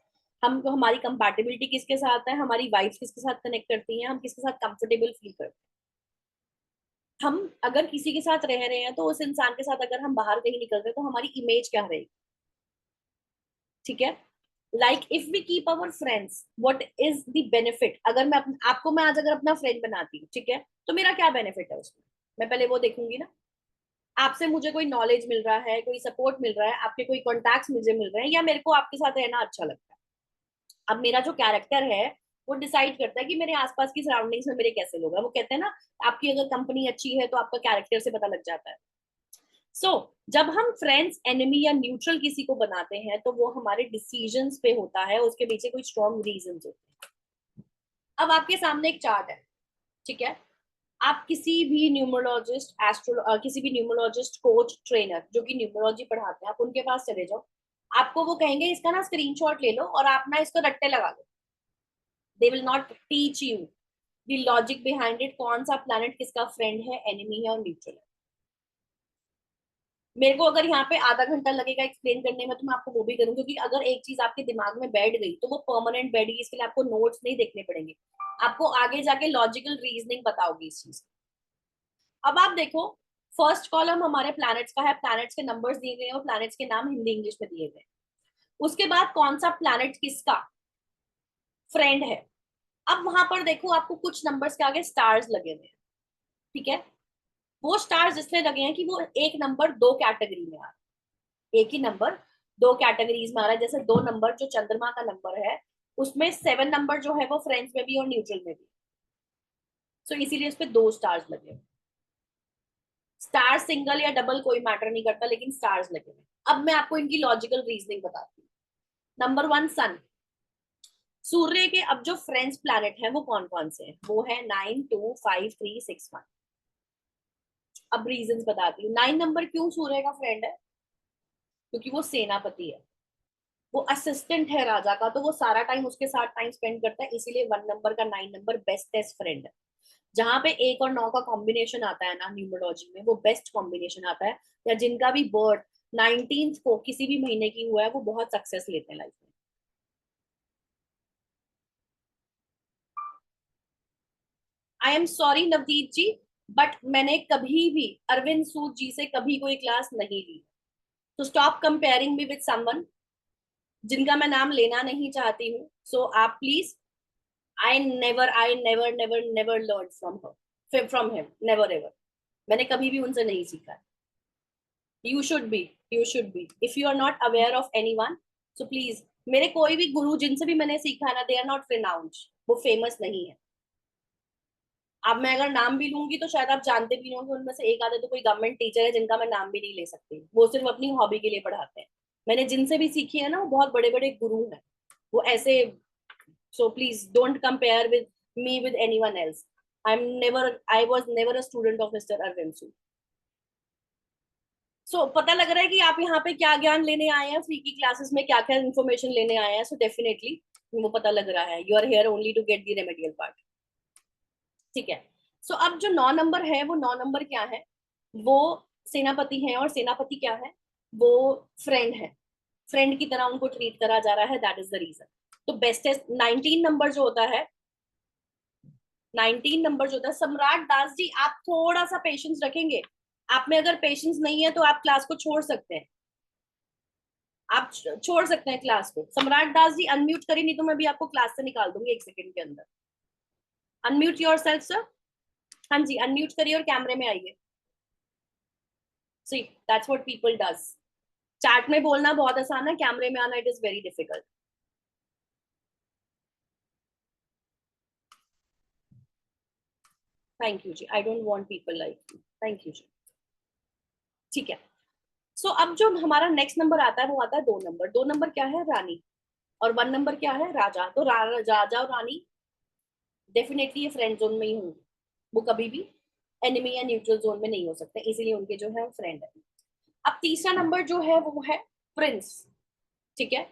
हमको हमारी कंपैटिबिलिटी किसके साथ है, हमारी वाइफ किसके साथ कनेक्ट करती है, हम किसके साथ कंफर्टेबल फील करते हैं। हम अगर किसी के साथ रह रहे हैं तो उस इंसान के साथ अगर हम बाहर कहीं निकल रहे हैं तो हमारी इमेज क्या रहेगी, ठीक है। Like if we keep our friends, what is the benefit. अगर मैं आपको मैं आज अगर अपना फ्रेंड बनाती हूँ, ठीक है, तो मेरा क्या बेनिफिट है उसमें, मैं पहले वो देखूंगी ना। आपसे मुझे कोई नॉलेज मिल रहा है, कोई सपोर्ट मिल रहा है, आपके कोई कॉन्टैक्ट्स मुझे मिल रहे हैं, या मेरे को आपके साथ रहना अच्छा लगता है। अब मेरा जो कैरेक्टर है वो डिसाइड करता है कि मेरे आसपास की सराउंडिंग्स में मेरे कैसे लोग हैं। वो कहते हैं ना, आपकी अगर कंपनी अच्छी है तो आपका कैरेक्टर से पता लग जाता है। जब हम फ्रेंड्स, एनिमी या न्यूट्रल किसी को बनाते हैं तो वो हमारे डिसीजंस पे होता है, उसके पीछे कोई स्ट्रॉन्ग रीजंस होते हैं। अब आपके सामने एक चार्ट है, ठीक है। आप किसी भी न्यूमरोलॉजिस्ट, किसी भी न्यूमरोलॉजिस्ट, कोच, ट्रेनर जो कि न्यूमरोलॉजी पढ़ाते हैं, आप उनके पास चले जाओ, आपको वो कहेंगे इसका ना स्क्रीनशॉट ले लो और आप ना इसको रट्टे लगा लो। They will not teach you the logic behind it, कौन सा प्लैनेट किसका फ्रेंड है, एनिमी है और न्यूट्रल है। मेरे को अगर यहाँ पे आधा घंटा लगेगा एक्सप्लेन करने में तो मैं आपको वो भी करूँ, क्योंकि अगर एक चीज आपके दिमाग में बैठ गई तो वो परमानेंट बैठेगी। इसके लिए आपको नोट्स नहीं देखने पड़ेंगे, आपको आगे जाके लॉजिकल रीजनिंग बताओगी इस चीज। अब आप देखो, फर्स्ट कॉलम हमारे प्लैनेट्स का है, प्लैनेट्स के नंबर्स दिए गए हैं और प्लैनेट्स के नाम हिंदी इंग्लिश में दिए गए। उसके बाद कौन सा प्लैनेट किसका फ्रेंड है। अब वहां पर देखो, आपको कुछ नंबर्स के आगे स्टार्स लगे हुए हैं, ठीक है। वो स्टार्स इसलिए लगे हैं कि वो एक नंबर दो कैटेगरी में आ रहा है, एक ही नंबर दो कैटेगरीज में आ रहा है। जैसे 2 नंबर जो चंद्रमा का नंबर है, उसमें 7 नंबर जो है वो फ्रेंड्स में भी और न्यूट्रल में भी। सो इसीलिए उस पर 2 स्टार्स लगे हुए। स्टार सिंगल या डबल कोई मैटर नहीं करता, लेकिन स्टार्स लगे हुए। अब मैं आपको इनकी लॉजिकल रीजनिंग बताती हूँ। नंबर 1, सन। सूर्य के अब जो फ्रेंड्स प्लैनेट हैं वो कौन कौन से हैं, वो है 9, 2, 5, 3, 6, 1। अब रीजंस बताती हूँ। 9 नंबर क्यों सूर्य का फ्रेंड है, क्योंकि वो सेनापति है, वो असिस्टेंट है राजा का, तो वो सारा टाइम उसके साथ टाइम स्पेंड करता है, इसीलिए 1 नंबर का 9 नंबर बेस्टेस्ट फ्रेंड है। जहां पे 1 और 9 का कॉम्बिनेशन आता है ना न्यूमरोलॉजी में, वो बेस्ट कॉम्बिनेशन आता है। या जिनका भी बर्थ 19th को किसी भी महीने की हुआ है, वो बहुत सक्सेस लेते हैं लाइफ में। I am sorry Navdeep ji, but मैंने कभी भी अरविंद सूद जी से कभी कोई क्लास नहीं ली, तो stop comparing me with someone जिनका मैं नाम लेना नहीं चाहती हूँ। सो आप please, I never learned from him, never ever। मैंने कभी भी उनसे नहीं सीखा। You should be, if you are not aware of anyone, so please, मेरे कोई भी गुरु जिनसे भी मैंने सीखा ना, they are not renowned, वो फेमस नहीं है। अब मैं अगर नाम भी लूंगी तो शायद आप जानते भी नहीं होंगे, उनमें से एक आधे तो कोई गवर्नमेंट टीचर है जिनका मैं नाम भी नहीं ले सकती, वो सिर्फ अपनी हॉबी के लिए पढ़ाते हैं। मैंने जिनसे भी सीखी है ना, वो बहुत बड़े बड़े गुरु हैं, वो ऐसे। So please don't compare with me with anyone else. I was never a student of Mr. Arvind Sood. So पता लग रहा है कि आप यहाँ पे क्या ज्ञान लेने आए हैं, फ्री की क्लासेस में क्या क्या इन्फॉर्मेशन लेने आए हैं। So definitely वो पता लग रहा है, you are here only to get the remedial part, ठीक है। So अब जो 9 नंबर है, वो 9 नंबर क्या है, वो सेनापति है, और सेनापति क्या है, वो फ्रेंड है, फ्रेंड की तरह उनको ट्रीट करा जा रहा है, दैट इज द रीजन। तो बेस्टेस्ट 19 नंबर जो होता है, 19 नंबर जो होता है, सम्राट दास जी आप थोड़ा सा पेशेंस रखेंगे। आप में अगर पेशेंस नहीं है तो आप क्लास को छोड़ सकते हैं, आप छोड़ सकते हैं क्लास को। सम्राट दास जी अनम्यूट करिए, नहीं तो मैं भी आपको क्लास से निकाल दूंगी 1 सेकंड के अंदर। Unmute yourself sir. हाँ जी, अनम्यूट करिए और कैमरे में आइए। See that's what people does. Chat में बोलना बहुत आसान है, कैमरे में आना it is very difficult. Thank you जी, I don't want people like you, thank you जी, ठीक है। सो अब जो हमारा नेक्स्ट नंबर आता है वो आता है 2 नंबर। 2 नंबर क्या है, रानी, और 1 नंबर क्या है, राजा। तो राजा और रानी डेफिनेटली ये फ्रेंड जोन में ही होंगे, वो कभी भी एनिमी या न्यूट्रल जोन में नहीं हो सकते, इसीलिए उनके जो है फ्रेंड है। अब तीसरा नंबर जो है वो है प्रिंस, ठीक है।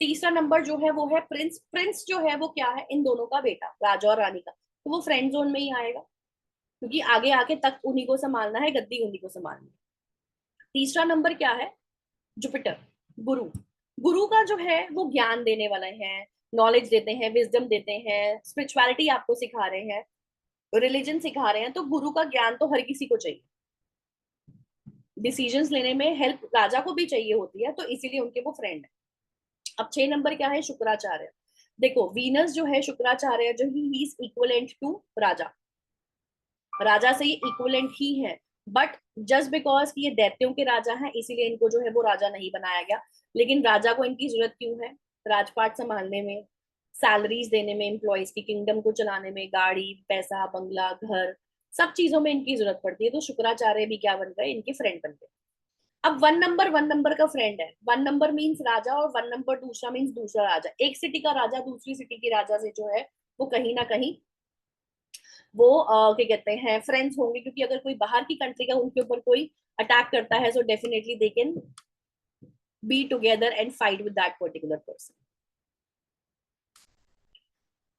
तीसरा नंबर जो है वो है प्रिंस। प्रिंस जो है वो क्या है, इन दोनों का बेटा, राजा और रानी का, तो वो फ्रेंड जोन में ही आएगा, क्योंकि आगे आके तक उन्हीं को संभालना है, गद्दी उन्हीं को संभालनी है। तीसरा नंबर क्या है, जुपिटर, गुरु। गुरु का जो है वो ज्ञान देने वाले हैं, नॉलेज देते हैं, विजडम देते हैं, स्पिरिचुअलिटी आपको सिखा रहे हैं, रिलीजन सिखा रहे हैं, तो गुरु का ज्ञान तो हर किसी को चाहिए। डिसीजंस लेने में हेल्प राजा को भी चाहिए होती है, तो इसीलिए उनके वो फ्रेंड है। अब 6 नंबर क्या है, शुक्राचार्य। देखो वीनस जो है शुक्राचार्य जो ही इज इक्वलेंट टू राजा, राजा से ये इक्वलेंट ही है, बट जस्ट बिकॉज ये दैत्यों के राजा हैं इसीलिए इनको जो है वो राजा नहीं बनाया गया। लेकिन राजा को इनकी जरूरत क्यों है, राजपाट संभालने में, सैलरीज देने में, एम्प्लॉयज की किंगडम को चलाने में, गाड़ी, पैसा, बंगला, घर, सब चीजों में इनकी जरूरत पड़ती है। तो शुक्राचार्य भी क्या बन गए, इनके फ्रेंड बन गए। अब 1 नंबर का फ्रेंड है। 1 नंबर मीन्स राजा और 1 नंबर दूसरा मीन्स दूसरा राजा। एक सिटी का राजा दूसरी सिटी के राजा से जो है वो कहीं ना कहीं वो क्या कहते हैं फ्रेंड्स होंगे, क्योंकि अगर कोई बाहर की कंट्री का उनके ऊपर कोई अटैक करता है, so definitely they can be together and fight with that particular person.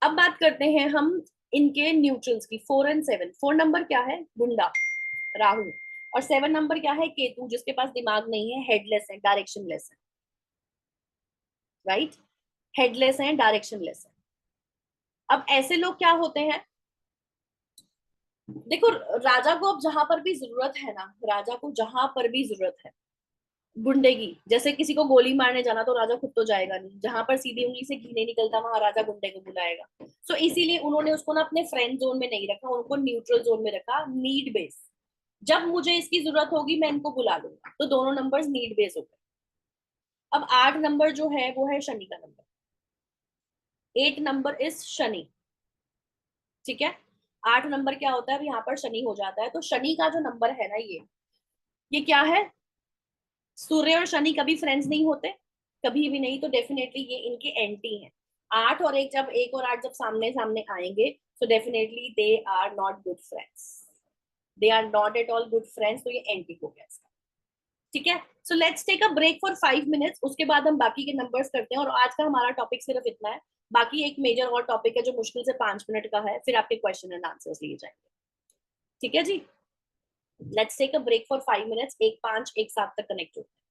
अब बात करते हैं हम इनके न्यूट्रल्स की, 4 और 7। 4 नंबर क्या है, गुंडा, राहु, और 7 नंबर क्या है, केतु, जिसके पास दिमाग नहीं है, हेडलेस है, डायरेक्शनलेस है, राइट, हेडलेस है, डायरेक्शनलेस है। अब ऐसे लोग क्या होते हैं, देखो राजा को अब जहां पर भी जरूरत है ना, राजा को जहां पर भी जरूरत है गुंडे की, जैसे किसी को गोली मारने जाना तो राजा खुद तो जाएगा नहीं, जहां पर सीधी उंगली से घी नहीं निकलता वहां राजा गुंडे को बुलाएगा। सो इसीलिए उन्होंने उसको ना अपने फ्रेंड जोन में नहीं रखा, उनको न्यूट्रल जोन में रखा, नीड बेस। जब मुझे इसकी जरूरत होगी मैं इनको बुला लूंगा, तो दोनों नंबर्स नीड बेस हो गए। अब 8 नंबर जो है वो है शनि का नंबर। 8 नंबर इज शनि, ठीक है। 8 नंबर क्या होता है, अब यहाँ पर शनि हो जाता है, तो शनि का जो नंबर है ना, ये क्या है, सूर्य और शनि कभी फ्रेंड्स नहीं होते, कभी भी नहीं, तो डेफिनेटली ये इनके एंटी हैं। 8 और 1 जब 1 और 8 जब सामने सामने आएंगे, so definitely they are not good friends, they are not at all good friends, तो ये एंटी हो गया इसका, ठीक है। So let's take a break for 5 minutes, उसके बाद हम बाकी के नंबर्स करते हैं, और आज का हमारा टॉपिक सिर्फ इतना है। बाकी एक मेजर और टॉपिक है जो मुश्किल से 5 मिनट का है, फिर आपके क्वेश्चन एंड आंसर्स लिए जाएंगे, ठीक है जी। Let's take a break for 5 minutes, 1-5 एक साथ तक कनेक्ट होते हैं।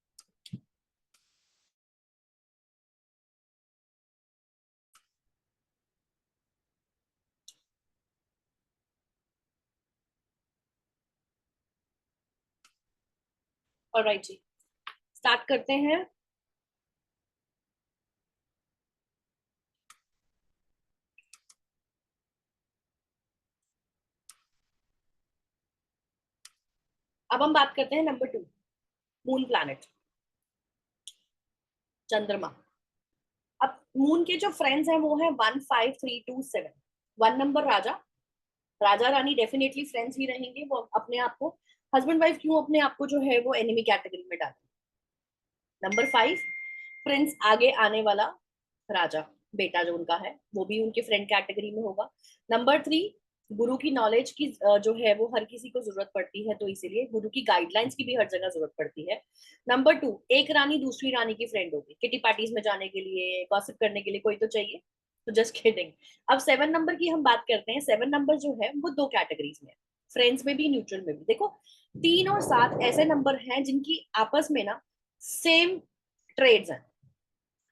ऑलराइट जी, स्टार्ट करते हैं। अब हम बात करते हैं नंबर 2, मून प्लैनेट, चंद्रमा। अब मून के जो फ्रेंड्स हैं वो है 1, 5, 3, 2, 7। 1 नंबर राजा, राजा रानी डेफिनेटली फ्रेंड्स ही रहेंगे, वो अपने आप को हस्बैंड वाइफ क्यों अपने आप को जो है वो एनिमी कैटेगरी में डालते। नंबर 5 प्रिंस, आगे आने वाला राजा, बेटा जो उनका है वो भी उनके फ्रेंड कैटेगरी में होगा। नंबर 3 गुरु की नॉलेज की जो है वो हर किसी को जरूरत पड़ती है, तो इसीलिए गुरु की गाइडलाइंस की भी हर जगह जरूरत पड़ती है। नंबर 2 एक रानी दूसरी रानी की फ्रेंड होगी, किटी पार्टीज में जाने के लिए, गॉसिप करने के लिए कोई तो चाहिए, तो जस्ट किडिंग। अब 7 नंबर की हम बात करते हैं। 7 नंबर जो है वो 2 कैटेगरीज में है, फ्रेंड्स में भी, न्यूट्रल में भी। देखो 3 और 7 ऐसे नंबर हैं जिनकी आपस में ना सेम ट्रेड्स हैं,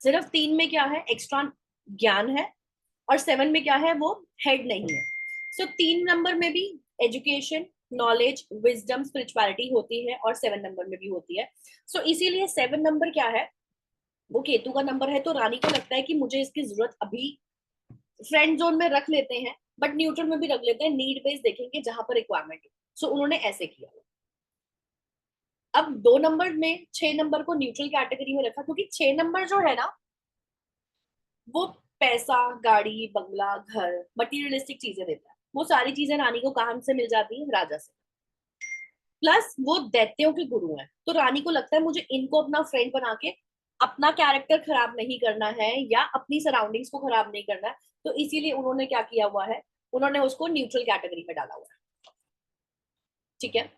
सिर्फ 3 में क्या है, एक्स्ट्रा ज्ञान है, और 7 में क्या है, वो हेड नहीं है। सो 3 नंबर में भी एजुकेशन, नॉलेज, विजडम, स्पिरिचुअलिटी होती है, और 7 नंबर में भी होती है। सो इसीलिए 7 नंबर क्या है, वो केतु का नंबर है, तो रानी को लगता है कि मुझे इसकी जरूरत अभी फ्रेंड जोन में रख लेते हैं, बट न्यूट्रल में भी रख लेते हैं, नीड बेस देखेंगे जहां पर रिक्वायरमेंट है। सो उन्होंने ऐसे किया। अब 2 नंबर में 6 नंबर को न्यूट्रल कैटेगरी में रखा, क्योंकि 6 नंबर जो है ना वो पैसा, गाड़ी, बंगला, घर, मटीरियलिस्टिक चीजें देता है। वो सारी चीजें रानी को कहां से मिल जाती है, राजा से। प्लस वो दैत्यों के गुरु हैं, तो रानी को लगता है मुझे इनको अपना फ्रेंड बना के अपना कैरेक्टर खराब नहीं करना है, या अपनी सराउंडिंग्स को खराब नहीं करना है, तो इसीलिए उन्होंने क्या किया हुआ है, उन्होंने उसको न्यूट्रल कैटेगरी में डाला हुआ है, ठीक है।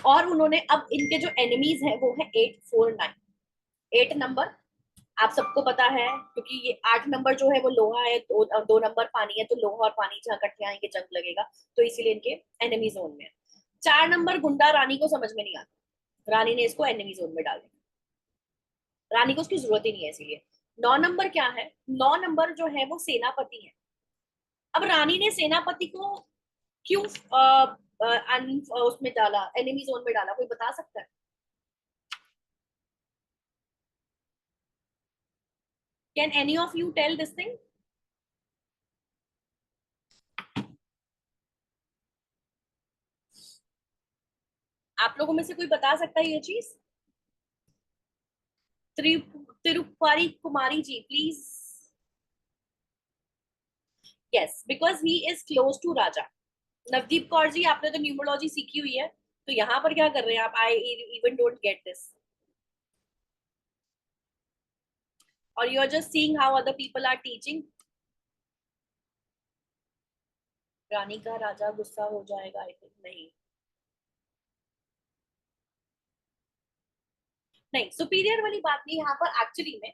और उन्होंने अब इनके जो एनिमीज हैं वो है 8, 4, 9। 8 नंबर आप सबको पता है, क्योंकि ये 8 नंबर जो है वो लोहा है, 2 नंबर पानी है, तो लोहा और पानी जहाँ इकट्ठे आएंगे जंग लगेगा, तो इसीलिए इनके एनिमी जोन में है। 4 नंबर गुंडा, रानी को समझ में नहीं आता, रानी ने इसको एनिमी जोन में डाल दिया, रानी को उसकी जरूरत ही नहीं है इसीलिए। 9 नंबर क्या है, 9 नंबर जो है वो सेनापति है। अब रानी ने सेनापति को क्यों उसमें डाला, एनिमी जोन में डाला, कोई बता सकता है? Can any of you tell this thing? आप लोगों में से कोई बता सकता है ये चीज? Tirupari Kumari ji please. Yes, because he is close to राजा। नवदीप कौर जी, आपने तो न्यूमरोलॉजी सीखी हुई है, तो यहाँ पर क्या कर रहे हैं आप? I even don't get this. और you are just seeing how other people are teaching. रानी का राजा गुस्सा हो जाएगा, आई थिंक नहीं, नहीं सुपीरियर वाली बात नहीं यहाँ पर। एक्चुअली में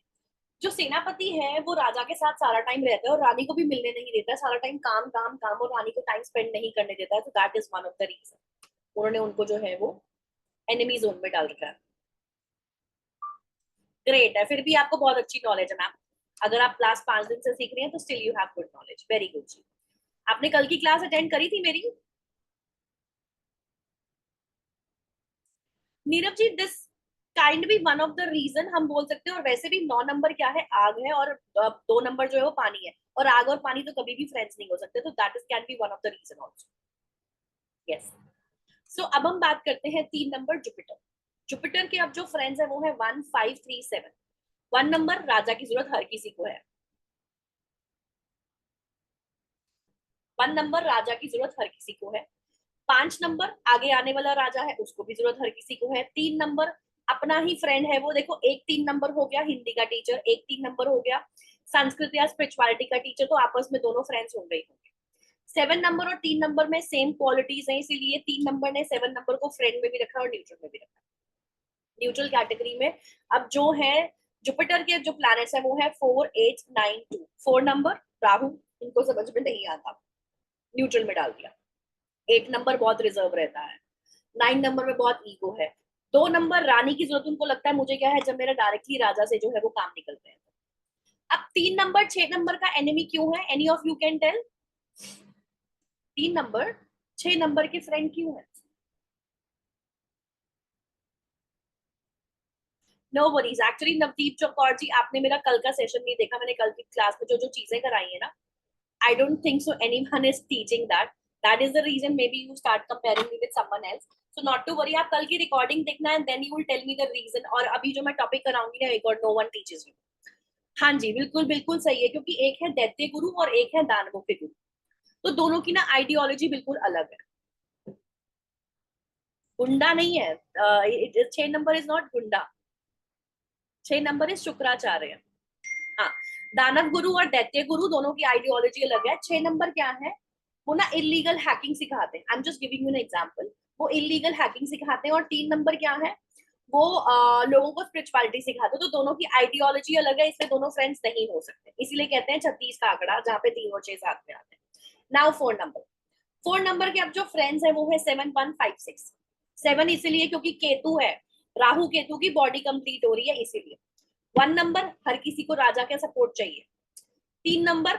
जो सेनापति है वो राजा के साथ सारा टाइम रहता है और रानी को भी मिलने नहीं देता है, सारा टाइम काम काम काम, और रानी को टाइम स्पेंड नहीं करने देता है, तो that is one of the reason उन्होंने उनको जो है वो एनिमी जोन में डाल रखा है। ग्रेट है, फिर भी आपको बहुत अच्छी नॉलेज है मैम। अगर आप क्लास 5 दिन से सीख रही हैं तो still you have good knowledge, very good जी। आपने कल की क्लास अटेंड करी थी मेरी? Nirav ji, this kind be one of the reason हम बोल सकते हैं। और वैसे भी 9 नंबर क्या है, आग है, और 2 नंबर जो है वो पानी है, और आग और पानी तो कभी भी फ्रेंड्स नहीं हो सकते, तो that is can be one of the reason also. Yes, so अब हम बात करते हैं 3 नंबर जुपिटर। जुपिटर के अब जो फ्रेंड्स है वो है 1, 5, 3, 7। 1 नंबर राजा की जरूरत हर किसी को है, 1 नंबर राजा की जरूरत हर किसी को है। 5 नंबर आगे आने वाला राजा है, उसको भी जरूरत हर किसी को है। 3 नंबर अपना ही फ्रेंड है वो, देखो एक 3 नंबर हो गया हिंदी का टीचर, एक 3 नंबर हो गया संस्कृत या स्पिरिचुअलिटी का टीचर, तो आपस में दोनों फ्रेंड्स हो गए होंगे। 7 नंबर और 3 नंबर में सेम क्वालिटीज हैं, इसीलिए 3 नंबर ने 7 नंबर को फ्रेंड में भी रखा और न्यूट्रल में भी रखा। न्यूट्रल कैटेगरी में अब जो है जुपिटर के जो प्लैनेट्स है वो है 4, 8, 9, 2। 4 नंबर राहु, इनको समझ में नहीं आता, न्यूट्रल में डाल दिया। 8 नंबर बहुत रिजर्व रहता है, 9 नंबर में बहुत ईगो है। 2 नंबर रानी की जरूरत उनको लगता है मुझे क्या है, जब मेरा डायरेक्टली राजा से जो है वो काम निकलते हैं। अब 3 नंबर 6 नंबर का एनिमी क्यों है? Any of you can tell? 3 number 6 number के फ्रेंड क्यों है? No worries, actually Navdeep Kaur ji, आपने मेरा कल का सेशन नहीं देखा, मैंने कल की क्लास में जो जो चीजें कराई है ना, I don't think so anyone is teaching that. That is the reason maybe you start comparing me with someone else. So not to worry, आप कल की रिकॉर्डिंग देखना and then you will tell me the reason. और अभी जो मैं टॉपिक कराऊंगी ना, एक और no one teaches you. हाँ जी, बिल्कुल बिल्कुल सही है, क्योंकि एक है दैत्य गुरु और एक है दानवों के गुरु, तो दोनों की ना आइडियोलॉजी बिल्कुल अलग है। गुंडा नहीं है, 6 नंबर इज नॉट गुंडा, 6 नंबर इज शुक्राचार्य। हाँ, दानव गुरु और दैत्य गुरु दोनों की आइडियोलॉजी अलग है। 6 नंबर क्या है, वो ना इलीगल हैकिंग सिखाते हैं। I am just giving you an example, वो इलीगल हैकिंग सिखाते हैं। और 3 नंबर क्या है, वो लोगों को स्पिरिचुअलिटी सिखाते हैं। तो दोनों की आइडियोलॉजी अलग है, इसलिए दोनों फ्रेंड्स नहीं हो सकते, इसीलिए कहते हैं 36 का आंकड़ा, जहाँ पे 3 और 6 साथ में आते हैं। नाउ 4 नंबर के अब जो फ्रेंड्स है वो है 7, 1, 5, 6। 7 इसीलिए क्योंकि केतु है, राहु केतु की बॉडी कंप्लीट हो रही है इसीलिए। 1 नंबर हर किसी को राजा का सपोर्ट चाहिए। 3 नंबर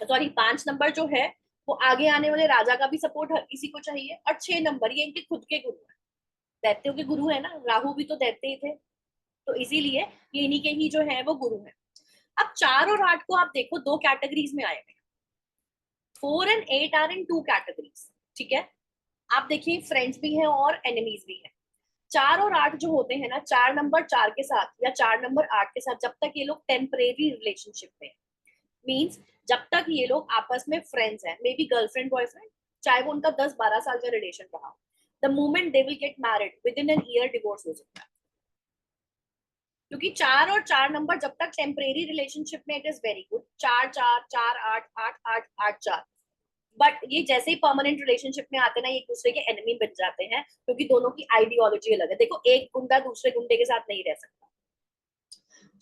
सॉरी 5 नंबर जो है वो आगे आने वाले राजा का भी सपोर्ट हर किसी को चाहिए। और 6 नंबर ये इनके खुद के गुरु है, दैत्यों के गुरु है ना, राहु भी तो दैत्य ही थे, तो इसीलिए ये इन्हीं के ही जो है वो गुरु है। अब 4 और 8 को आप देखो, 2 कैटेगरीज में आए हैं। 4 and 8 आर इन 2 कैटेगरीज, ठीक है। आप देखिए फ्रेंड्स भी हैं और एनिमीज भी हैं। 4 और 8 जो होते हैं ना, 4 नंबर 4 के साथ या 4 नंबर 8 के साथ, जब तक ये लोग टेम्परेरी रिलेशनशिप में, मीन्स जब तक ये लोग आपस में फ्रेंड्स हैं, मे बी गर्लफ्रेंड बॉयफ्रेंड, चाहे वो उनका 10-12 साल का रिलेशन रहा, the moment they will get married with in an year divorce हो सकता है। क्योंकि 4 और 4 नंबर जब तक टेम्परेरी रिलेशनशिप में, it is very good. 4, 4, 4, 8, 8, 8, 8, 4, but ये जैसे ही परमानेंट रिलेशनशिप में आते ना, एक दूसरे के एनिमी बन जाते हैं, क्योंकि दोनों की आइडियोलॉजी अलग है। देखो, एक गुंडा दूसरे गुंडे के साथ नहीं रह सकता।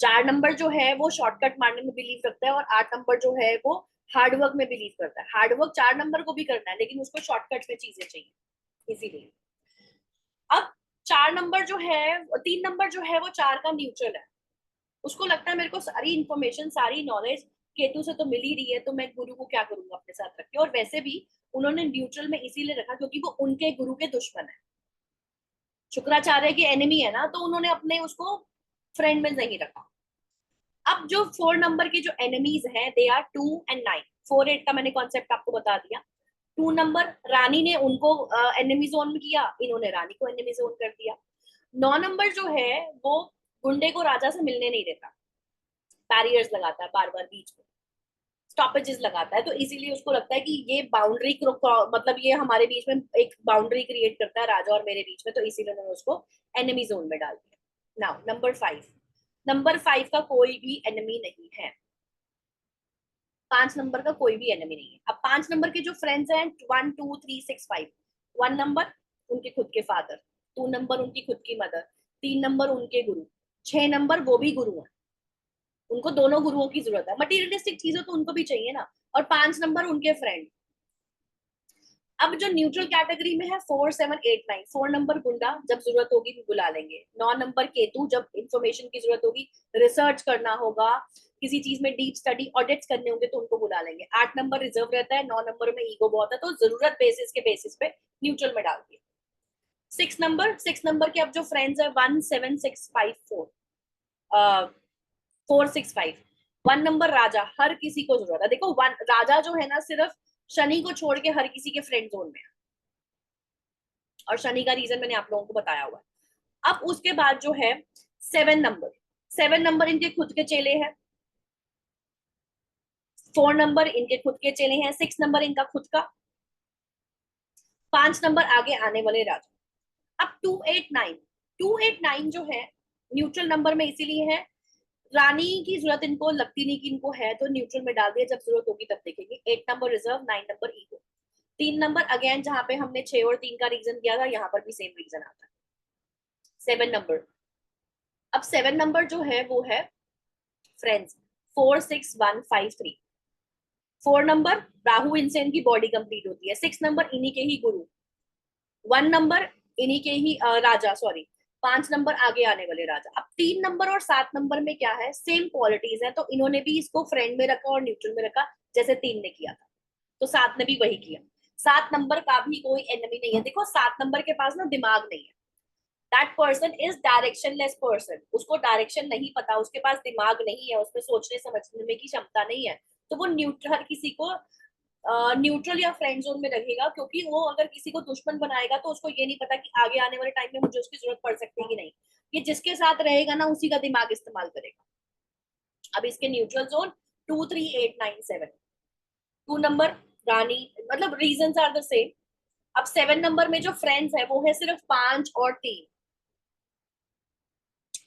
4 नंबर जो है वो शॉर्टकट मारने में बिलीव रखता है, और 8 नंबर जो है वो हार्डवर्क में बिलीव करता है। हार्डवर्क 4 नंबर को भी करना है, लेकिन उसको शॉर्टकट में चीजें चाहिए, इसीलिए। अब 4 नंबर जो है, 3 नंबर जो है वो 4 का न्यूट्रल है। उसको लगता है मेरे को सारी इंफॉर्मेशन, सारी नॉलेज केतु से तो मिल ही रही है, तो मैं गुरु को क्या करूंगा अपने साथ रख के। और वैसे भी उन्होंने न्यूट्रल में इसीलिए रखा क्योंकि वो उनके गुरु के दुश्मन है, शुक्राचार्य के एनिमी है ना, तो उन्होंने अपने उसको फ्रेंड में नहीं रखा। अब जो 4 नंबर के जो एनिमीज हैं, दे आर 2 एंड 9। 4 8 का मैंने कॉन्सेप्ट आपको बता दिया। 2 नंबर रानी ने उनको एनिमी जोन में किया, इन्होंने रानी को एनिमी जोन कर दिया। 9 नंबर जो है वो गुंडे को राजा से मिलने नहीं देता, बैरियर्स लगाता है बार बार बीच में, स्टॉपेजेस लगाता है, तो इसीलिए उसको लगता है कि ये बाउंड्री, मतलब ये हमारे बीच में एक बाउंड्री क्रिएट करता है, राजा और मेरे बीच में, तो इसीलिए मैंने उसको एनिमी जोन में डाल दिया। नाउ नंबर 5, नंबर 5 का कोई भी एनिमी नहीं है। 5 नंबर का कोई भी एनिमी नहीं है। अब 5 नंबर के जो फ्रेंड्स हैं 1 2 3 6 5। 1 नंबर उनके खुद के फादर, 2 नंबर उनकी खुद की मदर, 3 नंबर उनके गुरु, 6 नंबर वो भी गुरु हैं, उनको दोनों गुरुओं की जरूरत है, मटीरियलिस्टिक चीजें तो उनको भी चाहिए ना, और 5 नंबर उनके फ्रेंड। अब जो न्यूट्रल कैटेगरी में है 4 7 8 9। 4 नंबर गुंडा, जब जरूरत होगी बुला लेंगे। 9 नंबर केतु, जब इंफॉर्मेशन की जरूरत होगी, रिसर्च करना होगा, किसी चीज में डीप स्टडी ऑडिट्स करने होंगे तो उनको बुला लेंगे। 8 नंबर रिजर्व रहता है, 9 नंबर में ईगो बहुत है, तो जरूरत बेसिस के बेसिस पे न्यूट्रल में डाल दिया। 6 नंबर के अब जो फ्रेंड्स है 1 7 6 5 4 4 6 5। 1 नंबर राजा, हर किसी को जरूरत है। देखो, राजा जो है ना, सिर्फ शनि को छोड़ के हर किसी के फ्रेंड जोन में है, और शनि का रीजन मैंने आप लोगों को बताया हुआ है। अब उसके बाद जो है 7 नंबर, 7 नंबर इनके खुद के चेले हैं। 4 नंबर इनके खुद के चेले हैं। 6 नंबर इनका खुद का। 5 नंबर आगे आने वाले राजा। अब 2 8 9, 2 8 9 जो है न्यूट्रल नंबर में इसीलिए है, रानी की जरूरत इनको लगती नहीं कि इनको है, तो न्यूट्रल में डाल दिया, जब जरूरत होगी तब देखेंगे। 8 number reserve, 9 number ego. 3 number again, जहां पे हमने 6 और 3 का रीजन किया था, यहाँ पर भी सेम रीजन आता है। 7 नंबर, अब 7 नंबर जो है वो है फ्रेंड्स, 4 6 1 5 3। 4 नंबर राहु, इनसे इनकी बॉडी कंप्लीट होती है। 6 नंबर इन्हीं के ही गुरु। 1 नंबर इन्हीं के ही राजा, सॉरी 5 नंबर आगे आने वाले राजा। अब 3 नंबर और 7 नंबर में क्या है, सेम क्वालिटीज है, तो इन्होंने भी इसको फ्रेंड में रखा और न्यूट्रल में रखा, जैसे 3 ने किया था, तो 7 ने भी वही किया। 7 नंबर का भी कोई एनिमी नहीं है। देखो, 7 नंबर के पास ना दिमाग नहीं है, that person is directionless person. उसको डायरेक्शन नहीं पता, उसके पास दिमाग नहीं है, उसमें सोचने समझने की क्षमता नहीं है, तो वो न्यूट्रल, हर किसी को न्यूट्रल या फ्रेंड जोन में रखेगा, क्योंकि वो अगर किसी को दुश्मन बनाएगा तो उसको ये नहीं पता कि आगे आने वाले टाइम में मुझे उसकी जरूरत पड़ सकती है कि नहीं। ये जिसके साथ रहेगा ना, उसी का दिमाग इस्तेमाल करेगा। अब इसके न्यूट्रल जोन 2 3 8 9 7। 2 नंबर रानी, मतलब रीजंस आर द सेम। अब 7 नंबर में जो फ्रेंड्स है वो है सिर्फ 5 और 3।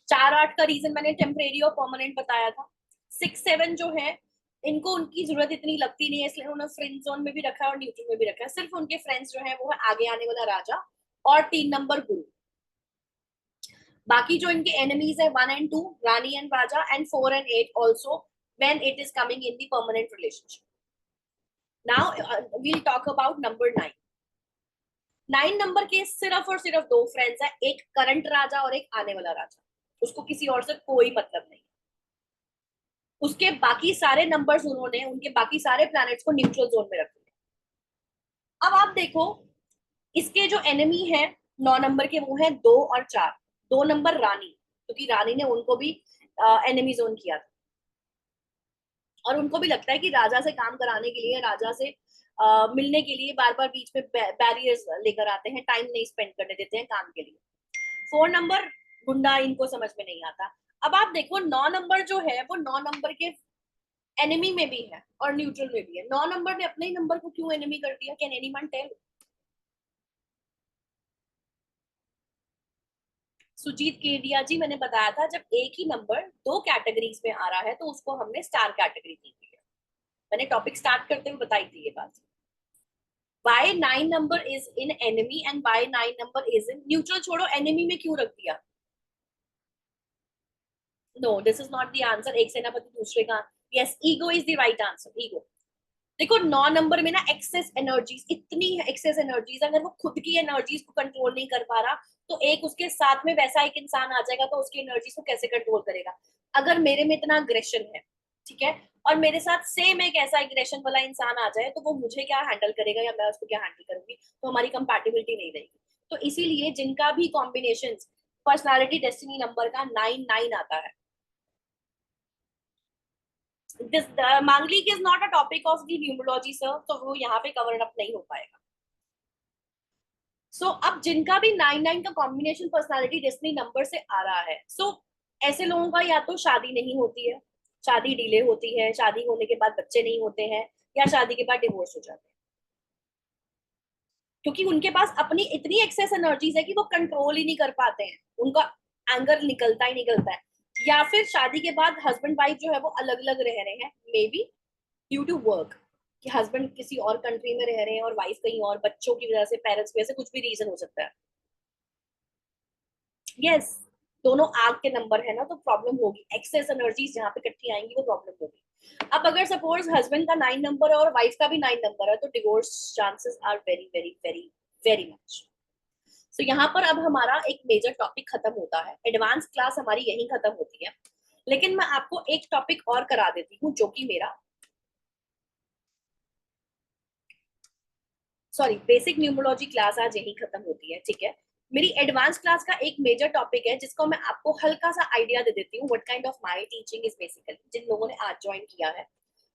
4 8 का रीजन मैंने टेम्परेरी और परमानेंट बताया था। 6 7 जो है, इनको उनकी जरूरत इतनी लगती नहीं है, इसलिए उन्होंने फ्रेंड जोन में भी रखा है और न्यूट्रल में भी रखा है। सिर्फ उनके फ्रेंड्स जो है वो है आगे आने वाला राजा और 3 नंबर गुरु। बाकी जो इनके एनिमीज है 1 and 2 Rani and Raja, and 4 and 8 also when it is coming in the permanent relationship. Now we'll talk about number 9. 9 number के सिर्फ और सिर्फ 2 फ्रेंड्स है, एक करंट राजा और एक आने वाला राजा, उसको किसी और से कोई मतलब नहीं। उसके बाकी सारे नंबर्स उन्होंने उनके बाकी सारे प्लैनेट्स को न्यूट्रल जोन में रख दिया। अब आप देखो, इसके जो एनिमी है 9 नंबर के वो है 2 और 4। 2 नंबर रानी, क्योंकि रानी ने उनको भी एनिमी जोन किया था, और उनको भी लगता है कि राजा से काम कराने के लिए, राजा से मिलने के लिए बार बार बीच में बैरियर्स लेकर आते हैं, टाइम नहीं स्पेंड करने देते हैं काम के लिए। 4 नंबर गुंडा, इनको समझ में नहीं आता। अब आप देखो 9 नंबर जो है वो 9 नंबर के एनिमी में भी है और न्यूट्रल में भी है। 9 नंबर ने अपने ही नंबर को क्यों एनिमी कर दिया, can anyone tell? Sujeet Kedia ji, मैंने बताया था जब एक ही नंबर 2 कैटेगरीज में आ रहा है तो उसको हमने स्टार कैटेगरी दी है। मैंने टॉपिक स्टार्ट करते हुए बताई थी ये बात। Why 9 number is in enemy and why 9 number is in neutral? छोड़ो, enemy में क्यों रख दिया? No, this is not the answer. एक सेनापति दूसरे का. Yes, ego is the right answer. Ego. देखो 9 नंबर में ना एक्सेस एनर्जीज, इतनी एक्सेस एनर्जीज, अगर वो खुद की एनर्जीज को कंट्रोल नहीं कर पा रहा तो एक उसके साथ में वैसा एक इंसान आ जाएगा तो उसकी एनर्जीज को कैसे कंट्रोल करेगा? अगर मेरे में इतना अग्रेशन है, ठीक है, और मेरे साथ सेम एक ऐसा एग्रेशन वाला इंसान आ जाए तो वो मुझे क्या हैंडल करेगा या मैं उसको क्या हैंडल करूंगी? तो हमारी कंपैटिबिलिटी नहीं रहेगी. तो इसीलिए जिनका भी कॉम्बिनेशन पर्सनालिटी डेस्टिनी नंबर का 9 आता है, this मांगलिक is not a topic of the numerology sir, तो वो यहाँ पे कवर अप नहीं हो पाएगा. सो अब जिनका भी 9 का कॉम्बिनेशन पर्सनालिटी डेस्टिनी नंबर से आ रहा है, सो ऐसे लोगों का या तो शादी नहीं होती है, शादी डिले होती है, शादी होने के बाद बच्चे नहीं होते हैं, या शादी के बाद डिवोर्स हो जाते हैं, क्योंकि उनके पास अपनी इतनी एक्सेस एनर्जीज है कि वो कंट्रोल ही नहीं कर पाते हैं, उनका एंगर निकलता ही निकलता है. या फिर शादी के बाद हस्बैंड वाइफ जो है वो अलग अलग रह रहे हैं, maybe due to work, कि हस्बैंड किसी और कंट्री में रह रहे हैं और वाइफ कहीं और, बच्चों की वजह से, पेरेंट्स की वजह से, कुछ भी रीजन हो सकता है. यस, दोनों आग के नंबर है ना, तो प्रॉब्लम होगी. एक्सेस एनर्जीज जहाँ पे इकट्ठी आएंगी वो प्रॉब्लम होगी. अब अगर सपोज हस्बैंड का 9 नंबर है और वाइफ का भी 9 नंबर है तो divorce chances are very very very very much. तो यहाँ पर अब हमारा एक मेजर टॉपिक खत्म होता है. एडवांस क्लास हमारी यहीं खत्म होती है, लेकिन मैं आपको एक टॉपिक और करा देती हूँ जो कि मेरा बेसिक न्यूमरोलॉजी क्लास आज यहीं खत्म होती है. ठीक है, मेरी एडवांस क्लास का एक मेजर टॉपिक है जिसको मैं आपको हल्का सा आइडिया दे देती हूँ. What kind of my teaching is basically, जिन लोगों ने आज ज्वाइन किया है,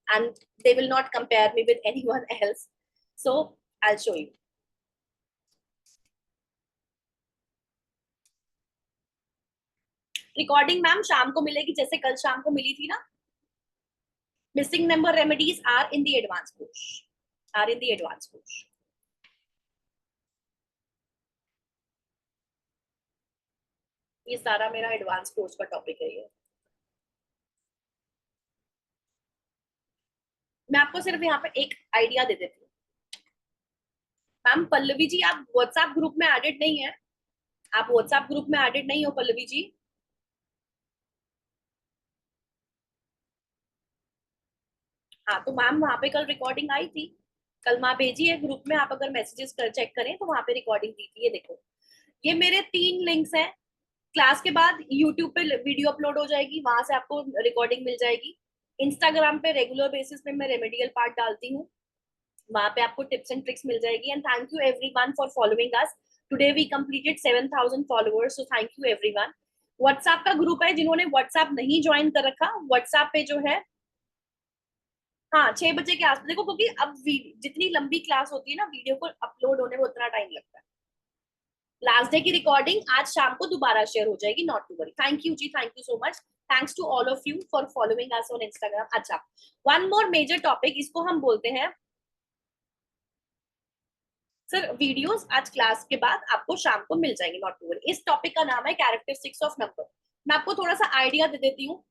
and they will not compare me with anyone else, so I will show you. Recording ma'am शाम को मिलेगी, जैसे कल शाम को मिली थी ना. Missing number remedies are in the advance course. ये सारा मेरा एडवांस कोर्स का टॉपिक है. ये मैं आपको सिर्फ यहाँ पे एक आइडिया दे देती हूँ. मैम पल्लवी जी, आप व्हाट्सएप ग्रुप में एडेड नहीं है? आप व्हाट्सएप ग्रुप में एडेड नहीं हो पल्लवी जी? हाँ, तो मैम वहां पे कल रिकॉर्डिंग आई थी, कल माँ भेजी है ग्रुप में. आप अगर मैसेजेस कर चेक करें तो वहां पे रिकॉर्डिंग दी थी. ये देखो, ये मेरे 3 लिंक्स हैं. क्लास के बाद यूट्यूब पे वीडियो अपलोड हो जाएगी, वहां से आपको रिकॉर्डिंग मिल जाएगी. इंस्टाग्राम पे रेगुलर बेसिस पे मैं रेमेडियल पार्ट डालती हूँ, वहां पे आपको टिप्स एंड ट्रिक्स मिल जाएगी. And thank you everyone for following us. Today we completed 7000 followers, so thank you everyone. WhatsApp का ग्रुप है, जिन्होंने व्हाट्सएप नहीं ज्वाइन कर रखा, व्हाट्सएप पे जो है, हाँ 6 बजे के आसपास देखो, क्योंकि अब जितनी लंबी क्लास होती है ना, वीडियो को अपलोड होने में उतना टाइम लगता है. लास्ट डे की रिकॉर्डिंग आज शाम को दोबारा शेयर हो जाएगी, not to worry. Thank you जी, thank you so much. Thanks to all of you for following us on Instagram. अच्छा, वन मोर मेजर टॉपिक, इसको हम बोलते हैं सर वीडियोस आज क्लास के बाद आपको शाम को मिल जाएंगे, नॉट टू वरी. इस टॉपिक का नाम है कैरेक्टरिस्टिक्स ऑफ नंबर. मैं आपको थोड़ा सा आइडिया दे देती हूँ,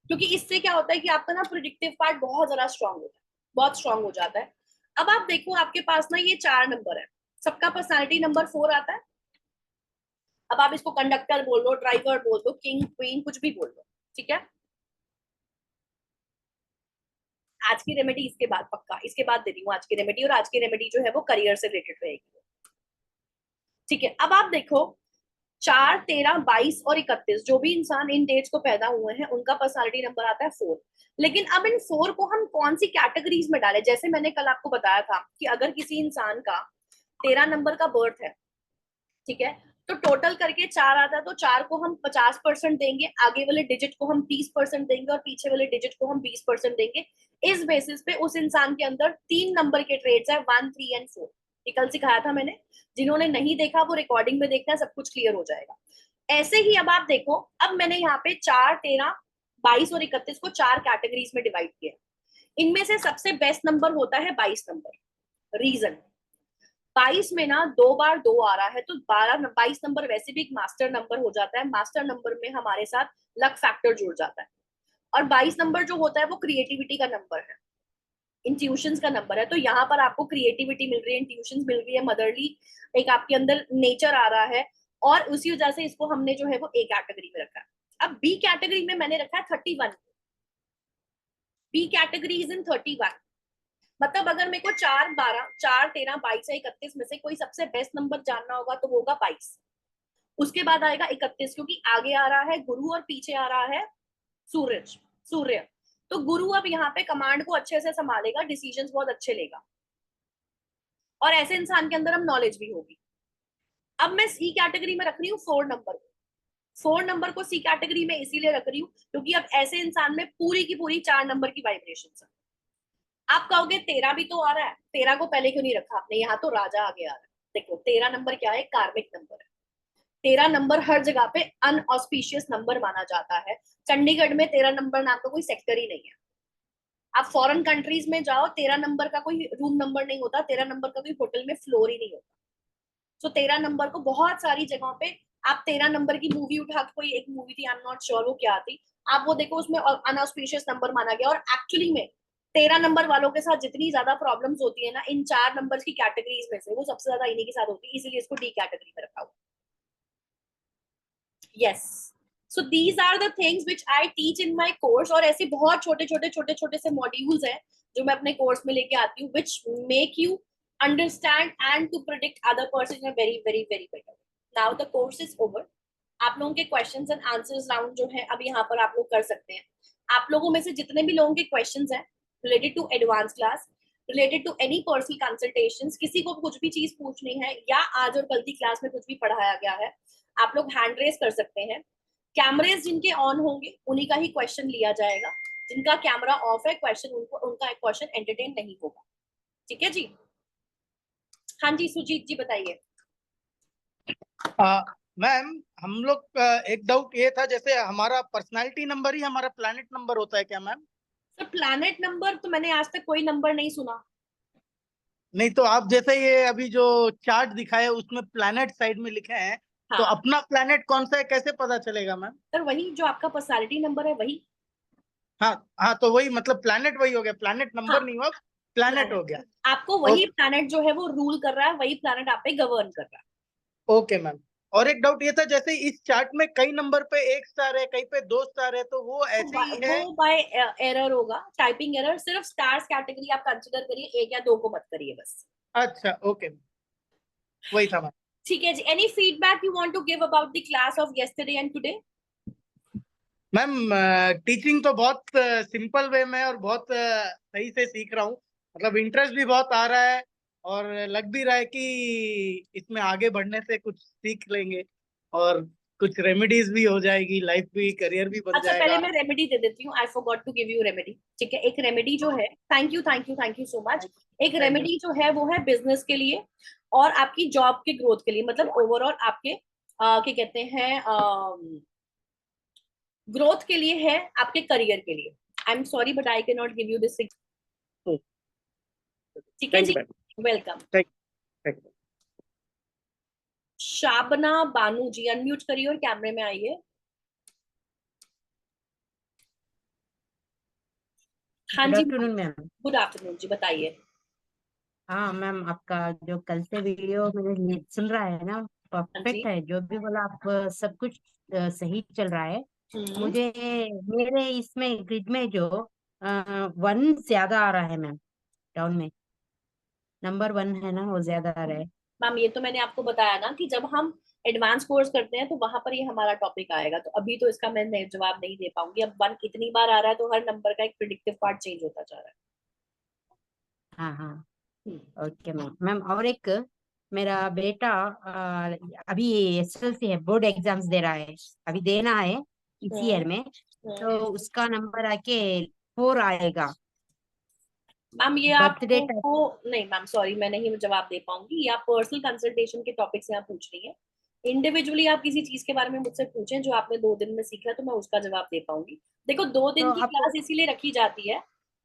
क्योंकि इससे क्या होता है कि आपका ना प्रिडिक्टिव पार्ट बहुत ज्यादा स्ट्रांग होता है, बहुत स्ट्रांग हो जाता है. अब आप देखो, आपके पास ना ये 4 नंबर है, सबका पर्सनालिटी नंबर 4 आता है. अब आप इसको कंडक्टर बोल दो, ड्राइवर बोल दो, किंग, क्वीन, कुछ भी बोल दो. ठीक है, आज की रेमेडी इसके बाद, पक्का इसके बाद दे दी हूँ आज की रेमेडी, और आज की रेमेडी जो है वो करियर से रिलेटेड रहेगी. ठीक है, अब आप देखो 4, 13, 22 और 31 जो भी इंसान इन डेट्स को पैदा हुए हैं उनका पर्सनालिटी नंबर आता है 4. लेकिन अब इन 4 को हम कौन सी कैटेगरीज में डालें? जैसे मैंने कल आपको बताया था कि अगर किसी इंसान का 13 नंबर का बर्थ है, ठीक है, तो टोटल करके 4 आता है, तो 4 को हम 50% देंगे, आगे वाले डिजिट को हम 30% देंगे और पीछे वाले डिजिट को हम 20% देंगे. इस बेसिस पे उस इंसान के अंदर 3 नंबर के ट्रेड्स है, 1, 3 एंड 4. ये कल सिखाया था मैंने, जिन्होंने नहीं देखा वो रिकॉर्डिंग में देखना, सब कुछ क्लियर हो जाएगा. ऐसे ही अब आप देखो, अब मैंने यहाँ पे 4, 13, 22 और 31 को 4 कैटेगरीज में डिवाइड किया. इनमें से सबसे बेस्ट नंबर होता है 22 नंबर. रीजन, 22 में ना 2 बार 2 आ रहा है, तो 22 नंबर वैसे भी एक मास्टर नंबर हो जाता है. मास्टर नंबर में हमारे साथ लक फैक्टर जुड़ जाता है, और 22 नंबर जो होता है वो क्रिएटिविटी का नंबर है. इंट्यूशंस का नंबर है, तो यहाँ पर आपको क्रिएटिविटी मिल रही है, इंट्यूशंस मिल रही है, मदरली एक आपके अंदर नेचर आ रहा है, और उसी वजह से इसको हमने जो है वो ए कैटेगरी में रखा है। अब बी कैटेगरी में मैंने रखा है 31। B category is in 31। मतलब अगर मेरे को 4, 12, 4, 13, 22 या 31 में से कोई सबसे बेस्ट नंबर जानना होगा तो होगा 22। उसके बाद आएगा 31, क्योंकि आगे आ रहा है गुरु और पीछे आ रहा है सूर्य। तो गुरु अब यहाँ पे कमांड को अच्छे से संभालेगा, डिसीजंस बहुत अच्छे लेगा, और ऐसे इंसान के अंदर हम नॉलेज भी होगी। अब मैं सी कैटेगरी में रख रही हूँ 4 नंबर को। 4 नंबर को सी कैटेगरी में इसीलिए रख रही हूँ क्योंकि अब ऐसे इंसान में पूरी की पूरी 4 नंबर की वाइब्रेशन है। आप कहोगे 13 भी तो आ रहा है, 13 को पहले क्यों नहीं रखा आपने? यहाँ तो राजा आगे आ रहा है। देखो 13 नंबर क्या है? कार्मिक नंबर है। 13 नंबर हर जगह पे अनऑस्पिशियस नंबर माना जाता है। चंडीगढ़ में 13 नंबर नाम का कोई सेक्टर ही नहीं है। आप फॉरेन कंट्रीज में जाओ, 13 नंबर का कोई रूम नंबर नहीं होता, 13 नंबर का कोई होटल में फ्लोर ही नहीं होता। तो 13 नंबर को बहुत सारी जगहों पे, आप 13 नंबर की मूवी उठा, कोई एक मूवी थी, आई एम नॉट श्योर वो क्या थी, आप वो देखो, उसमें अनऑस्पिशियस नंबर माना गया। और एक्चुअली में 13 नंबर वालों के साथ जितनी ज्यादा प्रॉब्लम्स होती है ना इन 4 नंबर की कैटेगरीज में से, वो सबसे ज्यादा इन्हीं के साथ होती है, इसीलिए इसको डी कैटेगरी में रखा हुआ। Yes, so these are the things which I teach in my course. और ऐसे बहुत छोटे से मॉड्यूल्स हैं जो मैं अपने कोर्स में लेके आती हूँ, which make you understand and to predict other person in a very very very better. Now the course is over. आप लोगों के क्वेश्चंस एंड आंसर्स राउंड जो है अब यहाँ पर आप लोग कर सकते हैं। आप लोगों में से जितने भी लोगों के क्वेश्चंस हैं related to advance class, related to any personal consultations, किसी को कुछ भी चीज पूछनी है या आज और कल की क्लास में कुछ भी पढ़ाया गया है, आप लोग हैंड रेज कर सकते हैं। कैमरेज जिनके ऑन होंगे उन्हीं का ही क्वेश्चन लिया जाएगा, जिनका कैमरा ऑफ है क्वेश्चन उनका क्वेश्चन एंटरटेन नहीं होगा। ठीक है जी? हाँ जी सुजीत जी बताइए। मैम हम लोग एक डाउट ये था, जैसे हमारा पर्सनालिटी नंबर ही हमारा प्लैनेट नंबर होता है क्या मैम? सर प्लैनेट नंबर तो मैंने आज तक कोई नंबर नहीं सुना। नहीं तो आप जैसे ये अभी जो चार्ट दिखाए उसमें प्लैनेट साइड में लिखे हैं, तो हाँ अपना प्लैनेट कौन सा है कैसे पता चलेगा मैम? सर वही जो आपका पर्सनालिटी नंबर है वही। हाँ हाँ, तो वही मतलब प्लैनेट वही हो गया, प्लैनेट हाँ नंबर नहीं हुआ, प्लैनेट हो प्लैनेट, गया। आपको वही ओके प्लैनेट जो है वो रूल कर रहा है, वही प्लैनेट आप पे गवर्न कर रहा है। Okay ma'am. और एक डाउट ये था, जैसे इस चार्ट में कई नंबर पे 1 स्टार है, कहीं पे 2 स्टार है, तो वो ऐसे ही है? वो बाय एरर होगा, टाइपिंग एरर। सिर्फ स्टार्स कैटेगरी आप कंसिडर करिए, 1 या 2 को मत करिए बस। अच्छा ओके, वही था मैम। ठीक है जी। Any feedback you want to give about the class of yesterday and today? Ma'am teaching तो बहुत सिंपल वे में और बहुत सही से सीख रहा हूँ, मतलब इंटरेस्ट भी बहुत आ रहा है, और लग भी रहा है कि इसमें आगे बढ़ने से कुछ सीख लेंगे और कुछ रेमेडीज भी हो जाएगी, लाइफ भी, करियर भी बन अच्छा पहले जाएगा। मैं रेमेडी दे देती हूँ, I forgot to give you remedy. ठीक है, एक रेमेडी जो है, थैंक यू सो मच। एक थैंक यू। रेमेडी जो है वो है बिजनेस के लिए और आपकी जॉब के ग्रोथ के लिए, मतलब ओवरऑल आपके क्या कहते हैं ग्रोथ के लिए है, आपके करियर के लिए। I am sorry but I can not give you this. ठीक है थैंक जी, you ma'am. Welcome. Thank you. Shabana Banu ji unmute करिए और कैमरे में आइए। हाँ गुड जी, आफ्टरनून मैम। गुड आफ्टरनून जी, बताइए। हाँ मैम, आपका जो कल से वीडियो मैंने सुन रहा है ना, हाँ जी। परफेक्ट है। जो भी बोला आप, सब कुछ सही चल रहा है। हम्म। मुझे मेरे इसमें ग्रिड में जो 1 ज्यादा आ रहा है मैम, डाउन में नंबर 1 है ना, वो ज्यादा आ रहा है। मैम ये तो मैंने आपको बताया ना कि जब हम एडवांस कोर्स करते हैं तो वहां पर ये हमारा टॉपिक आएगा, तो अभी तो इसका मैं जवाब नहीं दे पाऊंगी। अब 1 इतनी बार आ रहा है तो हर नंबर का एक प्रिडिक्टिव पार्ट चेंज होता जा रहा हाँ हाँ, है। Okay ma'am. मैम और एक, मेरा बेटा अभी एसएलसी है, बोर्ड एग्जाम्स दे रहा है, अभी देना है इसी हम्म। ईयर में। हम्म। तो उसका नंबर आके 4 आएगा। मैम ये आप बर्थडे टाइप। को नहीं मैम, सॉरी मैं नहीं जवाब दे पाऊंगी। ये आप पर्सनल कंसल्टेशन के टॉपिक से आप पूछ रही हैं। इंडिविजुअली आप किसी चीज के बारे में मुझसे पूछें जो आपने 2 दिन में सीखा है, तो मैं उसका जवाब दे पाऊंगी। देखो 2 दिन तो की आप, क्लास इसीलिए रखी जाती है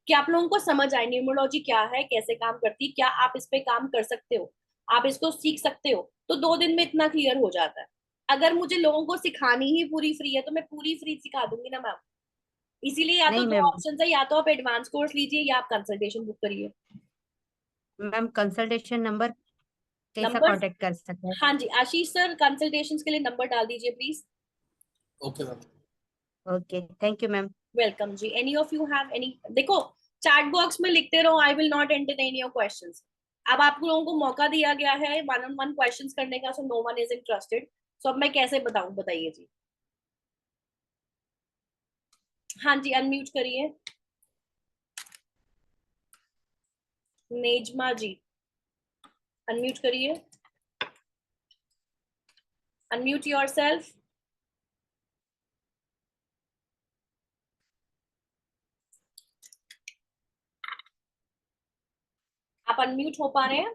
कि आप लोगों को समझ आए न्यूमरोलॉजी क्या है, कैसे काम करती है, क्या आप इस पे काम कर सकते हो, आप इसको सीख सकते हो। तो 2 दिन में इतना क्लियर हो जाता है। अगर मुझे लोगों को सिखानी ही पूरी फ्री है तो मैं पूरी फ्री सिखा दूंगी ना मैम। इसीलिए या तो नहीं दो मैम, ऑप्शन है, या तो आप एडवांस कोर्स लीजिए या आप कंसल्टेशन बुक करिए। मैम कंसल्टेशन नंबर कैसा नंबर, कांटेक्ट कर सकते हैं? हाँ जी आशीष सर, कंसल्टेशंस के लिए नंबर डाल दीजिए please. Okay ma'am. Okay, thank you ma'am. Welcome जी। Any of you have any, देखो चैट बॉक्स में लिखते रहो, I will not entertain your questions. अब आप लोगों को मौका दिया गया है वन ऑन वन क्वेश्चंस करने का, so no one is interested. So अब मैं कैसे बताऊं, बताइए जी। हाँ जी, अनम्यूट करिए नेजमा जी, अनम्यूट करिए, अनम्यूट योरसेल्फ। आप अनम्यूट हो पा रहे हैं?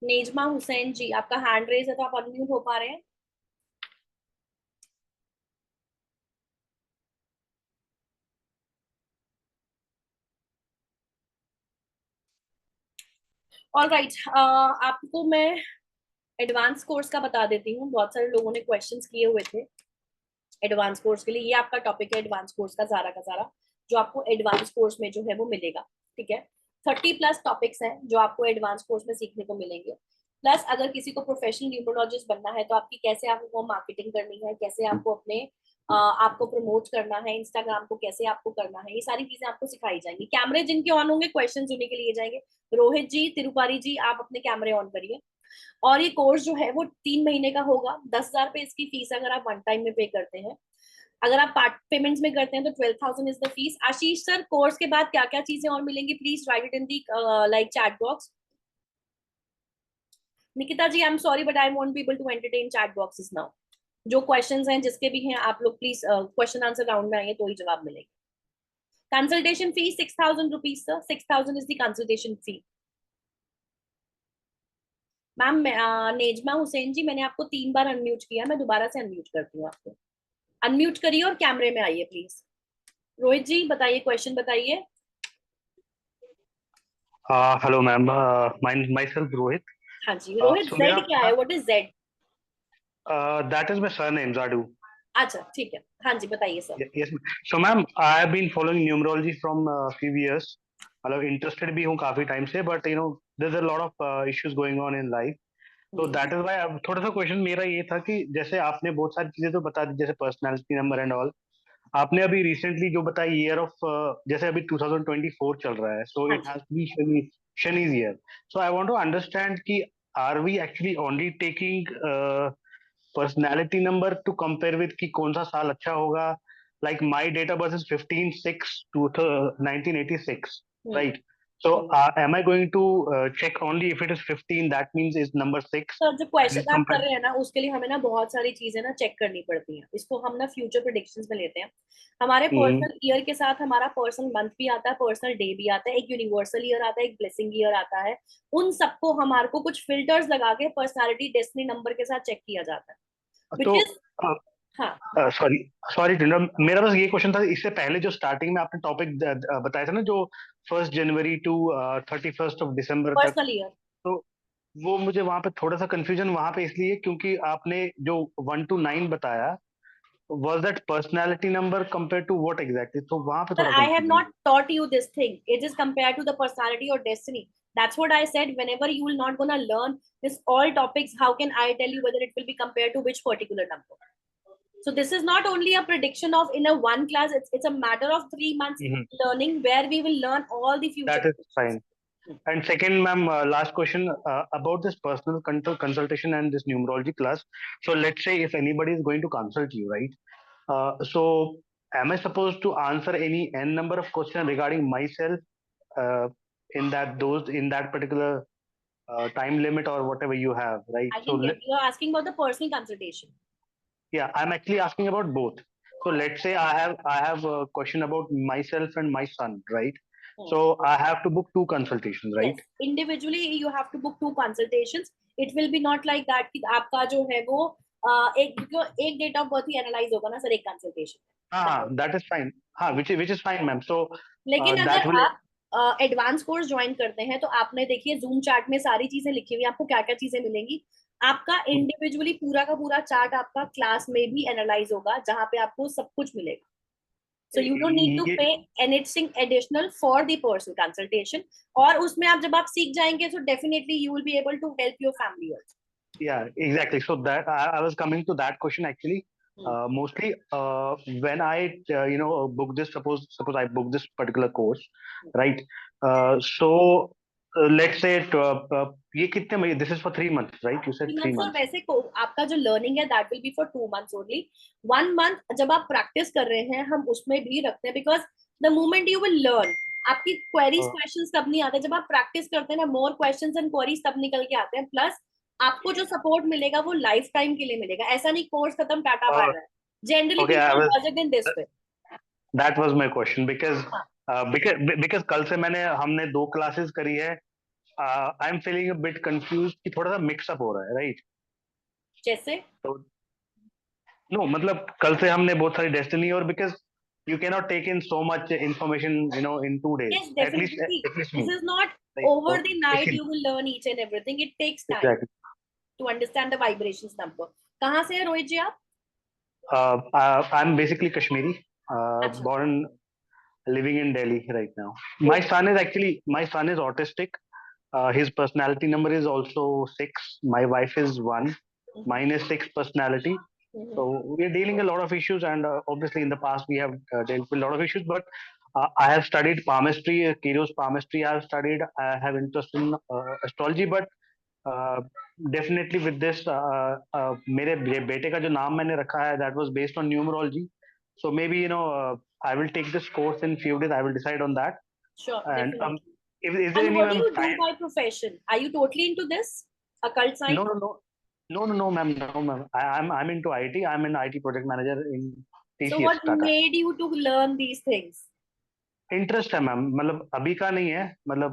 नेजमा हुसैन जी, आपका हैंड रेज है तो आप अनम्यूट हो पा रहे हैं? ऑल राइट, आपको मैं एडवांस कोर्स का बता देती हूँ। बहुत सारे लोगों ने क्वेश्चंस किए हुए थे एडवांस कोर्स के लिए। ये आपका टॉपिक है एडवांस कोर्स का सारा जो आपको एडवांस कोर्स में जो है वो मिलेगा। ठीक है, 30+ टॉपिक्स हैं जो आपको एडवांस कोर्स में सीखने को मिलेंगे। प्लस अगर किसी को प्रोफेशनल न्यूमरोलॉजिस्ट बनना है तो आपकी कैसे आपको मार्केटिंग करनी है, कैसे आपको अपने आपको प्रमोट करना है, इंस्टाग्राम को कैसे आपको करना है, ये सारी चीजें आपको सिखाई जाएंगी। कैमरे जिनके ऑन होंगे क्वेश्चन उन्हीं के लिए जाएंगे। रोहित जी, तिरुपारी जी, आप अपने कैमरे ऑन करिए। और ये कोर्स जो है वो 3 महीने का होगा। 10,000 रुपए इसकी फीस अगर आप वन टाइम में पे करते हैं। अगर आप पार्ट पेमेंट्स में करते हैं तो 12,000 is the fees. Ashish sir, course के बाद क्या क्या चीजें और मिलेंगी, please write it in the like chat box. Nikita ji, I am sorry but I won't be able to entertain chat boxes now. जो क्वेश्चंस हैं जिसके भी हैं, आप लोग प्लीज क्वेश्चन आंसर राउंड में आइए तो ही जवाब मिलेंगे। Consultation fee 6,000 rupees sir, 6,000 is the consultation fee. Ma'am Najma Hussain ji, मैंने आपको 3 बार अनम्यूट किया, मैं दोबारा से अनम्यूट करती हूँ आपको। अनम्यूट करिए और कैमरे में आइए प्लीज। रोहित जी बताइए, क्वेश्चन बताइए। Hello, ma'am. Myself Rohit. हाँ जी रोहित, So, जेड क्या है, what is Z? that is my surname, Zadu. अच्छा ठीक है, हाँ जी बताइए sir. Yes, ma'am. So, ma'am, I have been following numerology from a few years. मतलब interested भी हूँ काफी टाइम से, but you know, there's a lot of issues going on in life. So that is why अब थोड़ा सा क्वेश्चन मेरा ये था कि जैसे आपने बहुत सारी चीजें तो बता दी, जैसे पर्सनालिटी नंबर एंड ऑल। आपने अभी रिसेंटली जो बताई ईयर ऑफ, जैसे अभी 2024 चल रहा है, सो हाँ इट जी, हैज टू बी शनीज year. So I want to understand कि are we actually only taking personality number to compare with कि कौन सा साल अच्छा होगा। Like my date of birth is 15/6/1986, right? So am I going to check only if it is 15, that means is number 6 sir जो and is क्वेश्चन आप कर compared? रहे हैं ना, उसके लिए हमें ना बहुत सारी चीजें ना चेक करनी पड़ती हैं। इसको हम ना फ्यूचर प्रेडिक्शंस में लेते हैं। हमारे हम्म, पर्सनल ईयर के साथ हमारा पर्सनल मंथ भी आता है, पर्सनल डे भी आता है, एक यूनिवर्सल ईयर आता है, एक ब्लेसिंग ईयर आता है। उन सबको हमारे को कुछ फिल्टर्स लगा के पर्सनालिटी डेस्टिनी नंबर के साथ चेक किया जाता है, तो विच इज, हाँ सॉरी सॉरी मेरा बस ये क्वेश्चन था, इससे पहले जो स्टार्टिंग में आपने टॉपिक बताया था ना, जो 1 जनवरी टू 31 दिसंबर तक, पर्सनल ईयर। तो वो मुझे वहां पे थोड़ा सा कंफ्यूजन वहां पे इसलिए क्योंकि आपने जो 1 to 9 बताया, was that personality number compared to what exactly? तो वहां पे Sir, थोड़ा I have confusion not taught you this thing. It is compared to the personality or destiny. That's what I said. Whenever you will not gonna learn this all topics, how can I tell you whether it will be compared to which particular number? So this is not only a prediction of in a one class. It's a matter of 3 months है। learning where we will learn all the future That is predictions. fine. And second, ma'am, last question about this personal consultation and this numerology class. So let's say if anybody is going to consult you, right? So am I supposed to answer any n number of questions regarding myself uh, in that particular time limit or whatever you have, right? I So can get you are asking about the personal consultation. yeah, I'm actually asking about both. So let's say I have a question about myself and my son, right? So I have to book 2 consultations, right? Yes, individually you have to book 2 consultations. It will be not like that कि आपका जो है वो एक डेट ऑफ बर्थ ही एनालाइज होगा ना सर एक consultation. That is fine. Which is fine, ma'am. So लेकिन that अगर will. आप एडवांस कोर्स ज्वाइन करते हैं तो आपने देखिए जूम चार्ट में सारी चीजें लिखी हुई, आपको क्या क्या चीजें मिलेंगी। आपका इंडिविजुअली पूरा का पूरा चार्ट आपका क्लास में भी एनालाइज होगा, जहां पे आपको सब कुछ मिलेगा। So you don't need to pay anything additional for the personal consultation. और उसमें आप जब आप सीख जाएंगे, so definitely you will be able to help your family also. Yeah, exactly. So that I was coming to that question actually. Mostly when I book this, suppose I book this particular course, right? So let's say ये कितने महीने? This is for 3 months, right? You said 3 और months. वैसे आपका जो लर्निंग है that will be for 2 months only. 1 month जब आप प्रैक्टिस कर रहे हैं हम उसमें भी रखते हैं, because the moment you will learn, आपकी क्वेरीज क्वेश्चंस तब नहीं आते, जब आप प्रैक्टिस करते हैं ना, मोर क्वेश्चंस एंड क्वेरीज तब निकल के आते हैं। प्लस आपको जो सपोर्ट मिलेगा वो लाइफ टाइम के लिए मिलेगा, ऐसा नहीं कोर्स खत्म टाटा bye bye. Generally people project in this way. That was my question because कल से हमने 2 क्लासेस करी है। I am feeling a bit confused कि थोड़ा सा मिक्स अप हो रहा है, राइट? जैसे नो मतलब कल से हमने बहुत सारी डेस्टिनी, और because you cannot take in so much information in 2 days. Yes, definitely. This is not over the night you will learn each and everything. It takes time. Exactly. To understand the vibrations number. कहाँ से है रोहित जी आप? I'm basically Kashmiri, born living in Delhi right now. My son is autistic. His personality number is also 6. My wife is 1. Mine is 6 personality. So we are dealing a lot of issues, and obviously in the past we have dealt with a lot of issues. But I have studied palmistry, Kairos palmistry. I have interest in astrology, but definitely with this, मेरे बेटे का जो नाम मैंने रखा है, that was based on numerology. So maybe I will take this course in few days. I will decide on that. Sure. And is there any what do you do by profession? Are you totally into this occult science? No, ma'am. No, ma'am. I'm into IT. I'm an IT project manager in TCS. So what Tata. made you to learn these things? Interest है मैम, मतलब अभी का नहीं है, मतलब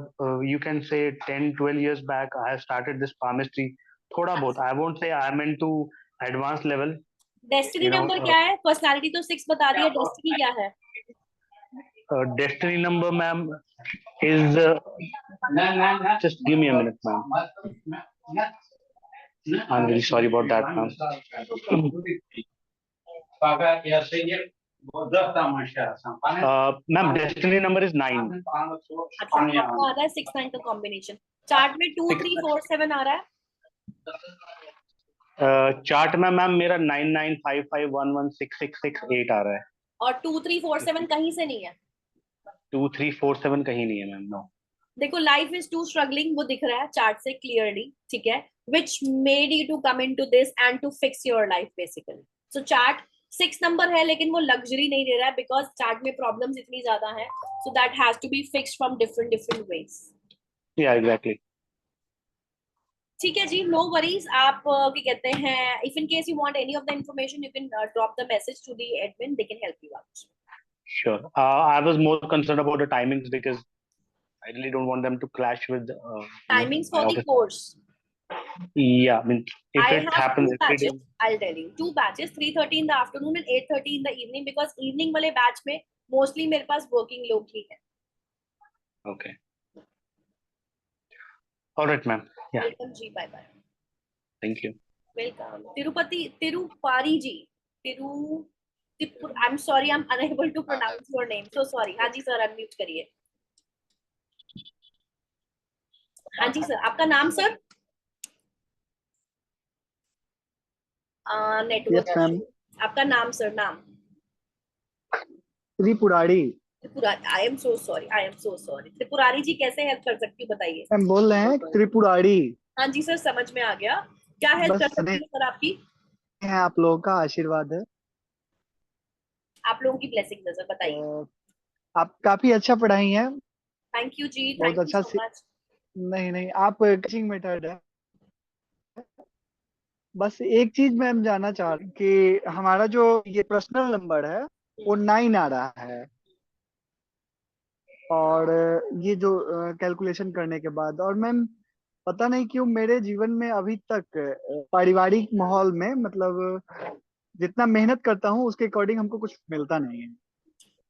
you can say 10-12 years back I have started this palmistry. थोड़ा बहुत, I won't say I'm into advanced level. Destiny number क्या है? Personality तो 6 बता दिया, destiny क्या है? Destiny number, ma'am, is just give me a minute, ma'am. I'm really sorry about that, ma'am. Ma'am, destiny number is 9. अच्छा, आपका आ रहा है 6-9 का कॉम्बिनेशन। चार्ट में 2 3 4 7 आ रहा है। चार्ट में मैम मेरा 9955116668 आ रहा है, और 2 3 4 7 कहीं से नहीं है। 2 3 4 7 कहीं नहीं है मैम, नो। देखो, लाइफ इज टू स्ट्रगलिंग, वो दिख रहा है चार्ट से क्लियरली, ठीक है, which made you to come into this and to fix your life basically. So chart 6 number है, लेकिन वो लग्जरी नहीं दे रहा है, बिकॉज चार्ट में प्रॉब्लम्स इतनी ज्यादा हैं, so that has to be fixed from different ways. या एग्जैक्टली। ठीक है जी, नो वरीज। आप क्या कहते हैं, if in case you want any of the information, you can drop the message to the admin, they can help you out. Sure. I was more concerned about the timings because I really don't want them to clash with timings for the course. Yeah, I mean, if I it have happens 2 batches, I'll tell you, 2 batches, 3:30 in the afternoon and 8:30 in the evening, because evening वाले batch में mostly मेरे पास working लोग ही हैं। Okay. All right, ma'am. Yeah. Welcome ji, bye bye. Thank you. Welcome. तिरुपारी ji, I'm sorry, I'm unable to pronounce your name. So sorry. हाँ जी सर, अनम्यूट करिए। हाँ जी सर, आपका नाम सर? नेटवर्क। Yes, ma'am. आपका नाम सर, नाम? Tripurari. I am so sorry. Tripurari जी, कैसे हेल्प कर सकती हूँ बताइए? मैम बोल रहे हैं त्रिपुरारी। हाँ जी सर, समझ में आ गया। क्या हेल्प कर सकती हूँ सर आपकी? है, आप लोगों का आशीर्वाद है, आप लोगों की ब्लेसिंग है सर, बताइए। आप काफी अच्छा पढ़ाई हैं। थैंक यू जी, बहुत थैंक अच्छा यू सो मच। नहीं, आप कोचिंग मेथड है। बस एक चीज मैम जानना चाह रही कि हमारा जो ये पर्सनल नंबर है वो 9 आ रहा है, और ये जो कैलकुलेशन करने के बाद, और मैम पता नहीं क्यों मेरे जीवन में अभी तक पारिवारिक माहौल में, मतलब जितना मेहनत करता हूँ उसके अकॉर्डिंग हमको कुछ मिलता नहीं है।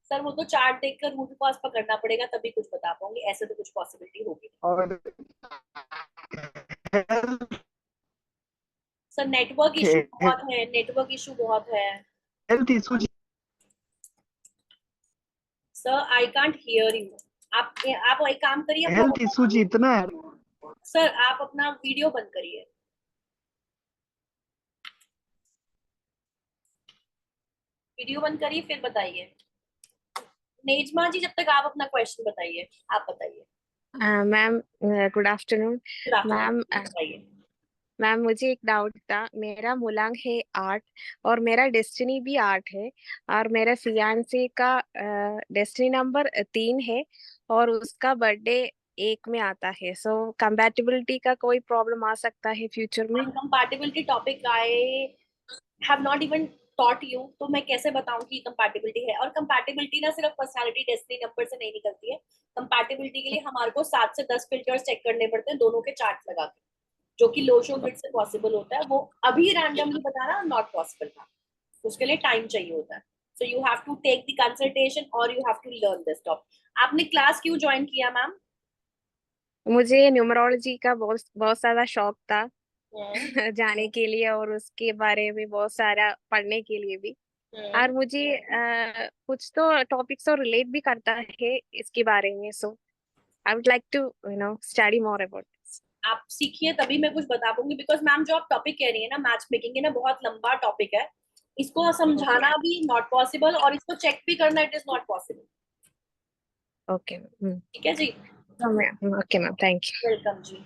सर वो तो चार्ट देखकर रूट पास पकड़ना पड़ेगा, तभी कुछ बता पाऊंगी, ऐसे तो कुछ पॉसिबिलिटी होगी। और सर नेटवर्क इशू बहुत है, नेटवर्क इशू बहुत है। Health issue sir I can't hear you. आप एक काम करिए, हेल्थ इशू जितना है सर आप अपना वीडियो बंद करिए। वीडियो बंद करिए फिर बताइए। नेजमा जी, जब तक आप अपना क्वेश्चन बताइए, आप बताइए। Ma'am good afternoon. Good afternoon, ma'am बताइए। मैम मुझे एक डाउट था। मेरा मूलांक है 8 और मेरा डेस्टिनी भी 8 है, और मेरा फियांसे का डेस्टिनी नंबर 3 है, और उसका बर्थडे 1 में आता है। सो कंपैटिबिलिटी का कोई प्रॉब्लम आ सकता है फ्यूचर में? Compatibility topic I have not even taught you, तो मैं कैसे बताऊं कि कंपैटिबिलिटी है। और कंपैटिबिलिटी ना सिर्फ पर्सनालिटी डेस्टिनी नंबर से नहीं निकलती है। कंपैटिबिलिटी के लिए हमारे को 7 से 10 फिल्टर्स चेक करने पड़ते हैं, दोनों के चार्ट लगा के, जो कि लोशो ग्रिड से पॉसिबल होता है। वो अभी रैंडमली बताना नॉट पॉसिबल था, उसके लिए टाइम चाहिए होता है। So you have to take the consultation और you have to learn this topic. आपने क्लास क्यों ज्वाइन किया मैम? मुझे न्यूमरोलॉजी का बहुत बहुत सारा शौक था जाने के लिए, और उसके बारे में बहुत सारा पढ़ने के लिए भी। और मुझे कुछ तो टॉपिक्स और रिलेट भी करता है इसके बारे में। So I would like to study more about this. आप सीखिए तभी मैं कुछ बता पाऊंगी, बिकॉज मैम जो आप टॉपिक कह रही है ना, मैच मेकिंग है ना, बहुत लंबा टॉपिक है। इसको समझाना भी नॉट पॉसिबल और इसको चेक भी करना it is not possible. Okay ठीक है जी, ओके मैम, थैंक वेलकम जी।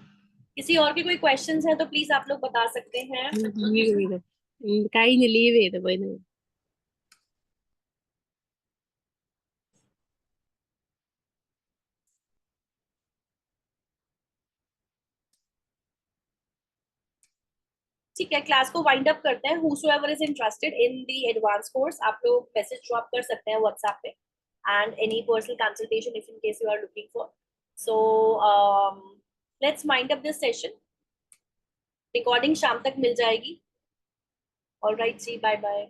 किसी और के कोई क्वेश्चंस हैं तो प्लीज आप लोग बता सकते हैं। यू। काही नाही, लीव आहे कोई नहीं। ठीक है, क्लास को वाइंड अप करते हैं। whosoever is interested in the advanced course, आप लोग मैसेज ड्रॉप कर सकते हैं व्हाट्सएप पे, and any personal consultation if in case you are looking for. So let's wind up this session. Recording शाम तक मिल जाएगी। ऑलराइट जी, बाय बाय।